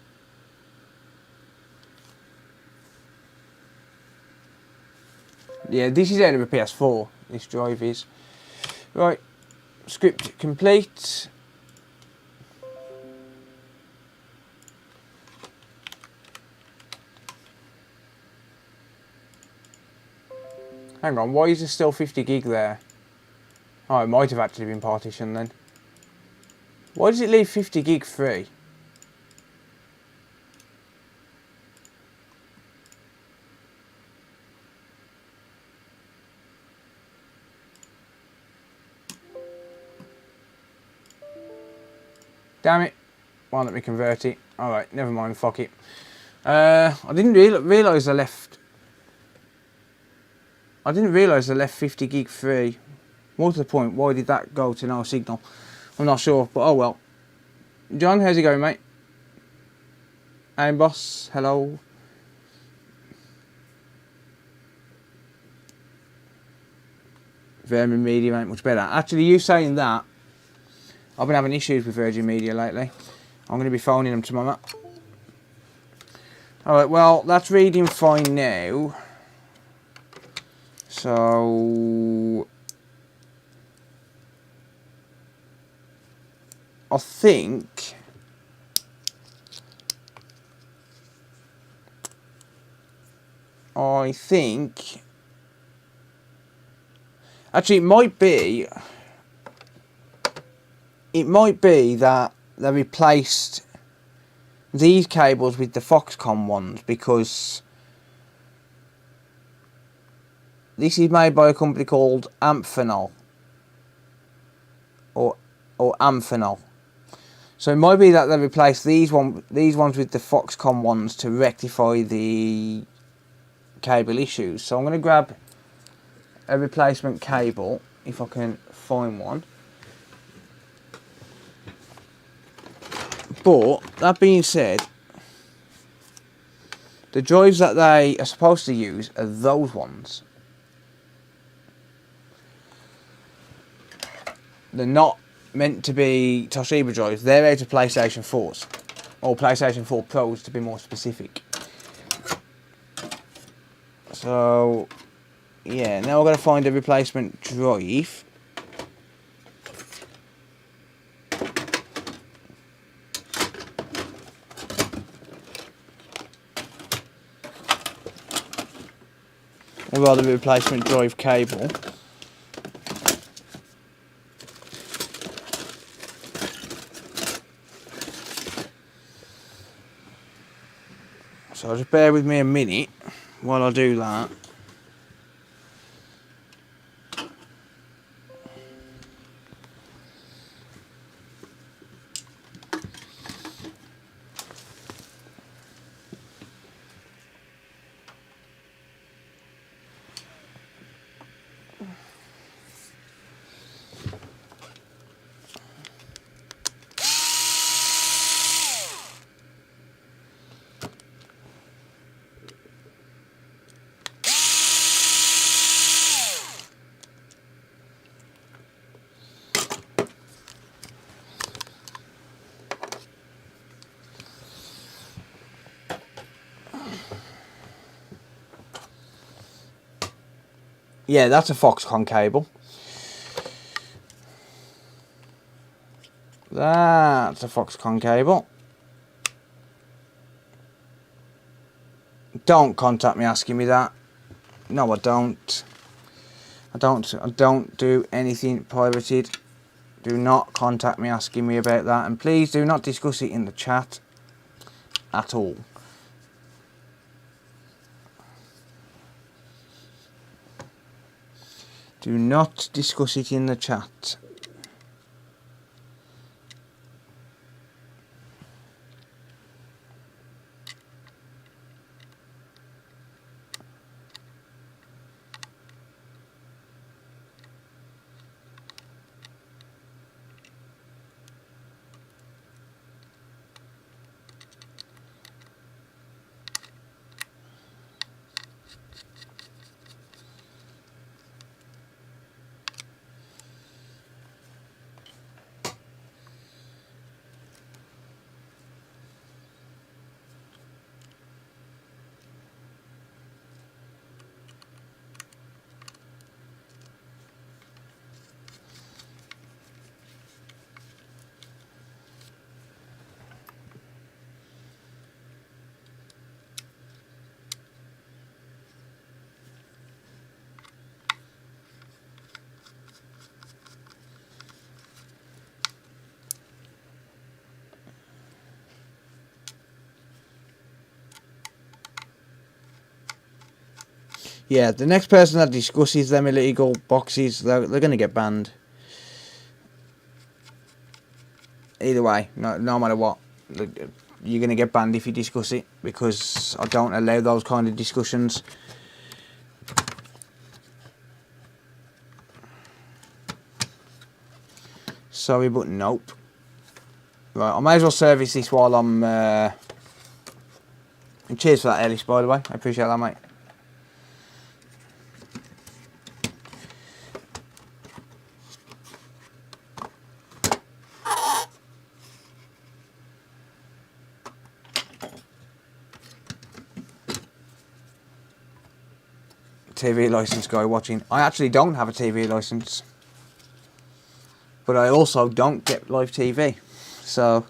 Yeah, this is out of a PS4. This drive is. Right, script complete. Hang on, why is there still 50 gig there? Oh, it might have actually been partitioned then. Why does it leave 50 gig free? Damn it. Why don't we convert it? Alright, never mind, fuck it. I didn't realise I left 50 gig free. More to the point, why did that go to no signal? I'm not sure, but oh well. John, how's it going, mate? Hey, boss, hello. Virgin Media ain't much better. Actually, you saying that, I've been having issues with Virgin Media lately. I'm going to be phoning them tomorrow. Alright, well, that's reading fine now. So I think actually it might be that they replaced these cables with the Foxconn ones, because this is made by a company called Amphenol or Amphenol. So it might be that they replaced these ones with the Foxconn ones to rectify the cable issues. So I'm going to grab a replacement cable if I can find one. But that being said, the drives that they are supposed to use are those ones. They're not meant to be Toshiba drives. They're out of PlayStation 4s. Or PlayStation 4 Pros, to be more specific. So, yeah, now we're going to find a replacement drive. Or rather, a replacement drive cable. So just bear with me a minute while I do that. Yeah, that's a Foxconn cable. That's a Foxconn cable. Don't contact me asking me that. No, I don't. I don't do anything pirated. Do not contact me asking me about that, and please do not discuss it in the chat at all. Do not discuss it in the chat. Yeah, the next person that discusses them illegal boxes, they're going to get banned. Either way, no matter what, you're going to get banned if you discuss it, because I don't allow those kind of discussions. Sorry, but nope. Right, I may as well service this while I'm... And cheers for that, Ellis, by the way. I appreciate that, mate. TV license guy watching. I actually don't have a TV license, but I also don't get live TV, so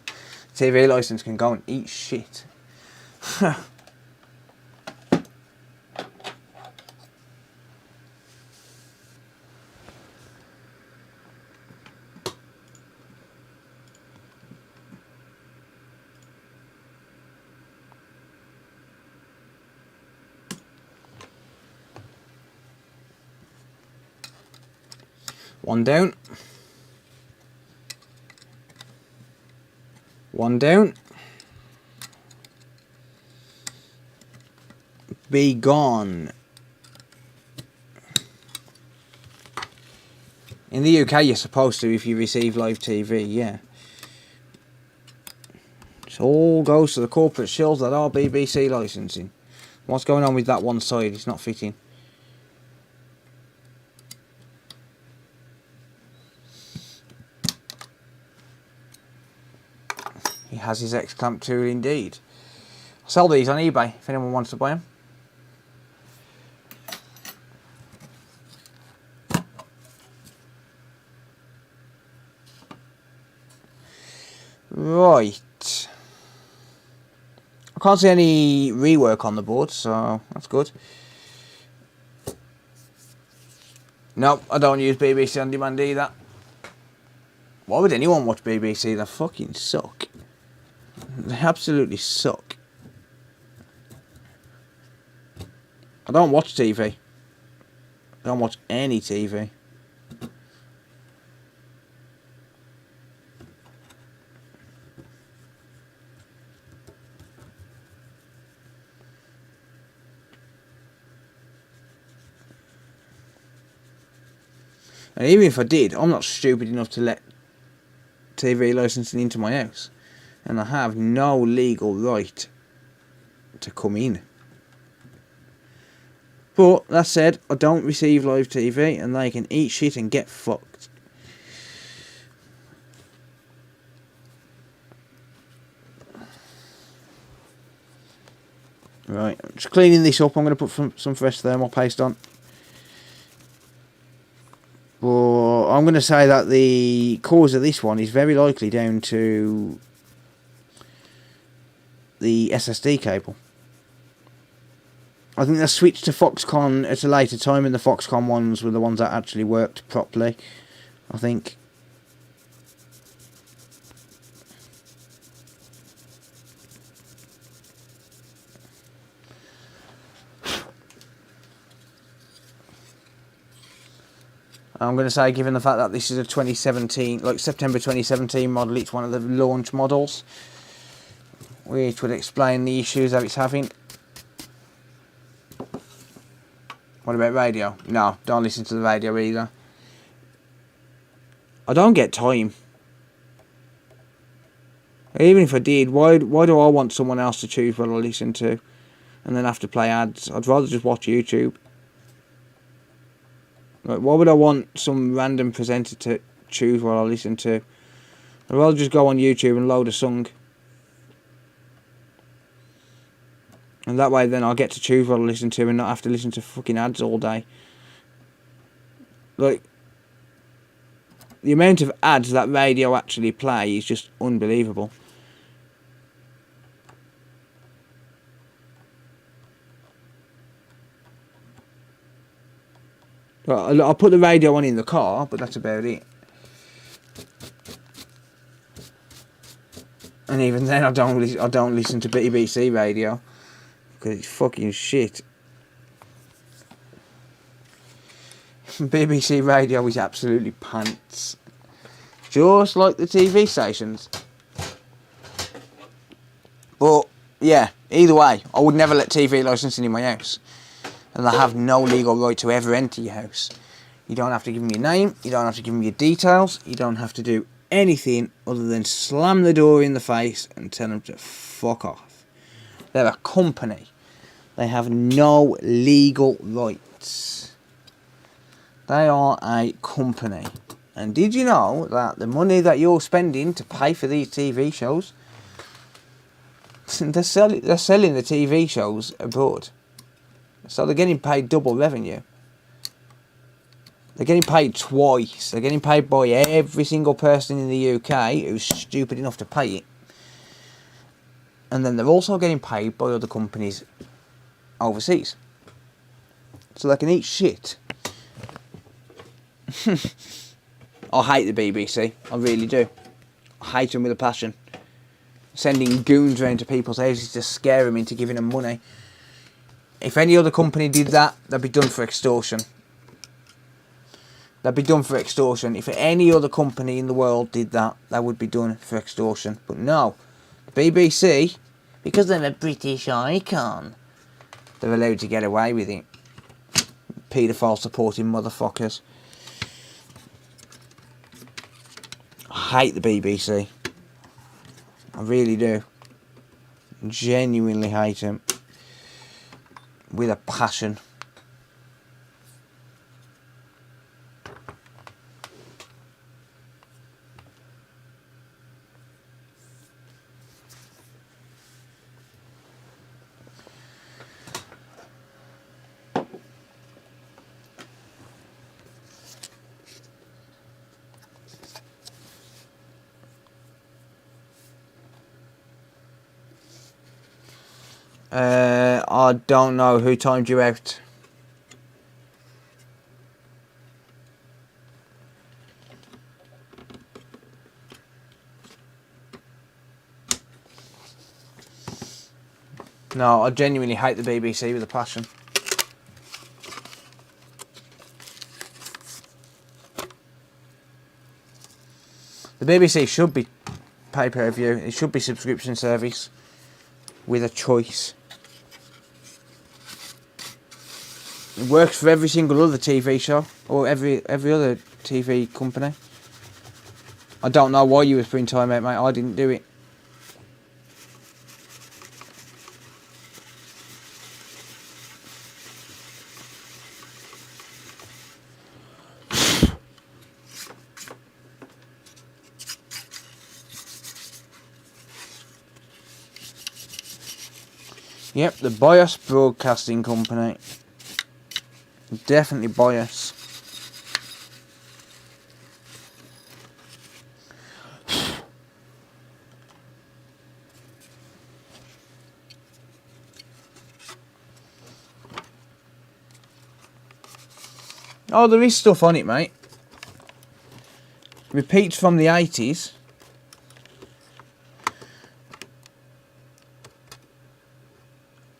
TV license can go and eat shit. One down. One down. Be gone. In the UK, you're supposed to if you receive live TV, yeah. It all goes to the corporate shills that are BBC licensing. What's going on with that one side? It's not fitting. He has his X-clamp tool indeed. I'll sell these on eBay if anyone wants to buy them. Right. I can't see any rework on the board, so that's good. Nope, I don't use BBC On Demand either. Why would anyone watch BBC? They fucking suck. They absolutely suck. I don't watch TV. I don't watch any TV. And even if I did, I'm not stupid enough to let TV licensing into my house. And I have no legal right to come in. But, that said, I don't receive live TV, and they can eat shit and get fucked. Right, I'm just cleaning this up. I'm going to put some fresh thermal paste on. I'm going to say that the cause of this one is very likely down to the SSD cable. I think they switched to Foxconn at a later time, and the Foxconn ones were the ones that actually worked properly, I think. I'm going to say, given the fact that this is a 2017, like September 2017 model, it's one of the launch models, which would explain the issues that it's having. What about radio? No, don't listen to the radio either. I don't get time. Even if I did, why do I want someone else to choose what I listen to and then have to play ads? I'd rather just watch YouTube. Like, why would I want some random presenter to choose what I listen to? I'd rather just go on YouTube and load a song. And that way then I'll get to choose what I listen to and not have to listen to fucking ads all day. Like, the amount of ads that radio actually play is just unbelievable. Well, I'll put the radio on in the car, but that's about it. And even then I don't listen to BBC radio. Because it's fucking shit. BBC radio is absolutely pants. Just like the TV stations. But, yeah, either way, I would never let TV licensing in my house. And I have no legal right to ever enter your house. You don't have to give me your name, you don't have to give me your details, you don't have to do anything other than slam the door in the face and tell them to fuck off. They're a company. They have no legal rights. They are a company. And did you know that the money that you're spending to pay for these TV shows, they're selling the TV shows abroad. So they're getting paid double revenue. They're getting paid twice. They're getting paid by every single person in the UK who's stupid enough to pay it. And then they're also getting paid by other companies overseas. So they can eat shit. I hate the BBC. I really do. I hate them with a passion. Sending goons around to people's houses to scare them into giving them money. If any other company did that, they'd be done for extortion. They'd be done for extortion. If any other company in the world did that, they would be done for extortion. But no, the BBC, because they're a British icon, they're allowed to get away with it. Paedophile supporting motherfuckers. I hate the BBC. I really do. Genuinely hate them. With a passion. I don't know who timed you out. No, I genuinely hate the BBC with a passion. The BBC should be pay-per-view. It should be subscription service with a choice. It works for every single other TV show or every other TV company. I don't know why you was putting time out, mate. I didn't do it. Yep, the Bias Broadcasting Company. Definitely bias. Oh, there is stuff on it, mate. Repeats from the 80s.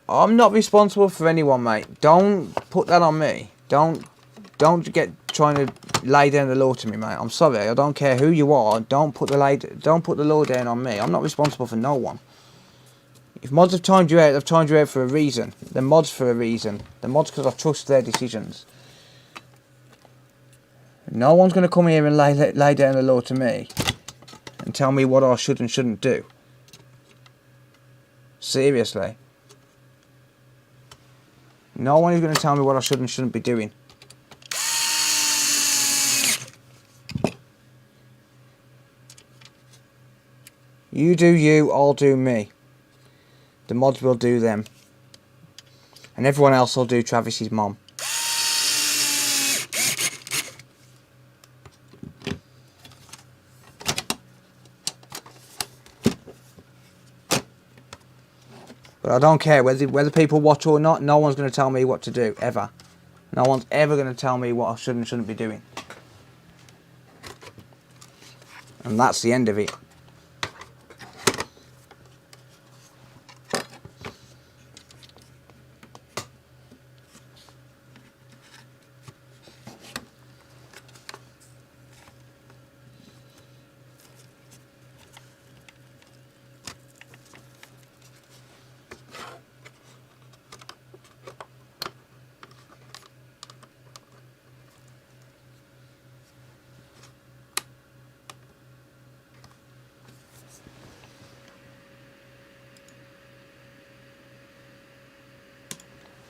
I'm not responsible for anyone, mate. Don't put that on me. Don't get trying to lay down the law to me, mate. I'm sorry. I don't care who you are. Don't put the law down on me. I'm not responsible for no one. If mods have timed you out, they've timed you out for a reason. They're mods for a reason. They're mods because I trust their decisions. No one's going to come here and lay down the law to me and tell me what I should and shouldn't do. Seriously. No one is going to tell me what I should and shouldn't be doing. You do you, I'll do me. The mods will do them. And everyone else will do Travis's mom. But I don't care whether people watch or not. No one's going to tell me what to do, ever. No one's ever going to tell me what I should and shouldn't be doing. And that's the end of it.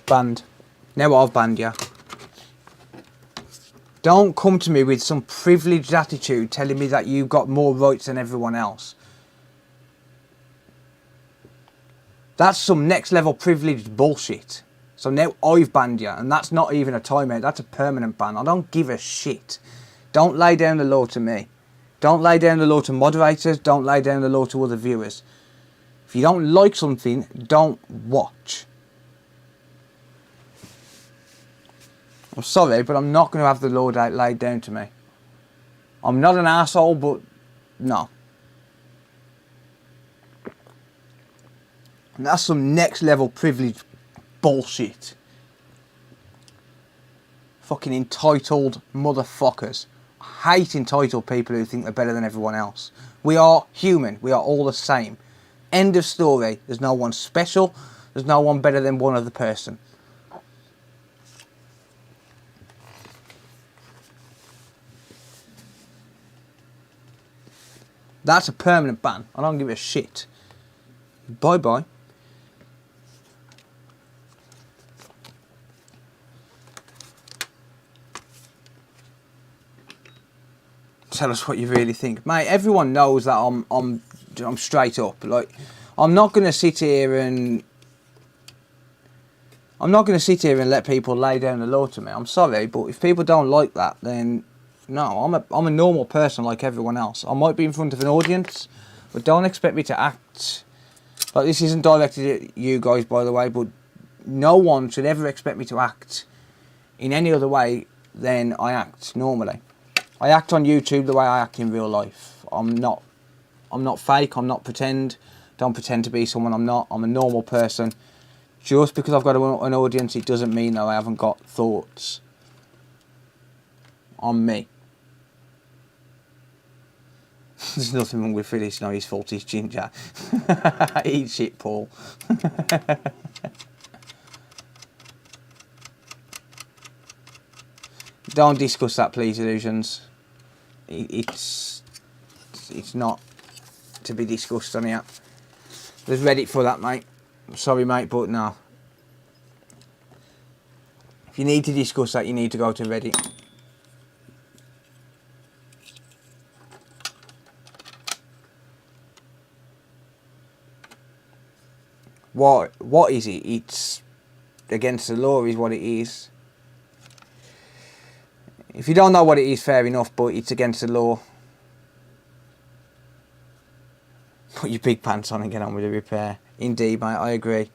Banned. Now I've banned you. Don't come to me with some privileged attitude telling me that you've got more rights than everyone else. That's some next level privileged bullshit. So now I've banned you, and that's not even a timeout, that's a permanent ban. I don't give a shit. Don't lay down the law to me. Don't lay down the law to moderators, don't lay down the law to other viewers. If you don't like something, don't watch. I'm sorry, but I'm not going to have the law laid down to me. I'm not an asshole, but no. And that's some next level privilege bullshit. Fucking entitled motherfuckers. I hate entitled people who think they're better than everyone else. We are human. We are all the same. End of story. There's no one special. There's no one better than one other person. That's a permanent ban. I don't give a shit. Bye bye. Tell us what you really think, mate. Everyone knows that I'm straight up. Like, I'm not gonna sit here and let people lay down the law to me. I'm sorry, but if people don't like that, then no, I'm a normal person like everyone else. I might be in front of an audience, but don't expect me to act like this. Isn't directed at you guys, by the way, but no one should ever expect me to act in any other way than I act normally. I act on YouTube the way I act in real life. I'm not fake. I'm not pretend. Don't pretend to be someone I'm not. I'm a normal person. Just because I've got an audience, it doesn't mean that I haven't got thoughts on me. There's nothing wrong with Phyllis. No, his fault. He's ginger. Eat shit, Paul. Don't discuss that, please, Illusions. It's not to be discussed on here. There's Reddit for that, mate. Sorry, mate, but no. If you need to discuss that, you need to go to Reddit. What is it? It's against the law is what it is. If you don't know what it is, fair enough, but it's against the law. Put your big pants on and get on with the repair. Indeed, mate, I agree.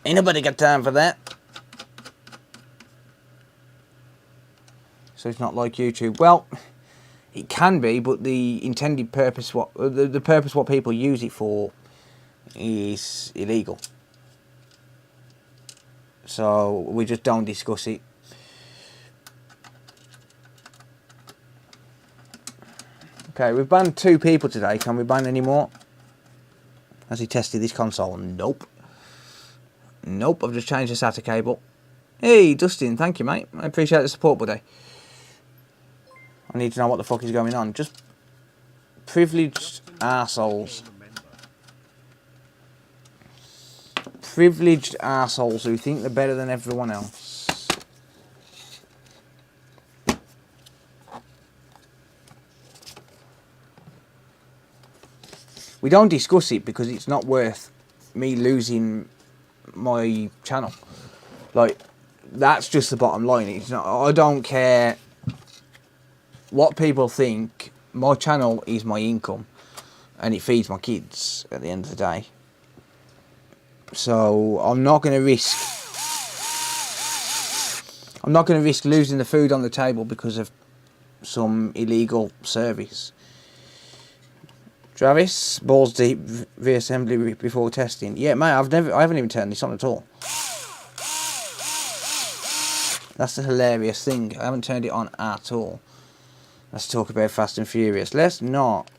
Ain't nobody got time for that. so it's not like YouTube. Well, it can be, but the intended purpose, the purpose what people use it for, is illegal. So we just don't discuss it. Okay, we've banned 2 people today. Can we ban any more? Has he tested this console? Nope. Nope, I've just changed the SATA cable. Hey, Dustin, thank you, mate. I appreciate the support, buddy. I need to know what the fuck is going on. Just privileged arseholes. Privileged arseholes who think they're better than everyone else. We don't discuss it because it's not worth me losing my channel. Like, that's just the bottom line. It's not. I don't care what people think. My channel is my income, and it feeds my kids at the end of the day. So I'm not going to risk. I'm not going to risk losing the food on the table because of some illegal service. Travis, balls deep reassembly before testing. Yeah, mate, I haven't even turned this on at all. That's the hilarious thing. I haven't turned it on at all. Let's talk about Fast and Furious. Let's not.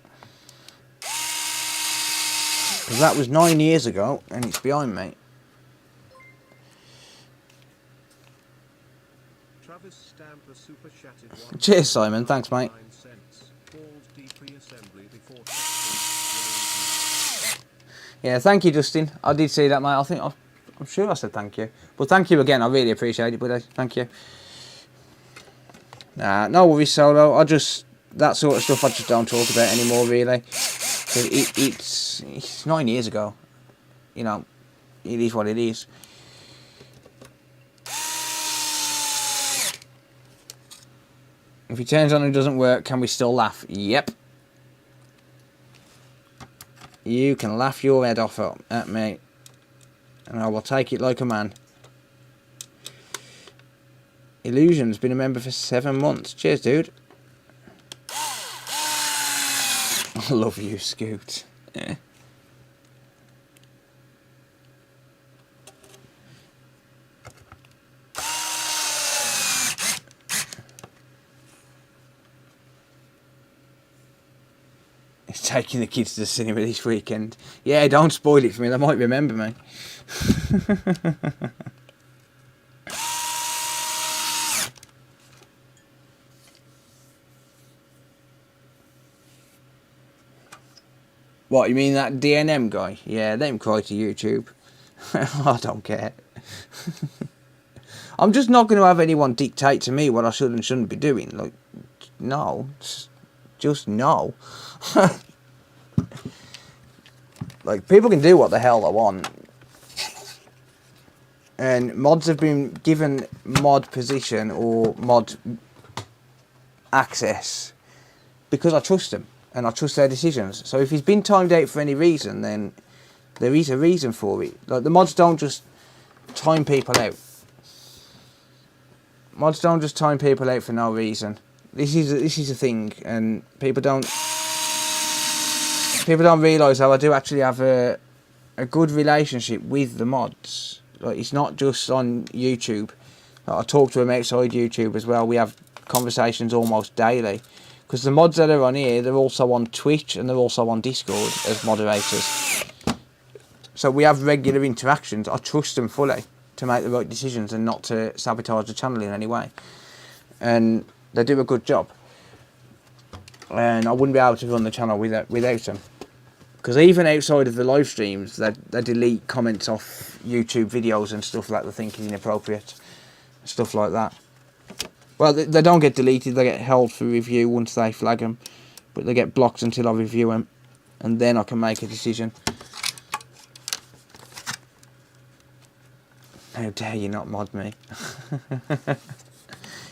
Because that was 9 years ago, and it's behind me. Travis Stamper super chatted. Cheers, Simon. Thanks, mate. Yeah, thank you, Justin. I did see that, mate. I'm sure I said thank you. But thank you again. I really appreciate it, buddy. Thank you. Nah, no worries, Solo. That sort of stuff I just don't talk about anymore, really. It's 9 years ago. You know, it is what it is. If he turns on and doesn't work, can we still laugh? Yep. You can laugh your head off at me, and I will take it like a man. Illusion's been a member for 7 months. Cheers, dude. I love you, Scoot. Yeah. He's taking the kids to the cinema this weekend. Yeah, don't spoil it for me. They might remember me. What, you mean that DNM guy? Yeah, let him cry to YouTube. I don't care. I'm just not going to have anyone dictate to me what I should and shouldn't be doing. Like, no. Just no. Like, people can do what the hell they want. And mods have been given mod position or mod access because I trust them. And I trust their decisions. So if he's been timed out for any reason, then there is a reason for it. Like, the mods don't just time people out. Mods don't just time people out for no reason. This is a thing, and people don't realise how I do actually have a good relationship with the mods. Like, it's not just on YouTube. Like, I talk to them outside YouTube as well. We have conversations almost daily. Because the mods that are on here, they're also on Twitch and they're also on Discord as moderators. So we have regular interactions. I trust them fully to make the right decisions and not to sabotage the channel in any way. And they do a good job. And I wouldn't be able to run the channel without them. Because even outside of the live streams, they delete comments off YouTube videos and stuff like they think is inappropriate. Stuff like that. Well, they don't get deleted, they get held for review once they flag them. But they get blocked until I review them. And then I can make a decision. How dare you not mod me?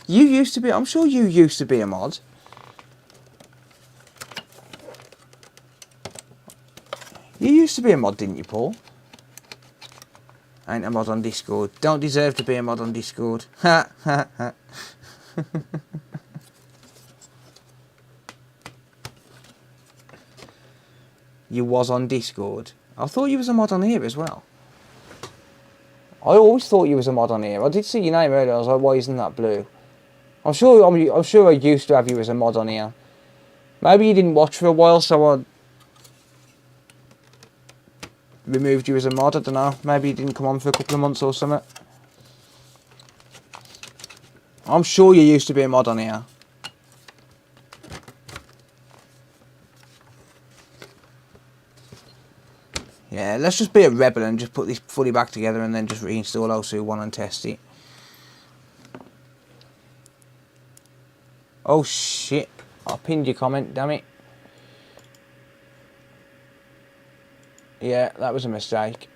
You used to be, I'm sure you used to be a mod. You used to be a mod, didn't you, Paul? Ain't a mod on Discord. Don't deserve to be a mod on Discord. Ha ha ha. you was on Discord. I thought you was a mod on here as well. I always thought you was a mod on here. I did see your name earlier. I was like, why isn't that blue? I'm sure I used to have you as a mod on here. Maybe you didn't watch for a while, so I removed you as a mod. I don't know. Maybe you didn't come on for a couple of months or something. I'm sure you used to be a mod on here. Yeah, let's just be a rebel and just put this fully back together and then just reinstall O2 and test it. Oh shit. I pinned your comment, damn it. Yeah, that was a mistake.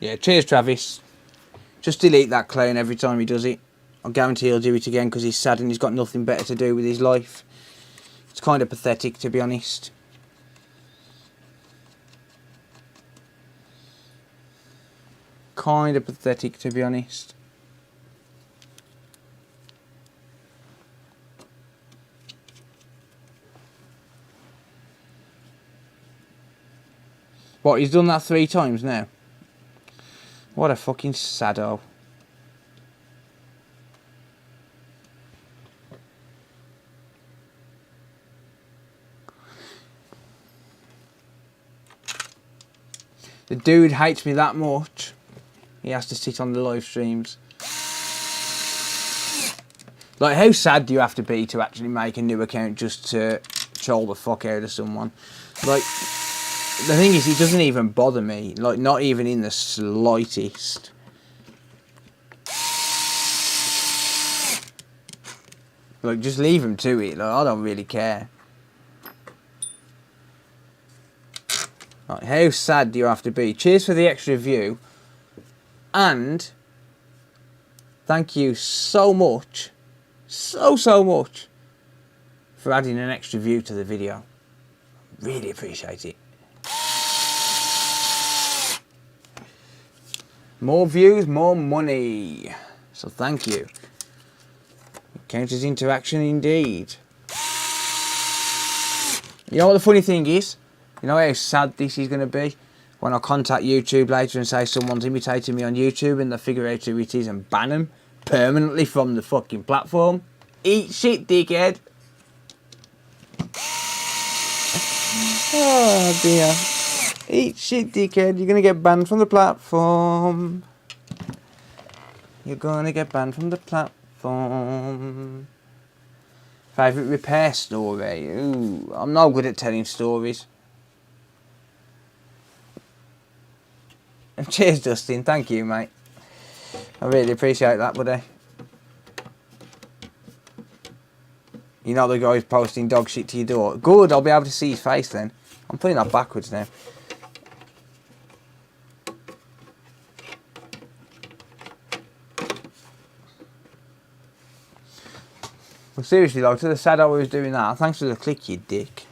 Yeah, cheers Travis. Just delete that clone every time he does it. I guarantee he'll do it again because he's sad and he's got nothing better to do with his life. It's kind of pathetic, to be honest. Kind of pathetic, to be honest. What, he's done that 3 times now? What a fucking sado. The dude hates me that much. He has to sit on the live streams. Like, how sad do you have to be to actually make a new account just to troll the fuck out of someone? Like, the thing is, he doesn't even bother me. Like, not even in the slightest. Like, just leave him to it. Like, I don't really care. Like, how sad do you have to be? Cheers for the extra view. And thank you so much. So much. For adding an extra view to the video. Really appreciate it. More views, more money. So thank you. It counts as interaction indeed. You know what the funny thing is? You know how sad this is going to be? When I contact YouTube later and say someone's imitating me on YouTube and they figure out who it is and ban them permanently from the fucking platform. Eat shit, dickhead. Oh dear. Eat shit, dickhead. You're going to get banned from the platform. You're going to get banned from the platform. Favourite repair story? Ooh, I'm not good at telling stories. Cheers, Dustin. Thank you, mate. I really appreciate that, buddy. You know the guy who's posting dog shit to your door. Good, I'll be able to see his face then. I'm putting that backwards now. Well, seriously though, to the sad I was doing that, thanks for the click, you dick.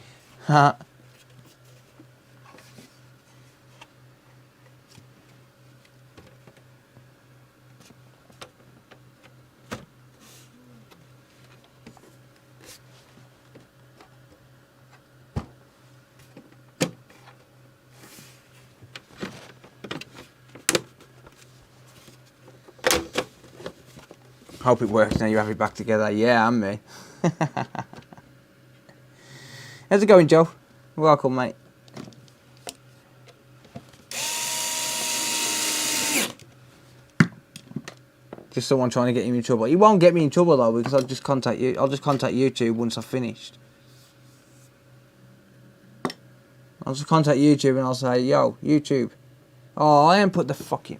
Hope it works now you have it back together. Yeah, and me. How's it going, Joe? Welcome, mate. Just someone trying to get him in trouble. He won't get me in trouble though, because I'll just contact you. I'll just contact YouTube once I've finished. I'll just contact YouTube and I'll say, yo, YouTube. Oh, I ain't put the fucking...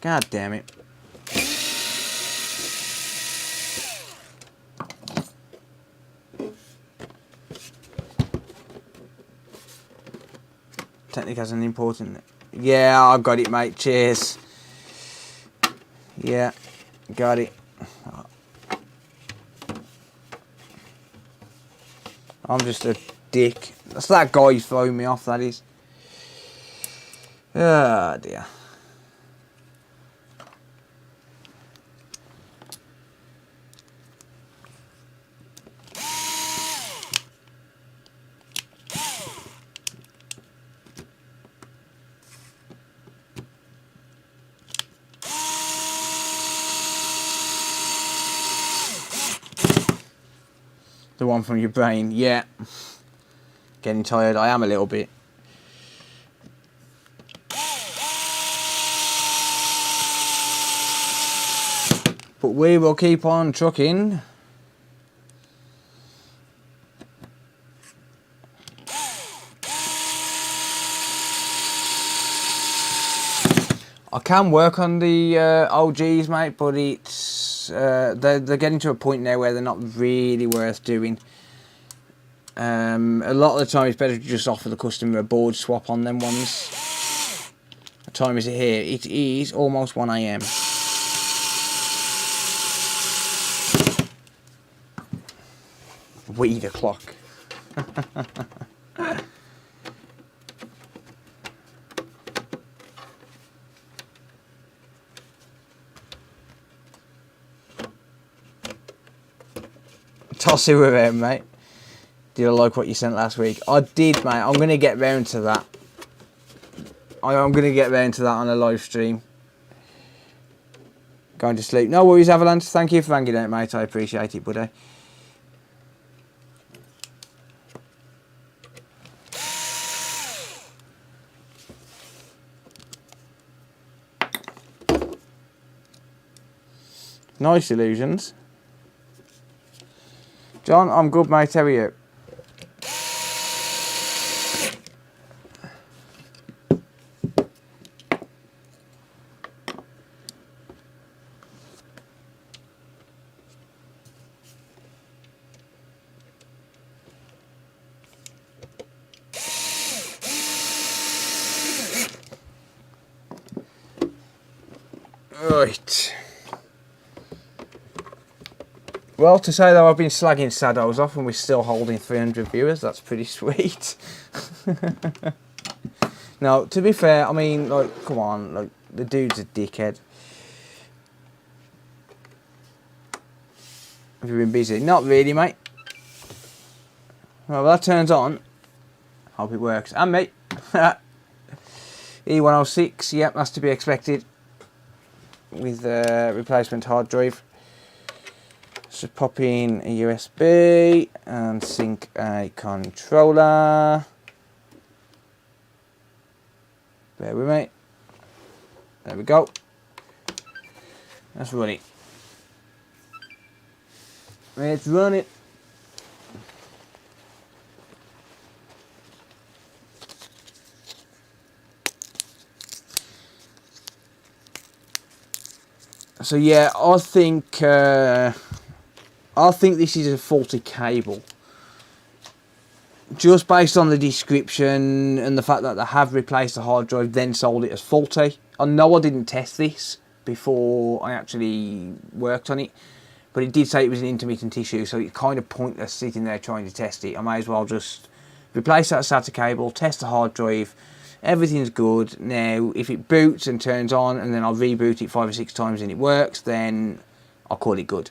God damn it. Technic has an important... Yeah, I got it, mate. Cheers. Yeah, got it. I'm just a dick. That's that guy who's throwing me off, that is. Oh, dear. The one from your brain, yeah. Getting tired, I am a little bit. But we will keep on trucking. I can work on the OGs, mate, but it's they're getting to a point now where they're not really worth doing. A lot of the time it's better to just offer the customer a board swap on them ones. What time is it here? It is almost 1 AM. Weed o'clock. Toss it with him, mate. Did I like what you sent last week? I did, mate. I'm going to get round to that. I'm going to get round to that on a live stream. Going to sleep. No worries, Avalanche. Thank you for hanging out, mate. I appreciate it, buddy. Nice illusions. John, I'm good, mate. How are you? Right. Well, to say though, I've been slagging Sados off and we're still holding 300 viewers, that's pretty sweet. No, to be fair, I mean, like, come on, like, the dude's a dickhead. Have you been busy? Not really, mate. Well, that turns on. Hope it works. And me. E106, yep, that's to be expected. With replacement hard drive. So pop in a USB and sync a controller. Bear with me. There we go. Let's run it. Let's run it. So yeah, I think this is a faulty cable. Just based on the description and the fact that they have replaced the hard drive, then sold it as faulty. I know I didn't test this before I actually worked on it, but it did say it was an intermittent issue, so it's kind of pointless sitting there trying to test it. I may as well just replace that SATA cable, test the hard drive. Everything's good. Now, if it boots and turns on and then I'll reboot it 5 or 6 times and it works, then I'll call it good.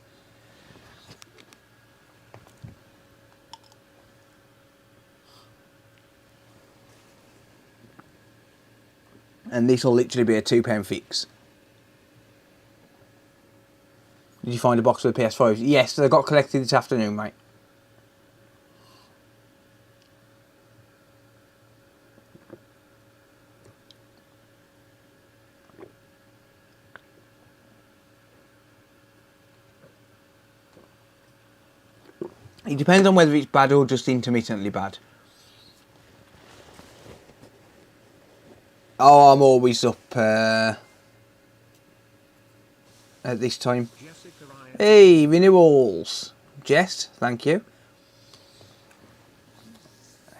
And this will literally be a £2 fix. Did you find a box with the PS5s? Yes, they got collected this afternoon, mate. It depends on whether it's bad or just intermittently bad. Oh, I'm always up at this time. Hey, renewals. Jess, thank you.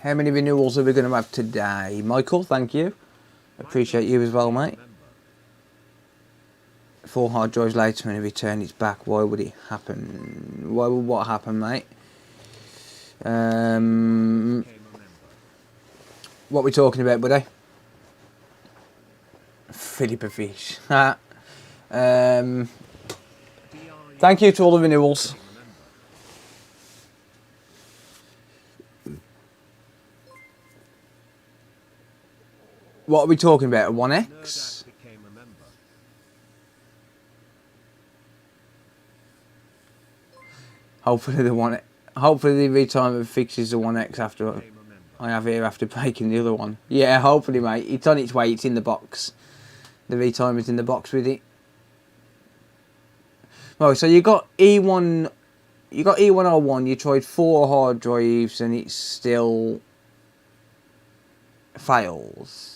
How many renewals are we going to have today? Michael, thank you. Appreciate you as well, mate. 4 hard drives later when it returns it back. Why would it happen? Why would what happen, mate? What are we talking about, buddy? Philippa Fish. Thank you to all the renewals. What are we talking about? A 1X? Hopefully the one. Hopefully the retirement fixes the 1X after I have here after breaking the other one. Yeah, hopefully, mate. It's on its way. It's in the box. The retimer's in the box with it. Right, so you got E1. You got E101. You tried 4 hard drives and it still fails.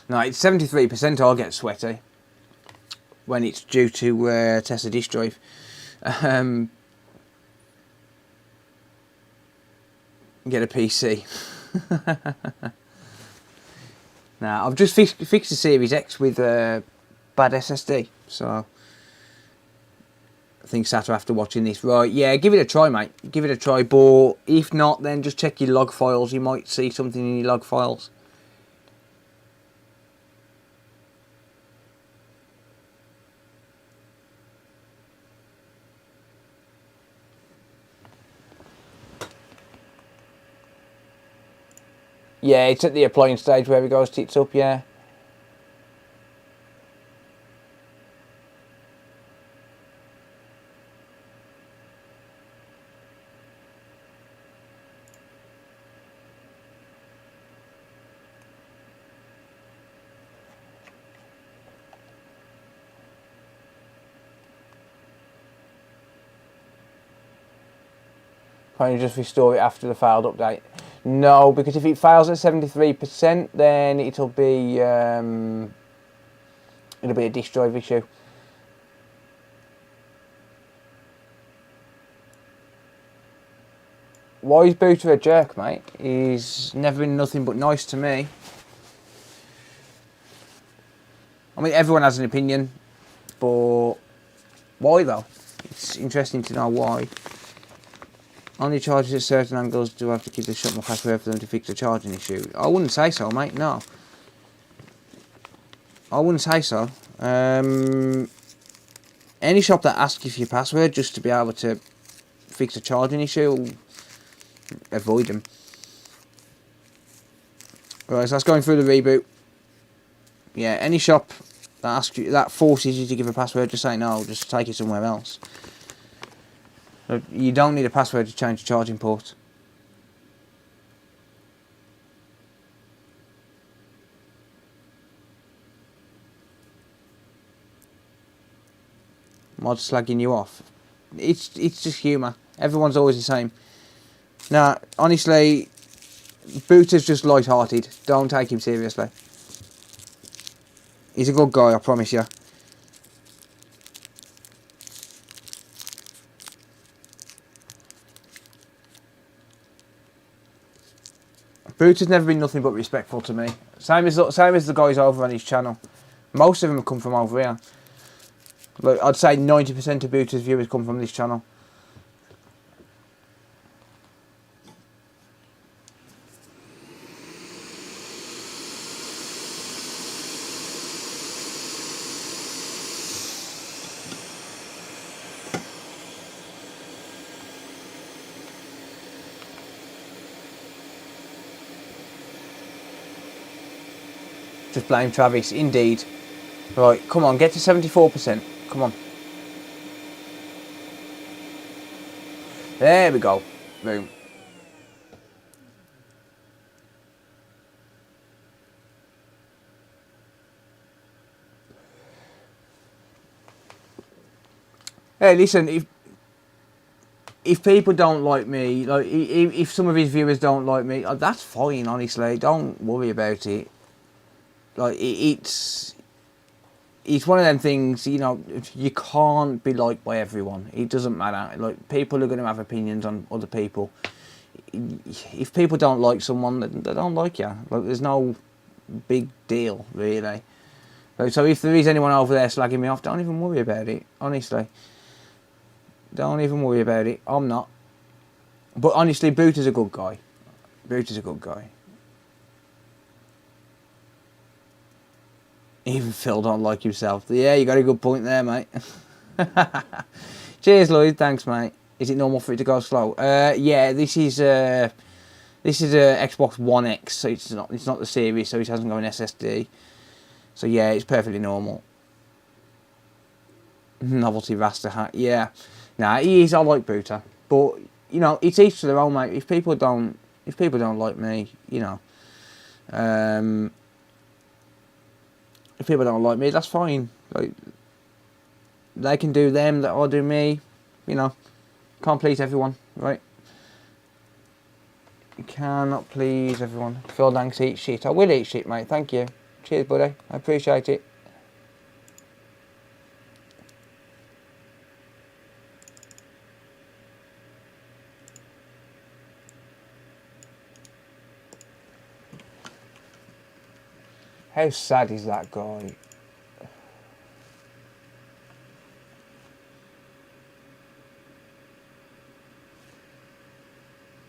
No, it's 73%. I'll get sweaty when it's due to test a disk drive. Get a PC. Now, I've just fixed the Series X with bad SSD, so I think Sato after watching this, right? Yeah, give it a try, mate. Give it a try, but if not, then just check your log files. You might see something in your log files. Yeah, it's at the applying stage where it goes tits up, yeah. Can't you just restore it after the failed update? No, because if it fails at 73%, then it'll be a disk drive issue. Why is Booter a jerk, mate? He's never been nothing but nice to me. I mean, everyone has an opinion, but why though? It's interesting to know why. Only charges at certain angles do I have to keep the shut my password for them to fix the charging issue. I wouldn't say so, mate, no. I wouldn't say so. Any shop that asks you for your password just to be able to fix a charging issue, avoid them. Right, so that's going through the reboot. Yeah, any shop that asks you, that forces you to give a password, just say no, just take it somewhere else. You don't need a password to change the charging port. Mod slagging you off. It's just humour. Everyone's always the same. Now, honestly, Booter's just light-hearted. Don't take him seriously. He's a good guy, I promise you. Booter's never been nothing but respectful to me. Same as the guys over on his channel. Most of them have come from over here. Like, I'd say 90% of Booter's viewers come from this channel. Just blame Travis, indeed. Right, come on, get to 74%. Come on. There we go. Boom. Hey, listen, if people don't like me, like if some of his viewers don't like me, that's fine, honestly. Don't worry about it. Like, it's... it's one of them things, you know, you can't be liked by everyone. It doesn't matter. Like, people are going to have opinions on other people. If people don't like someone, they don't like you. Like, there's no big deal, really. So if there is anyone over there slagging me off, don't even worry about it. Honestly, don't even worry about it. I'm not. But honestly, Boot is a good guy. Boot is a good guy. Even Phil don't like himself. Yeah, you got a good point there, mate. Cheers, Lloyd. Thanks, mate. Is it normal for it to go slow? Yeah, this is a Xbox One X, so it's not the series, so it hasn't got an SSD. So yeah, it's perfectly normal. Novelty raster hat. Yeah, nah, he is. I like Booter, but you know, it's each to their own, mate. If people don't like me, you know, if people don't like me, that's fine. Like, they can do them, that I'll do me. You know, can't please everyone, right? You cannot please everyone. Phil Danks eat shit. I will eat shit, mate. Thank you. Cheers, buddy. I appreciate it. How sad is that guy?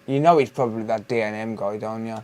You know it's probably that D&M guy, don't you?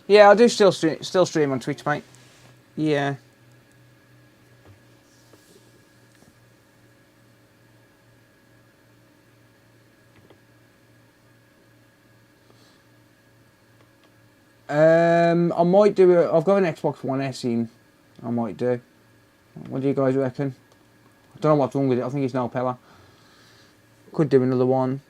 Yeah, I do still stream on Twitch, mate. Yeah. I might do it. I've got an Xbox One S in. I might do. What do you guys reckon? I don't know what's wrong with it. I think it's no power. Could do another one.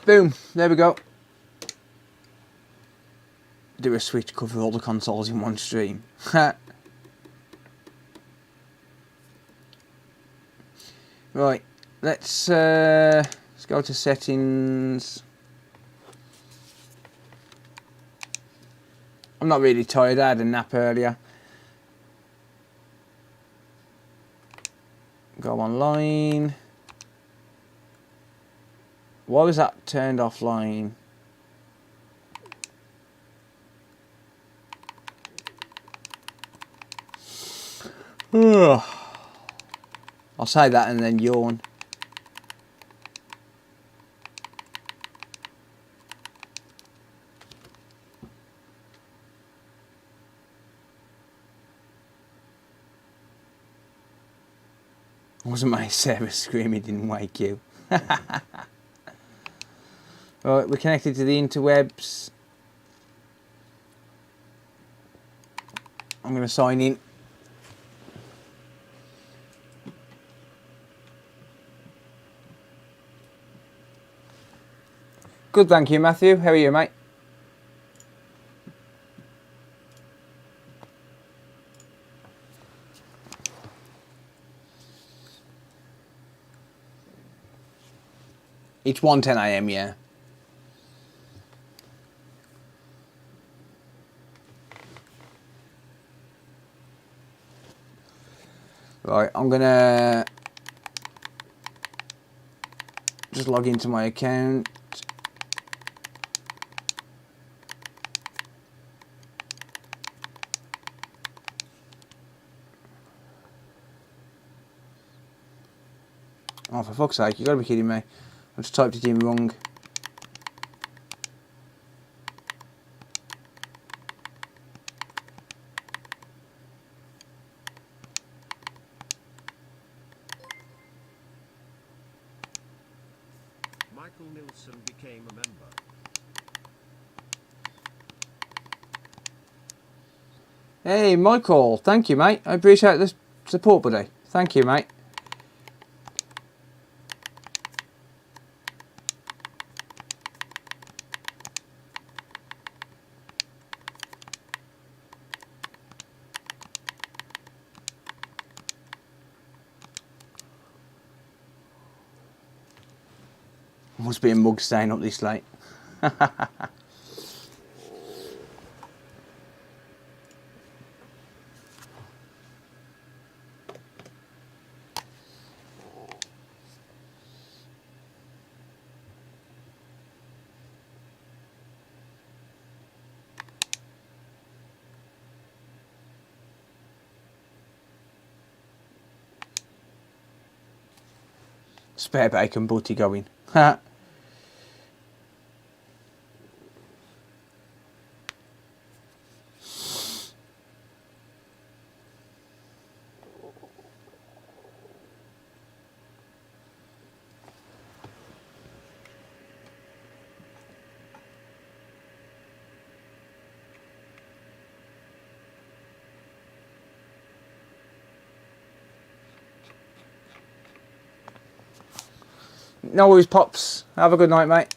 Boom, there we go. Do a Switch, cover all the consoles in one stream. Right, let's go to settings. I'm not really tired, I had a nap earlier. Go online. Why was that turned offline? I'll say that and then yawn. Wasn't my server screaming, didn't wake you. Right, we're connected to the interwebs. I'm going to sign in. Good, thank you, Matthew. How are you, mate? It's 1:10 AM, yeah. Right, I'm gonna just log into my account. Oh, for fuck's sake, you gotta be kidding me. I just typed it in wrong. Michael Nilsson became a member. Hey, Michael, thank you, mate. I appreciate the support, buddy. Thank you, mate. Must be a mug staying up this late. Spare bacon butty going. Ha. No worries, Pops. Have a good night, mate.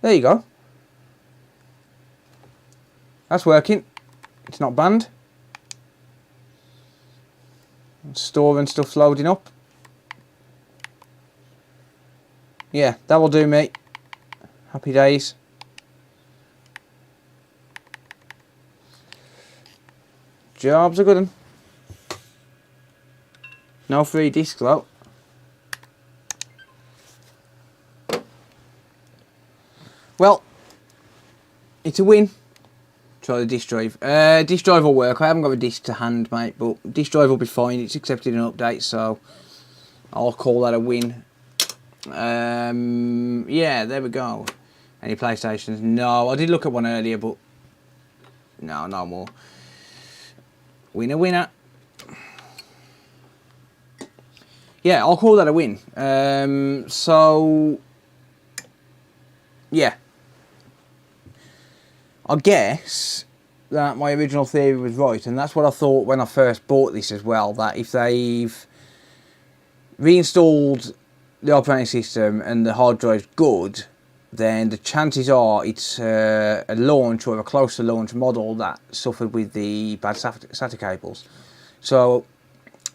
There you go. That's working. It's not banned. Store and stuff's loading up. Yeah, that will do, mate. Happy days. Job's a good one. No free discs though. Well, it's a win. Try the disk drive. Disk drive will work. I haven't got a disk to hand, mate, but disk drive will be fine. It's accepted an update, so I'll call that a win. Yeah, there we go. Any PlayStations? No, I did look at one earlier, but no, no more. Winner, winner. Yeah, I'll call that a win. So yeah, I guess that my original theory was right, and that's what I thought when I first bought this as well, that if they've reinstalled the operating system and the hard drive's good, then the chances are it's a launch or a close to launch model that suffered with the bad SATA cables. So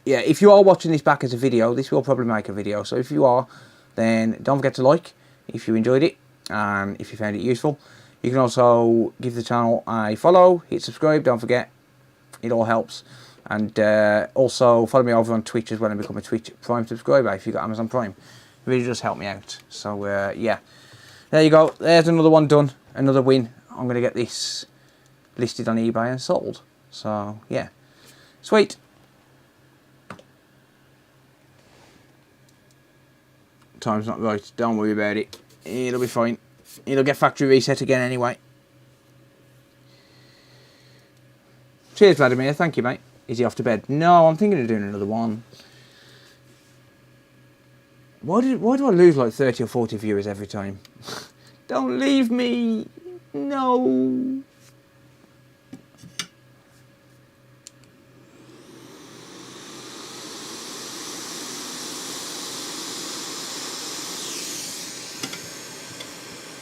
yeah, if you are watching this back as a video, this will probably make a video, so if you are, then don't forget to like if you enjoyed it and if you found it useful. You can also give the channel a follow, hit subscribe, don't forget, it all helps. And also follow me over on Twitch as well and become a Twitch Prime subscriber if you've got Amazon Prime. It really does help me out. So yeah, there you go, there's another one done, another win. I'm going to get this listed on eBay and sold. So yeah, sweet. Time's not right, don't worry about it, it'll be fine. It'll get factory reset again anyway. Cheers, Vladimir. Thank you, mate. Is he off to bed? No, I'm thinking of doing another one. Why do I lose like 30 or 40 viewers every time? Don't leave me. No.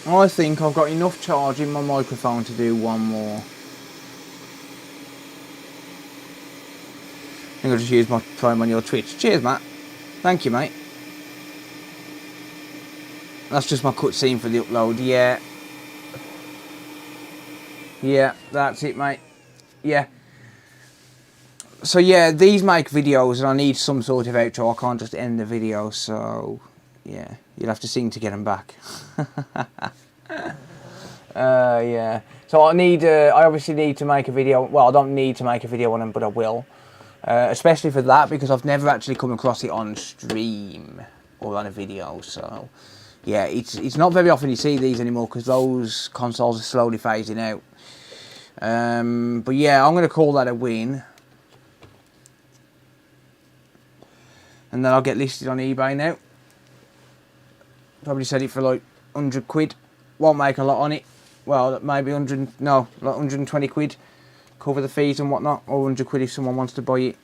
I think I've got enough charge in my microphone to do one more. I think I'll just use my Prime on your Twitch. Cheers, Matt. Thank you, mate. That's just my cutscene for the upload. Yeah. Yeah, that's it, mate. Yeah. So yeah, these make videos and I need some sort of outro. I can't just end the video, so yeah, you'll have to sing to get them back. Yeah. So I obviously need to make a video. Well, I don't need to make a video on them, but I will. Especially for that, because I've never actually come across it on stream or on a video. So yeah, it's not very often you see these anymore because those consoles are slowly phasing out. But yeah, I'm going to call that a win. And then I'll get listed on eBay now. Probably sell it for like 100 quid. Won't make a lot on it. Well, maybe 100, no, like 120 quid. Cover the fees and whatnot. Or 100 quid if someone wants to buy it.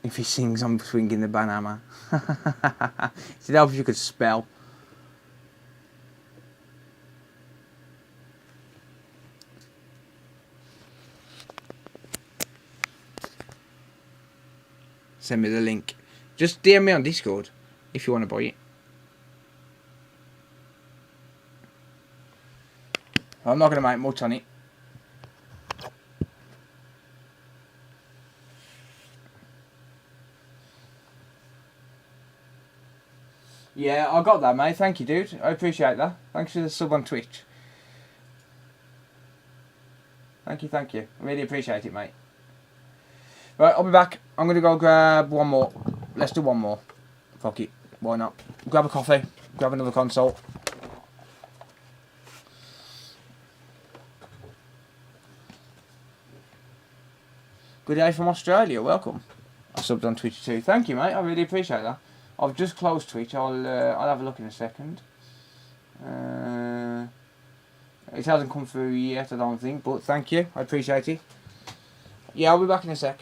If he sings, I'm swinging the banana. It'd help if you could spell. Send me the link. Just DM me on Discord if you want to buy it. I'm not going to make much on it. Yeah, I got that, mate. Thank you, dude. I appreciate that. Thanks for the sub on Twitch. Thank you. I really appreciate it, mate. Right, I'll be back. I'm going to go grab one more. Let's do one more. Fuck it. Why not? Grab a coffee. Grab another console. Good day from Australia. Welcome. I subbed on Twitch too. Thank you, mate. I really appreciate that. I've just closed Twitch. I'll have a look in a second. It hasn't come through yet, I don't think. But thank you. I appreciate it. Yeah, I'll be back in a sec.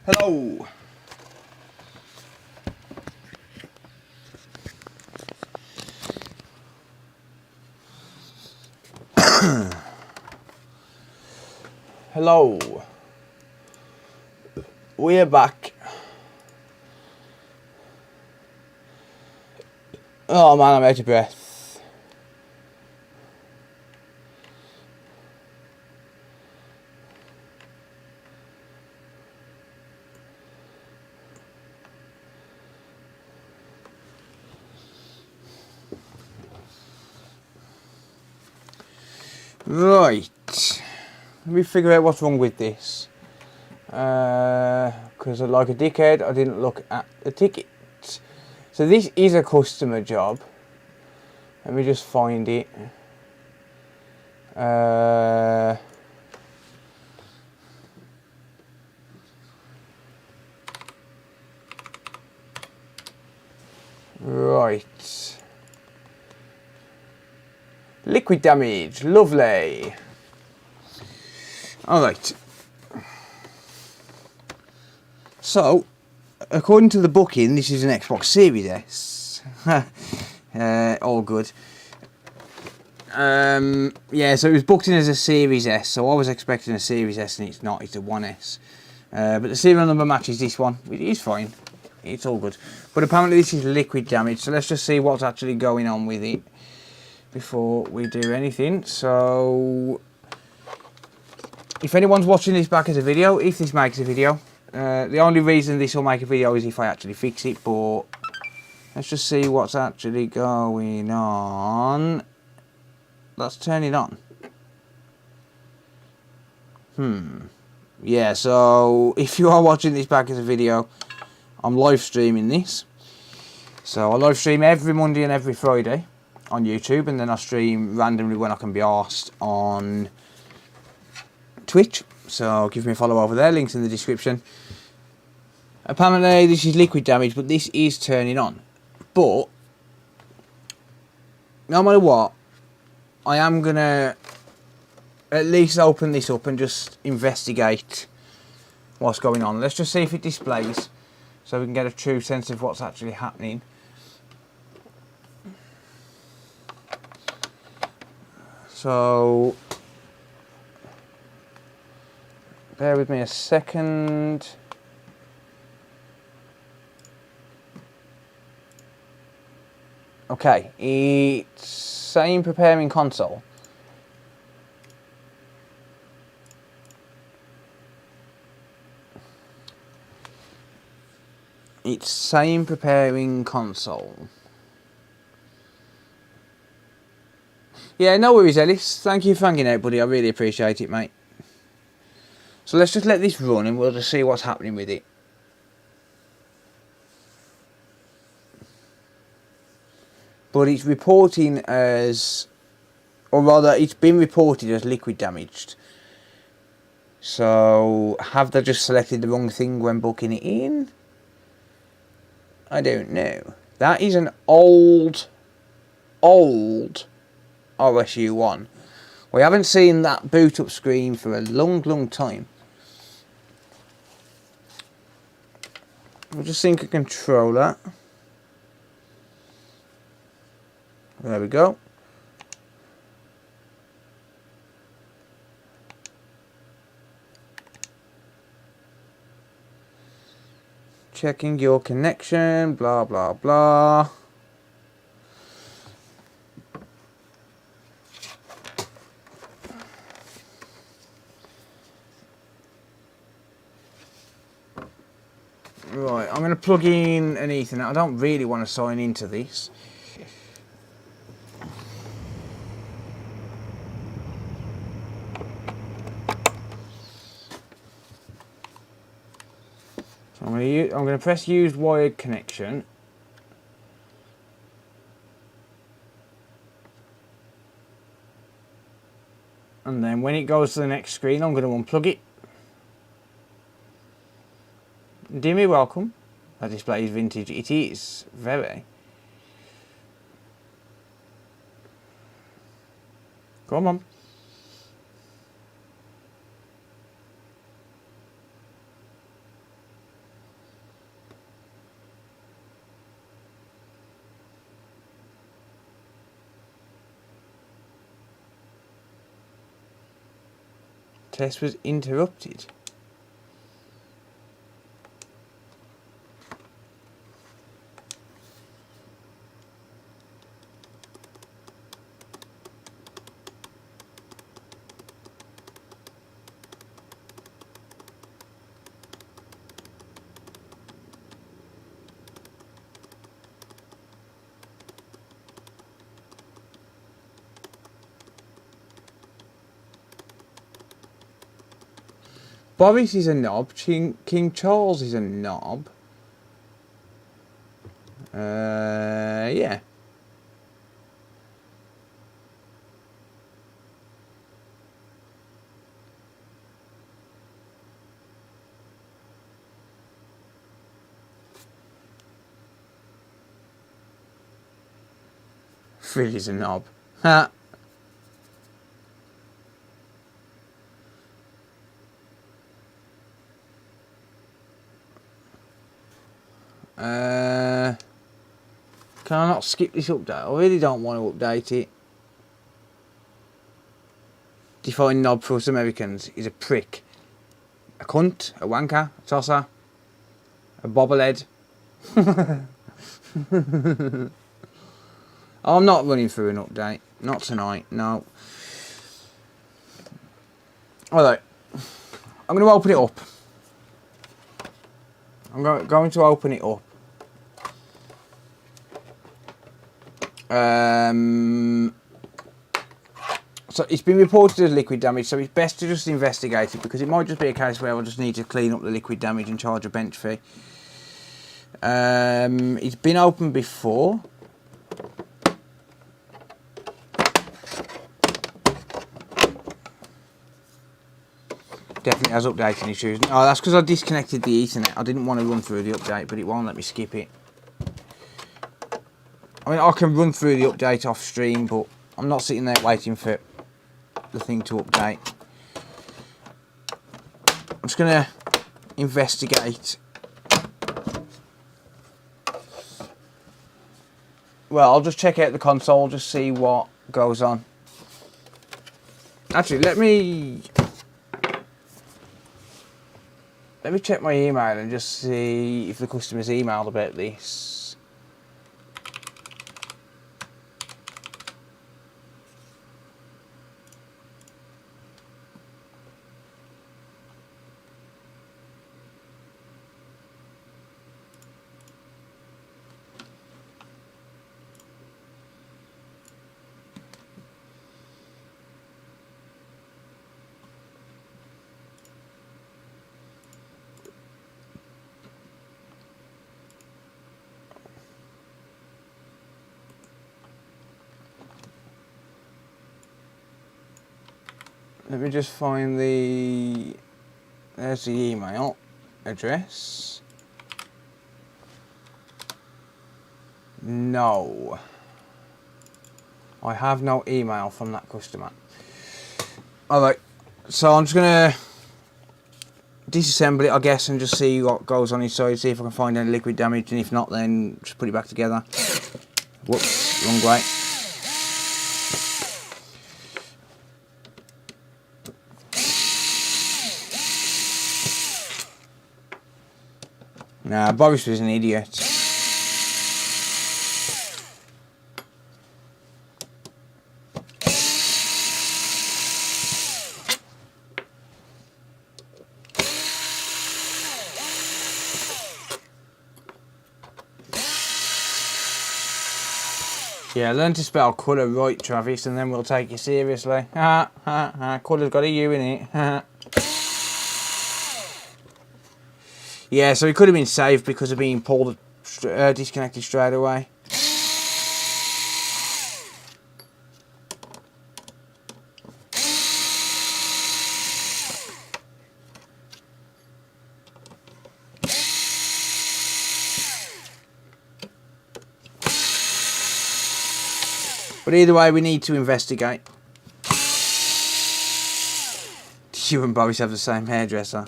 Hello. Hello. We're back. Oh man, I'm out of breath. Right, let me figure out what's wrong with this. Because like a dickhead, I didn't look at the ticket. So this is a customer job. Let me just find it. Right. Liquid damage, lovely. Alright. So, according to the booking, this is an Xbox Series S. All good. Yeah, so it was booked in as a Series S, so I was expecting a Series S and it's not, it's a 1S. But the serial number matches this one. It is fine. It's all good. But apparently this is liquid damage, so let's just see what's actually going on with it before we do anything. So, if anyone's watching this back as a video, if this makes a video, the only reason this will make a video is if I actually fix it, but let's just see what's actually going on. Let's turn it on. Yeah, so if you are watching this back as a video, I'm live streaming this. So I live stream every Monday and every Friday on YouTube, and then I stream randomly when I can be arsed on Twitch. So give me a follow over there, links in the description. Apparently this is liquid damage, but this is turning on. But no matter what, I am gonna at least open this up and just investigate what's going on. Let's just see if it displays, so we can get a true sense of what's actually happening. So, bear with me a second. Okay, it's saying preparing console. It's saying preparing console. Yeah, no worries, Ellis. Thank you for hanging out, buddy. I really appreciate it, mate. So let's just let this run and we'll just see what's happening with it. But it's reporting as, or rather, it's been reported as liquid damaged. So, have they just selected the wrong thing when booking it in? I don't know. That is an old RSU one. We haven't seen that boot up screen for a long time. We'll just sync a controller. There we go. Checking your connection, blah blah blah. Right, I'm going to plug in an Ethernet. I don't really want to sign into this. So I'm going to press use wired connection. And then when it goes to the next screen, I'm going to unplug it. Dimmy, welcome. That display is vintage. It is very. Come on. Test was interrupted. Boris is a knob. King Charles is a knob. Yeah. Frid is a knob. Ha. Can I not skip this update? I really don't want to update it. Define knob for us Americans is a prick, a cunt, a wanker, a tosser, a bobblehead. I'm not running through an update. Not tonight, no. Alright. I'm going to open it up. I'm going to open it up. So it's been reported as liquid damage, so it's best to just investigate it, because it might just be a case where I just need to clean up the liquid damage and charge a bench fee. It's been opened before. Definitely has updating issues. Oh, that's because I disconnected the Ethernet. I didn't want to run through the update, but it won't let me skip it. I mean, I can run through the update off stream, but I'm not sitting there waiting for the thing to update. I'm just going to investigate. Well, I'll just check out the console, just see what goes on. Actually, let me check my email and just see if the customer's emailed about this. Let me just find there's the email address. No. I have no email from that customer. Alright, so I'm just going to disassemble it, I guess, and just see what goes on inside, see if I can find any liquid damage, and if not, then just put it back together. Whoops, wrong way. Nah, Boris was an idiot. Yeah, learn to spell colour right, Travis, and then we'll take you seriously. Ha ha ha, colour's got a U in it. Ha. Yeah, so it could have been saved because of being pulled, disconnected straight away. But either way, we need to investigate. You and Boris have the same hairdresser.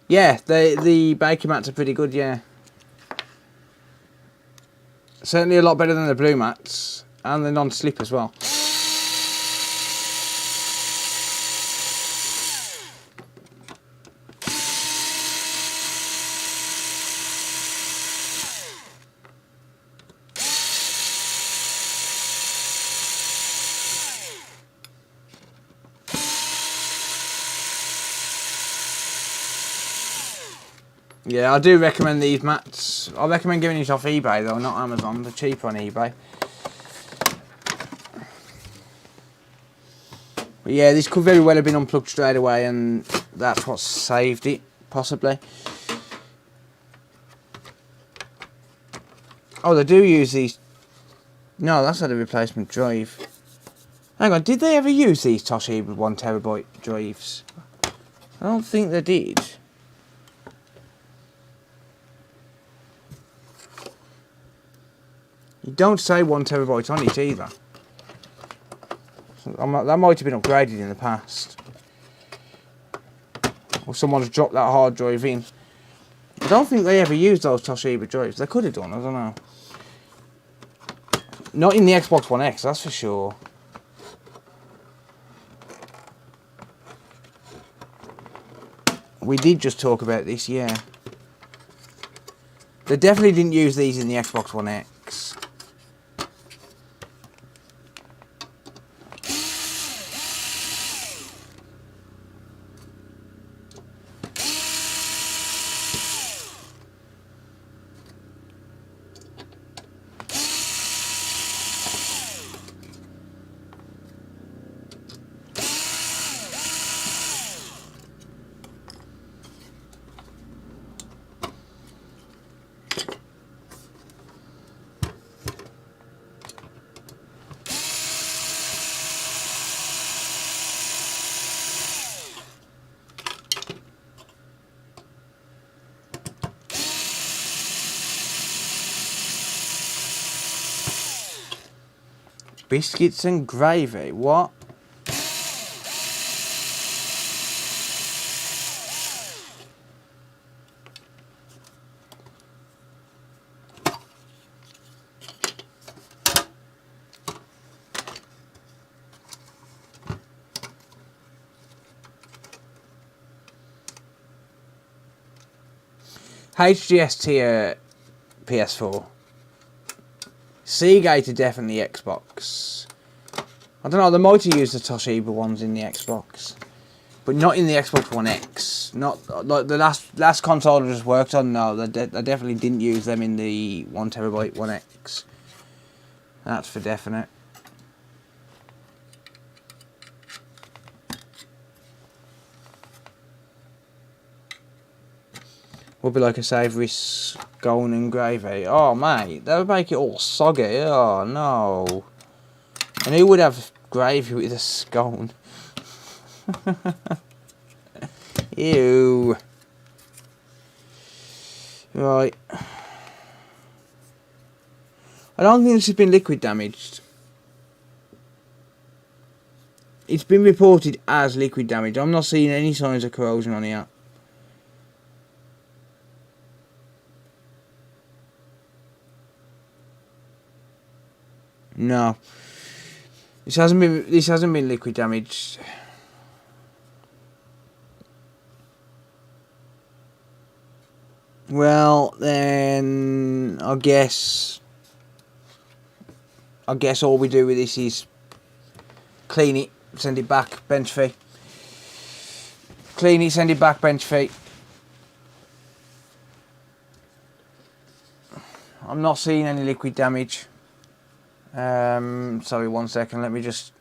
Yeah, the baker mats are pretty good, yeah. Certainly a lot better than the blue mats, and the non-slip as well. Yeah, I do recommend these mats. I recommend getting these off eBay though, not Amazon. They're cheaper on eBay. But yeah, this could very well have been unplugged straight away, and that's what saved it, possibly. Oh, they do use these. No, that's not a replacement drive. Hang on, did they ever use these Toshiba 1TB drives? I don't think they did. You don't say 1TB on it either. That might have been upgraded in the past. Or someone's dropped that hard drive in. I don't think they ever used those Toshiba drives. They could have done, I don't know. Not in the Xbox One X, that's for sure. We did just talk about this, yeah. They definitely didn't use these in the Xbox One X. Biscuits and gravy, what? HGS tier PS4. Seagate are definitely Xbox. I don't know, they might have used the Toshiba ones in the Xbox. But not in the Xbox One X. Not like the last console I just worked on, no, they definitely didn't use them in the 1TB One X. That's for definite. Would be like a savoury scone and gravy. Oh mate, that would make it all soggy. Oh no. And who would have gravy with a scone? Ew. Right. I don't think this has been liquid damaged. It's been reported as liquid damage. I'm not seeing any signs of corrosion on here. No, this hasn't been liquid damaged. Well, then I guess all we do with this is clean it, send it back, bench fee. Clean it, send it back, bench fee. I'm not seeing any liquid damage. Sorry, 1 second, let me just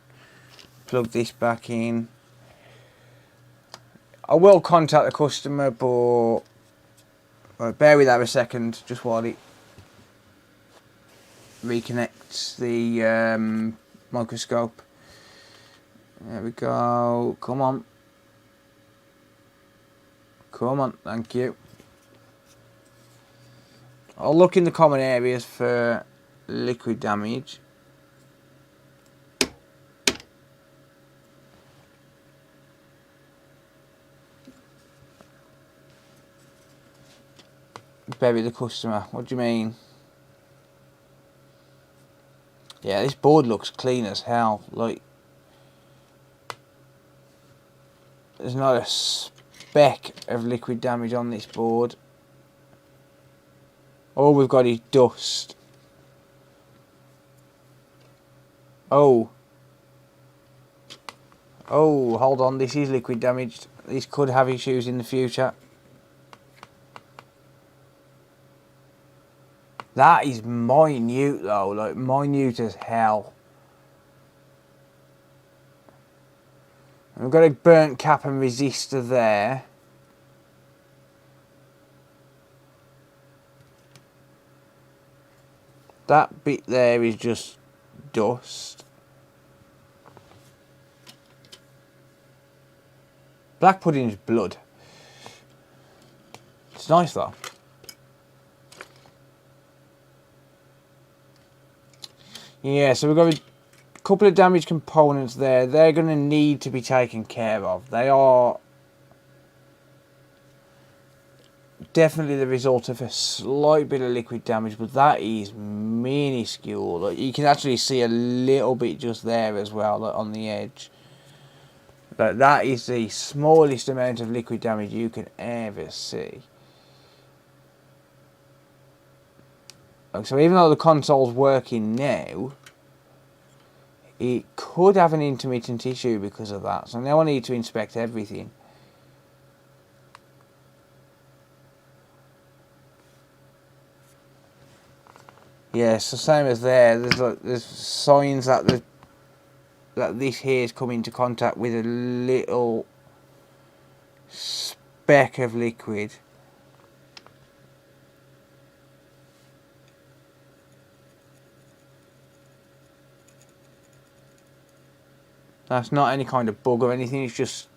plug this back in. I will contact the customer, but bear with that a second, just while it reconnects the microscope. There we go, come on. Come on, thank you. I'll look in the common areas for liquid damage. Bury the customer, what do you mean? Yeah, this board looks clean as hell. Like, there's not a speck of liquid damage on this board. All we've got is dust. Oh. Oh, hold on, this is liquid damaged. This could have issues in the future. That is minute though, like minute as hell. We've got a burnt cap and resistor there. That bit there is just dust. Black pudding's blood. It's nice though. Yeah, so we've got a couple of damaged components there. They're going to need to be taken care of. They are definitely the result of a slight bit of liquid damage, but that is minuscule. Like, you can actually see a little bit just there as well, like on the edge. But that is the smallest amount of liquid damage you can ever see. So even though the console's working now, it could have an intermittent issue because of that. So now I need to inspect everything. Yeah, so same as there. There's signs that this here is coming into contact with a little speck of liquid. That's not any kind of bug or anything, it's just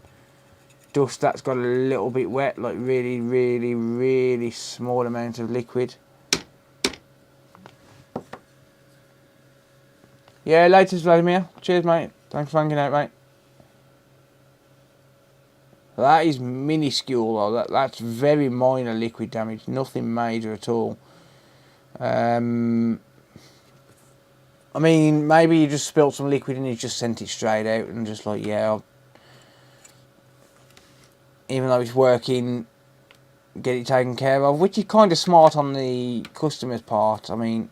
dust that's got a little bit wet, like really, really, really small amount of liquid. Yeah, latest Vladimir. Cheers, mate. Thanks for hanging out, mate. That is minuscule, though. That's very minor liquid damage. Nothing major at all. I mean, maybe you just spilt some liquid and you just sent it straight out and just like, yeah, even though it's working, get it taken care of, which is kind of smart on the customer's part. I mean,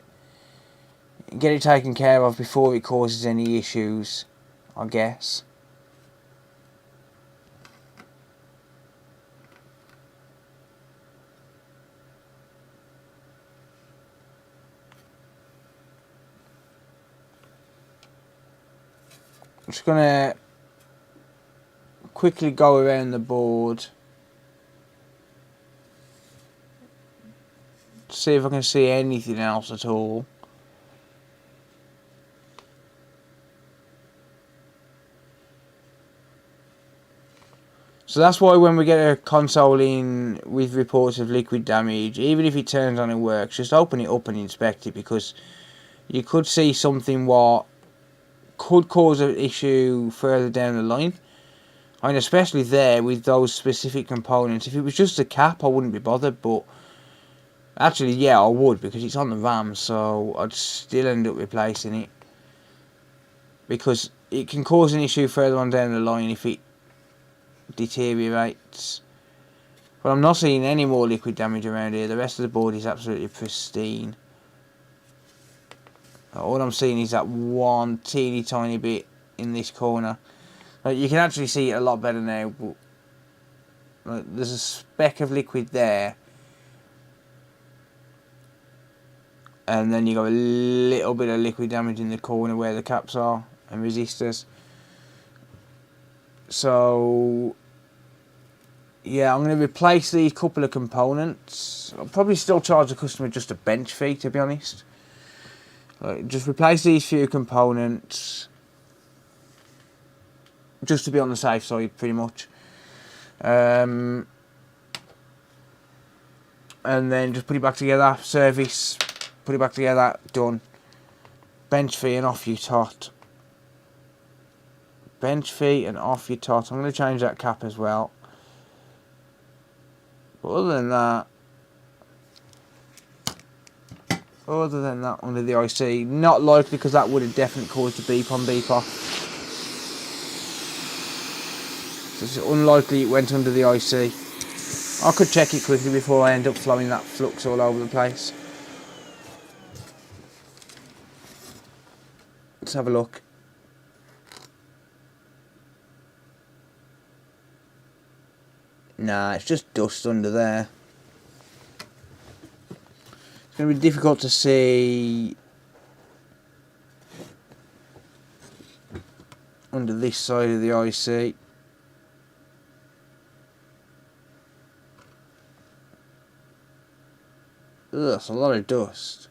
get it taken care of before it causes any issues, I guess. I'm just going to quickly go around the board, see if I can see anything else at all. So that's why when we get a console in with reports of liquid damage, even if it turns on and works, just open it up and inspect it, because you could see something what could cause an issue further down the line. I mean, especially there with those specific components. If it was just a cap, I wouldn't be bothered, but actually, yeah, I would, because it's on the RAM, so I'd still end up replacing it, because it can cause an issue further on down the line if it deteriorates. But I'm not seeing any more liquid damage around here. The rest of the board is absolutely pristine. All I'm seeing is that one teeny tiny bit in this corner. You can actually see it a lot better now, but there's a speck of liquid there, and then you got a little bit of liquid damage in the corner where the caps are and resistors. So yeah, I'm going to replace these couple of components. I'll probably still charge the customer just a bench fee, to be honest. Just replace these few components, just to be on the safe side, pretty much. And then just put it back together, service, put it back together, done. Bench fee and off you tot. Bench fee and off you tot. I'm going to change that cap as well. But other than that, Other than that, under the IC, not likely because that would have definitely caused a beep on beep off. So it's unlikely it went under the IC. I could check it quickly before I end up flowing that flux all over the place. Let's have a look. Nah, it's just dust under there. It's going to be difficult to see under this side of the IC. Ugh, that's a lot of dust.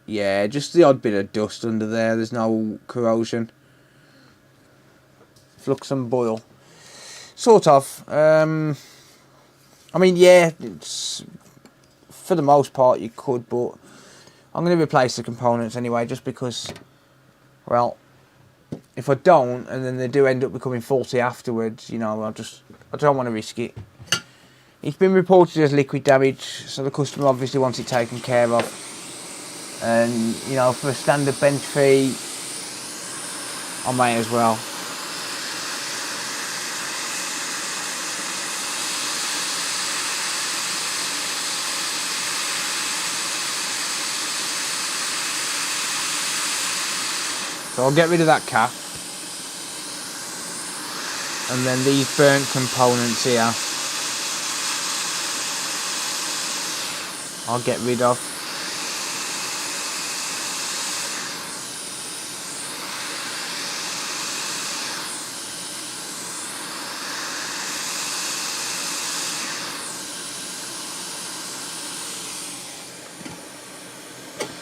Yeah, just the odd bit of dust under there. There's no corrosion. Flux and boil. Sort of. I mean, yeah, it's, for the most part you could, but I'm going to replace the components anyway, just because, well, if I don't, and then they do end up becoming faulty afterwards, you know, I don't want to risk it. It's been reported as liquid damage, so the customer obviously wants it taken care of. And, you know, for a standard bench fee, I may as well. So I'll get rid of that cap. And then these burnt components here, I'll get rid of.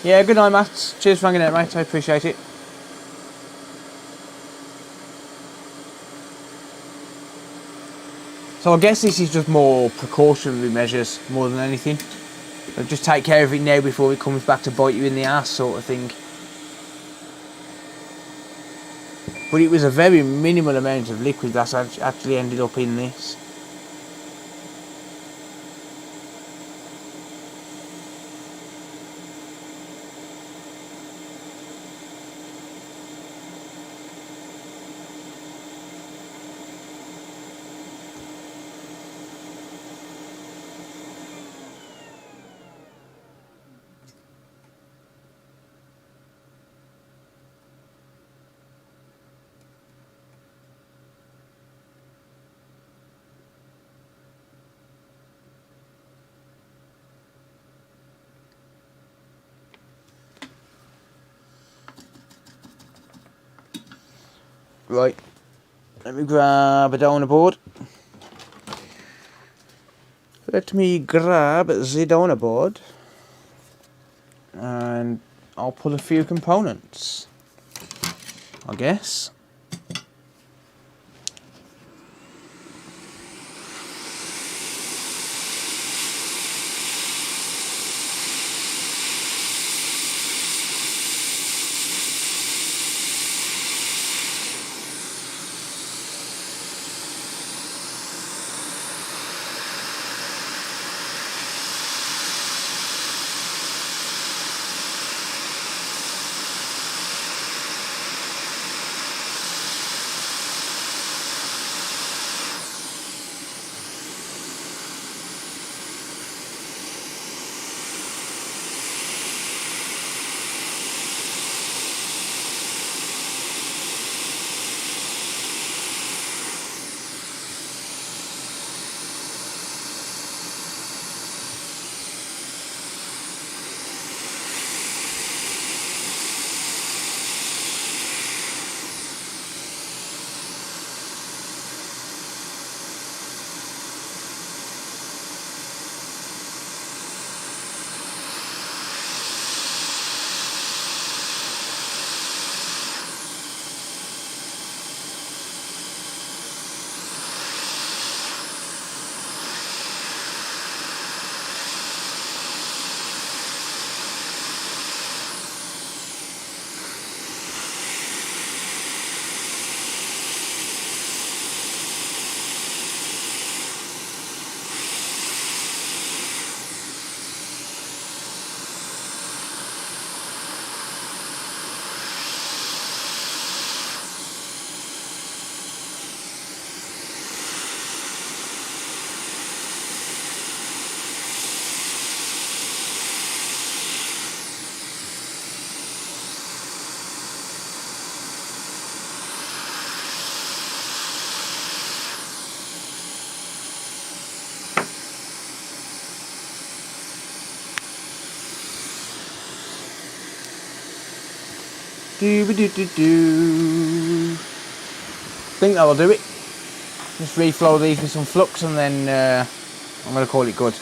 Yeah, good night, Matt. Cheers for hanging out, mate. I appreciate it. So I guess this is just more precautionary measures more than anything. Just take care of it now before it comes back to bite you in the ass, sort of thing. But it was a very minimal amount of liquid that actually ended up in this. Right, let me grab a donor board. Let me grab the donor board. And I'll pull a few components, I guess. Do. Think that'll do it. Just reflow these with some flux and then I'm going to call it good.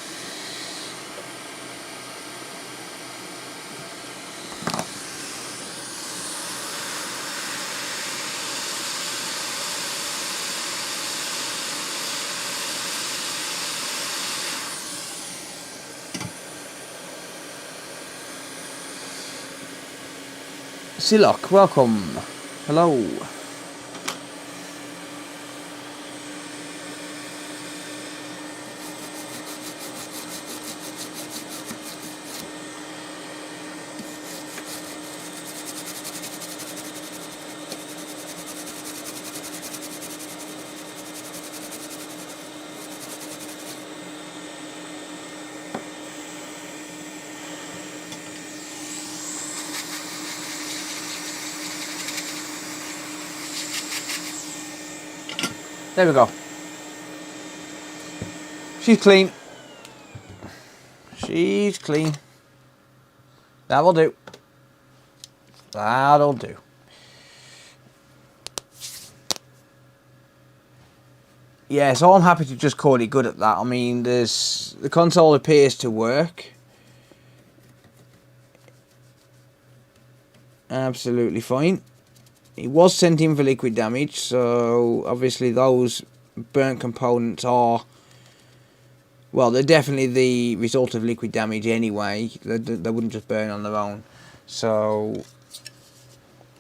Silok, welcome. Hello. There we go. She's clean. She's clean. That'll do. That'll do. Yeah, so I'm happy to just call it good at that. I mean, the console appears to work. Absolutely fine. It was sent in for liquid damage, so obviously those burnt components are, well, they're definitely the result of liquid damage anyway. They wouldn't just burn on their own. So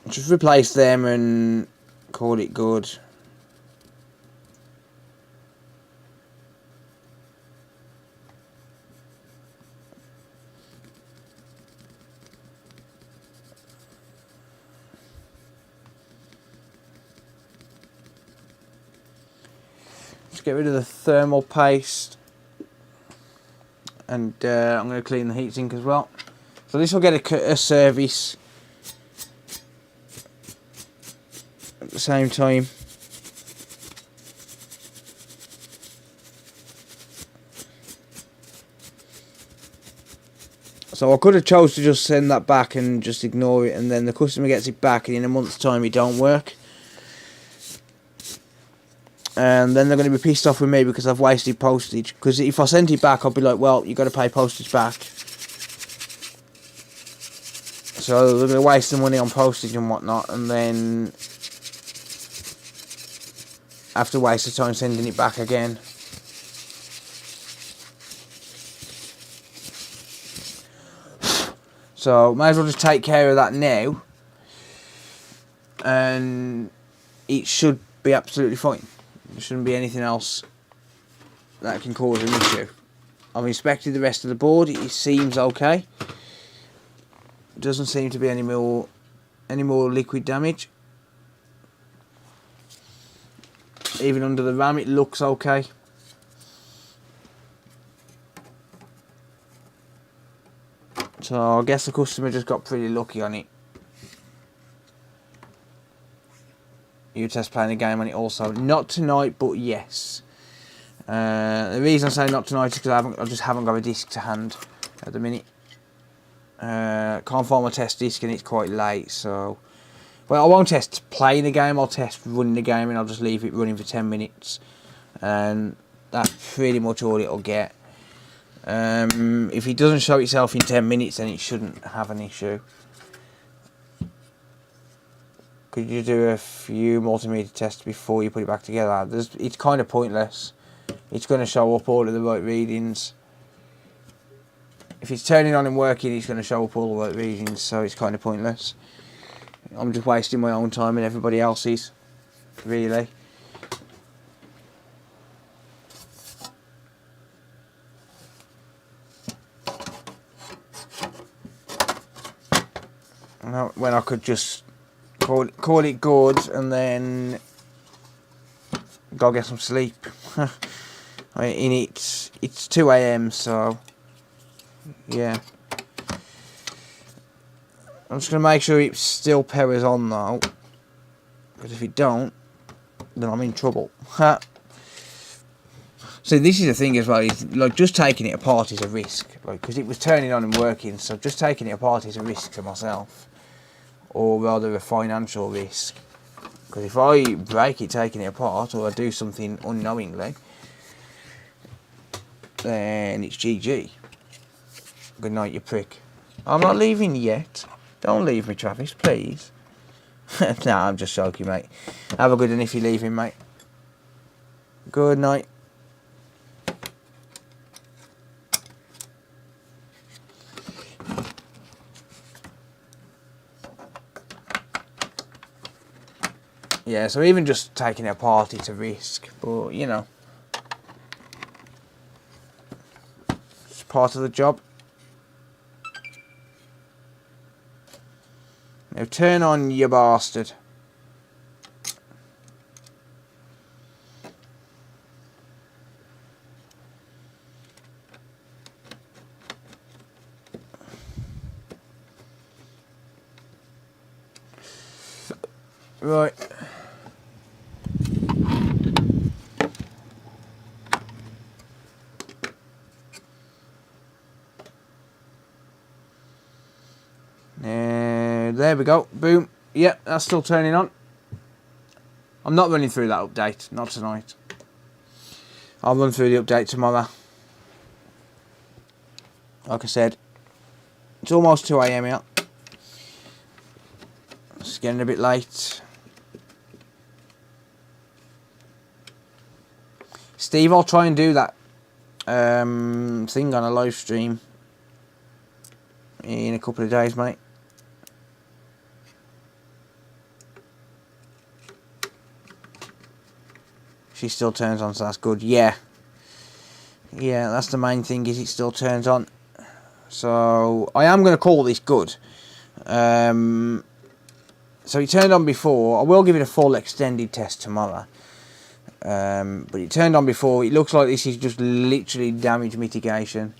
just replace them and call it good. Get rid of the thermal paste, and I'm going to clean the heatsink as well. So this will get a service at the same time. So I could have chose to just send that back and just ignore it, and then the customer gets it back and in a month's time it don't work. And then they're going to be pissed off with me because I've wasted postage. Because if I sent it back, I'll be like, well, you've got to pay postage back. So they're going to waste the money on postage and whatnot, and then have to waste the time sending it back again. So might as well just take care of that now, and it should be absolutely fine. There shouldn't be anything else that can cause an issue. I've inspected the rest of the board. It seems okay. Doesn't seem to be any more liquid damage. Even under the RAM, it looks okay. So I guess the customer just got pretty lucky on it. You test playing the game on it also. Not tonight, but yes. The reason I say not tonight is because I just haven't got a disc to hand at the minute. Can't find my test disc and it's quite late, so... Well, I won't test playing the game, I'll test running the game and I'll just leave it running for 10 minutes. And that's pretty much all it'll get. If it doesn't show itself in 10 minutes, then it shouldn't have an issue. Could you do a few multimeter tests before you put it back together? It's kind of pointless. It's going to show up all of the right readings. If it's turning on and working, it's going to show up all the right readings, so it's kind of pointless. I'm just wasting my own time and everybody else's, really. When I could just call it good and then go get some sleep. I mean, it's 2 AM, so yeah. I'm just going to make sure it still powers on though, because if it don't, then I'm in trouble. So this is the thing as well, is like just taking it apart is a risk, like, because it was turning on and working, so just taking it apart is a risk to myself. or rather a financial risk. Because if I break it taking it apart, or I do something unknowingly, then it's GG. Good night, you prick. I'm not leaving yet. Don't leave me, Travis, please. Nah, I'm just joking, mate. Have a good one if you're leaving, mate. Good night. Yeah, so even just taking it apart, it's a risk. But, you know, it's part of the job. Now turn on, you bastard. Right. There we go. Boom. Yep, that's still turning on. I'm not running through that update. Not tonight. I'll run through the update tomorrow. Like I said, it's almost 2 AM here. It's getting a bit late. Steve, I'll try and do that thing on a live stream in a couple of days, mate. She still turns on, so that's good. Yeah, that's the main thing, is it still turns on. So I am going to call this good. So it turned on before. I will give it a full extended test tomorrow. But it turned on before. It looks like this is just literally damage mitigation.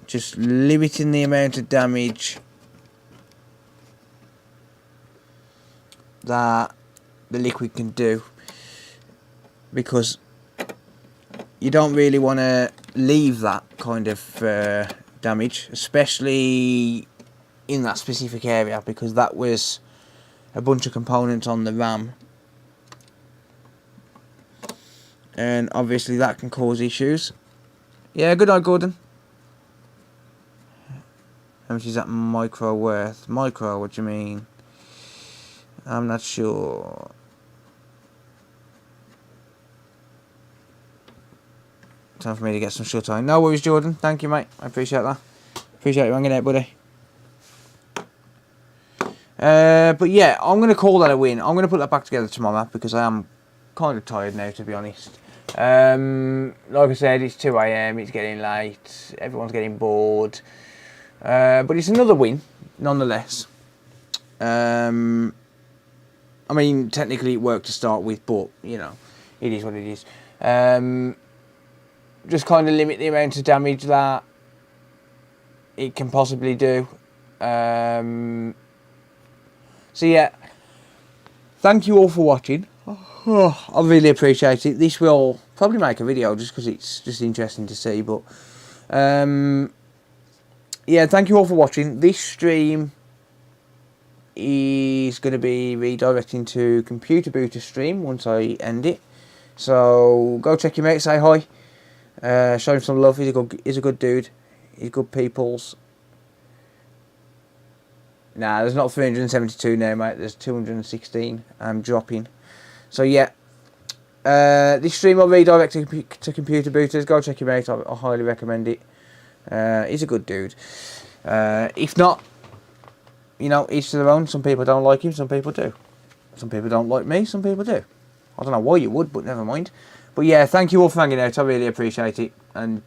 Just limiting the amount of damage that the liquid can do, because you don't really want to leave that kind of damage, especially in that specific area, because that was a bunch of components on the RAM, and obviously that can cause issues. Yeah, good night, Gordon. How much is that micro worth? Micro, what do you mean? I'm not sure. Time for me to get some shut eye. No worries, Jordan. Thank you, mate. I appreciate that. Appreciate you hanging out, buddy. But yeah, I'm going to call that a win. I'm going to put that back together tomorrow, because I am kind of tired now, to be honest. Like I said, it's 2 AM. It's getting late. Everyone's getting bored. But it's another win, nonetheless. I mean, technically it worked to start with, but, you know, it is what it is. Just kind of limit the amount of damage that it can possibly do. So, yeah. Thank you all for watching. Oh, I really appreciate it. This will probably make a video, just because it's just interesting to see, but... yeah, thank you all for watching. This stream is going to be redirecting to Computer Booter's stream once I end it. So go check him out, say hi, show him some love. He's a good dude. He's good peoples. Nah, there's not 372 now, mate. There's 216. I'm dropping. So yeah, this stream will redirect to Computer Booters. Go check him out. I highly recommend it. He's a good dude. If not, you know, each to their own. Some people don't like him, some people do. Some people don't like me, some people do. I don't know why you would, but never mind. But yeah, thank you all for hanging out. I really appreciate it. And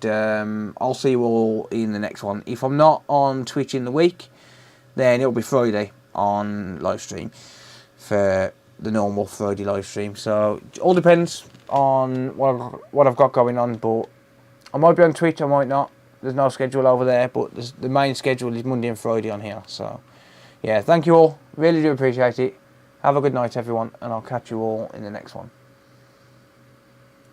I'll see you all in the next one. If I'm not on Twitch in the week, then it'll be Friday on live stream for the normal Friday live stream. So it all depends on what I've got going on. But I might be on Twitch, I might not. There's no schedule over there, but the main schedule is Monday and Friday on here. So, yeah, thank you all. Really do appreciate it. Have a good night, everyone, and I'll catch you all in the next one.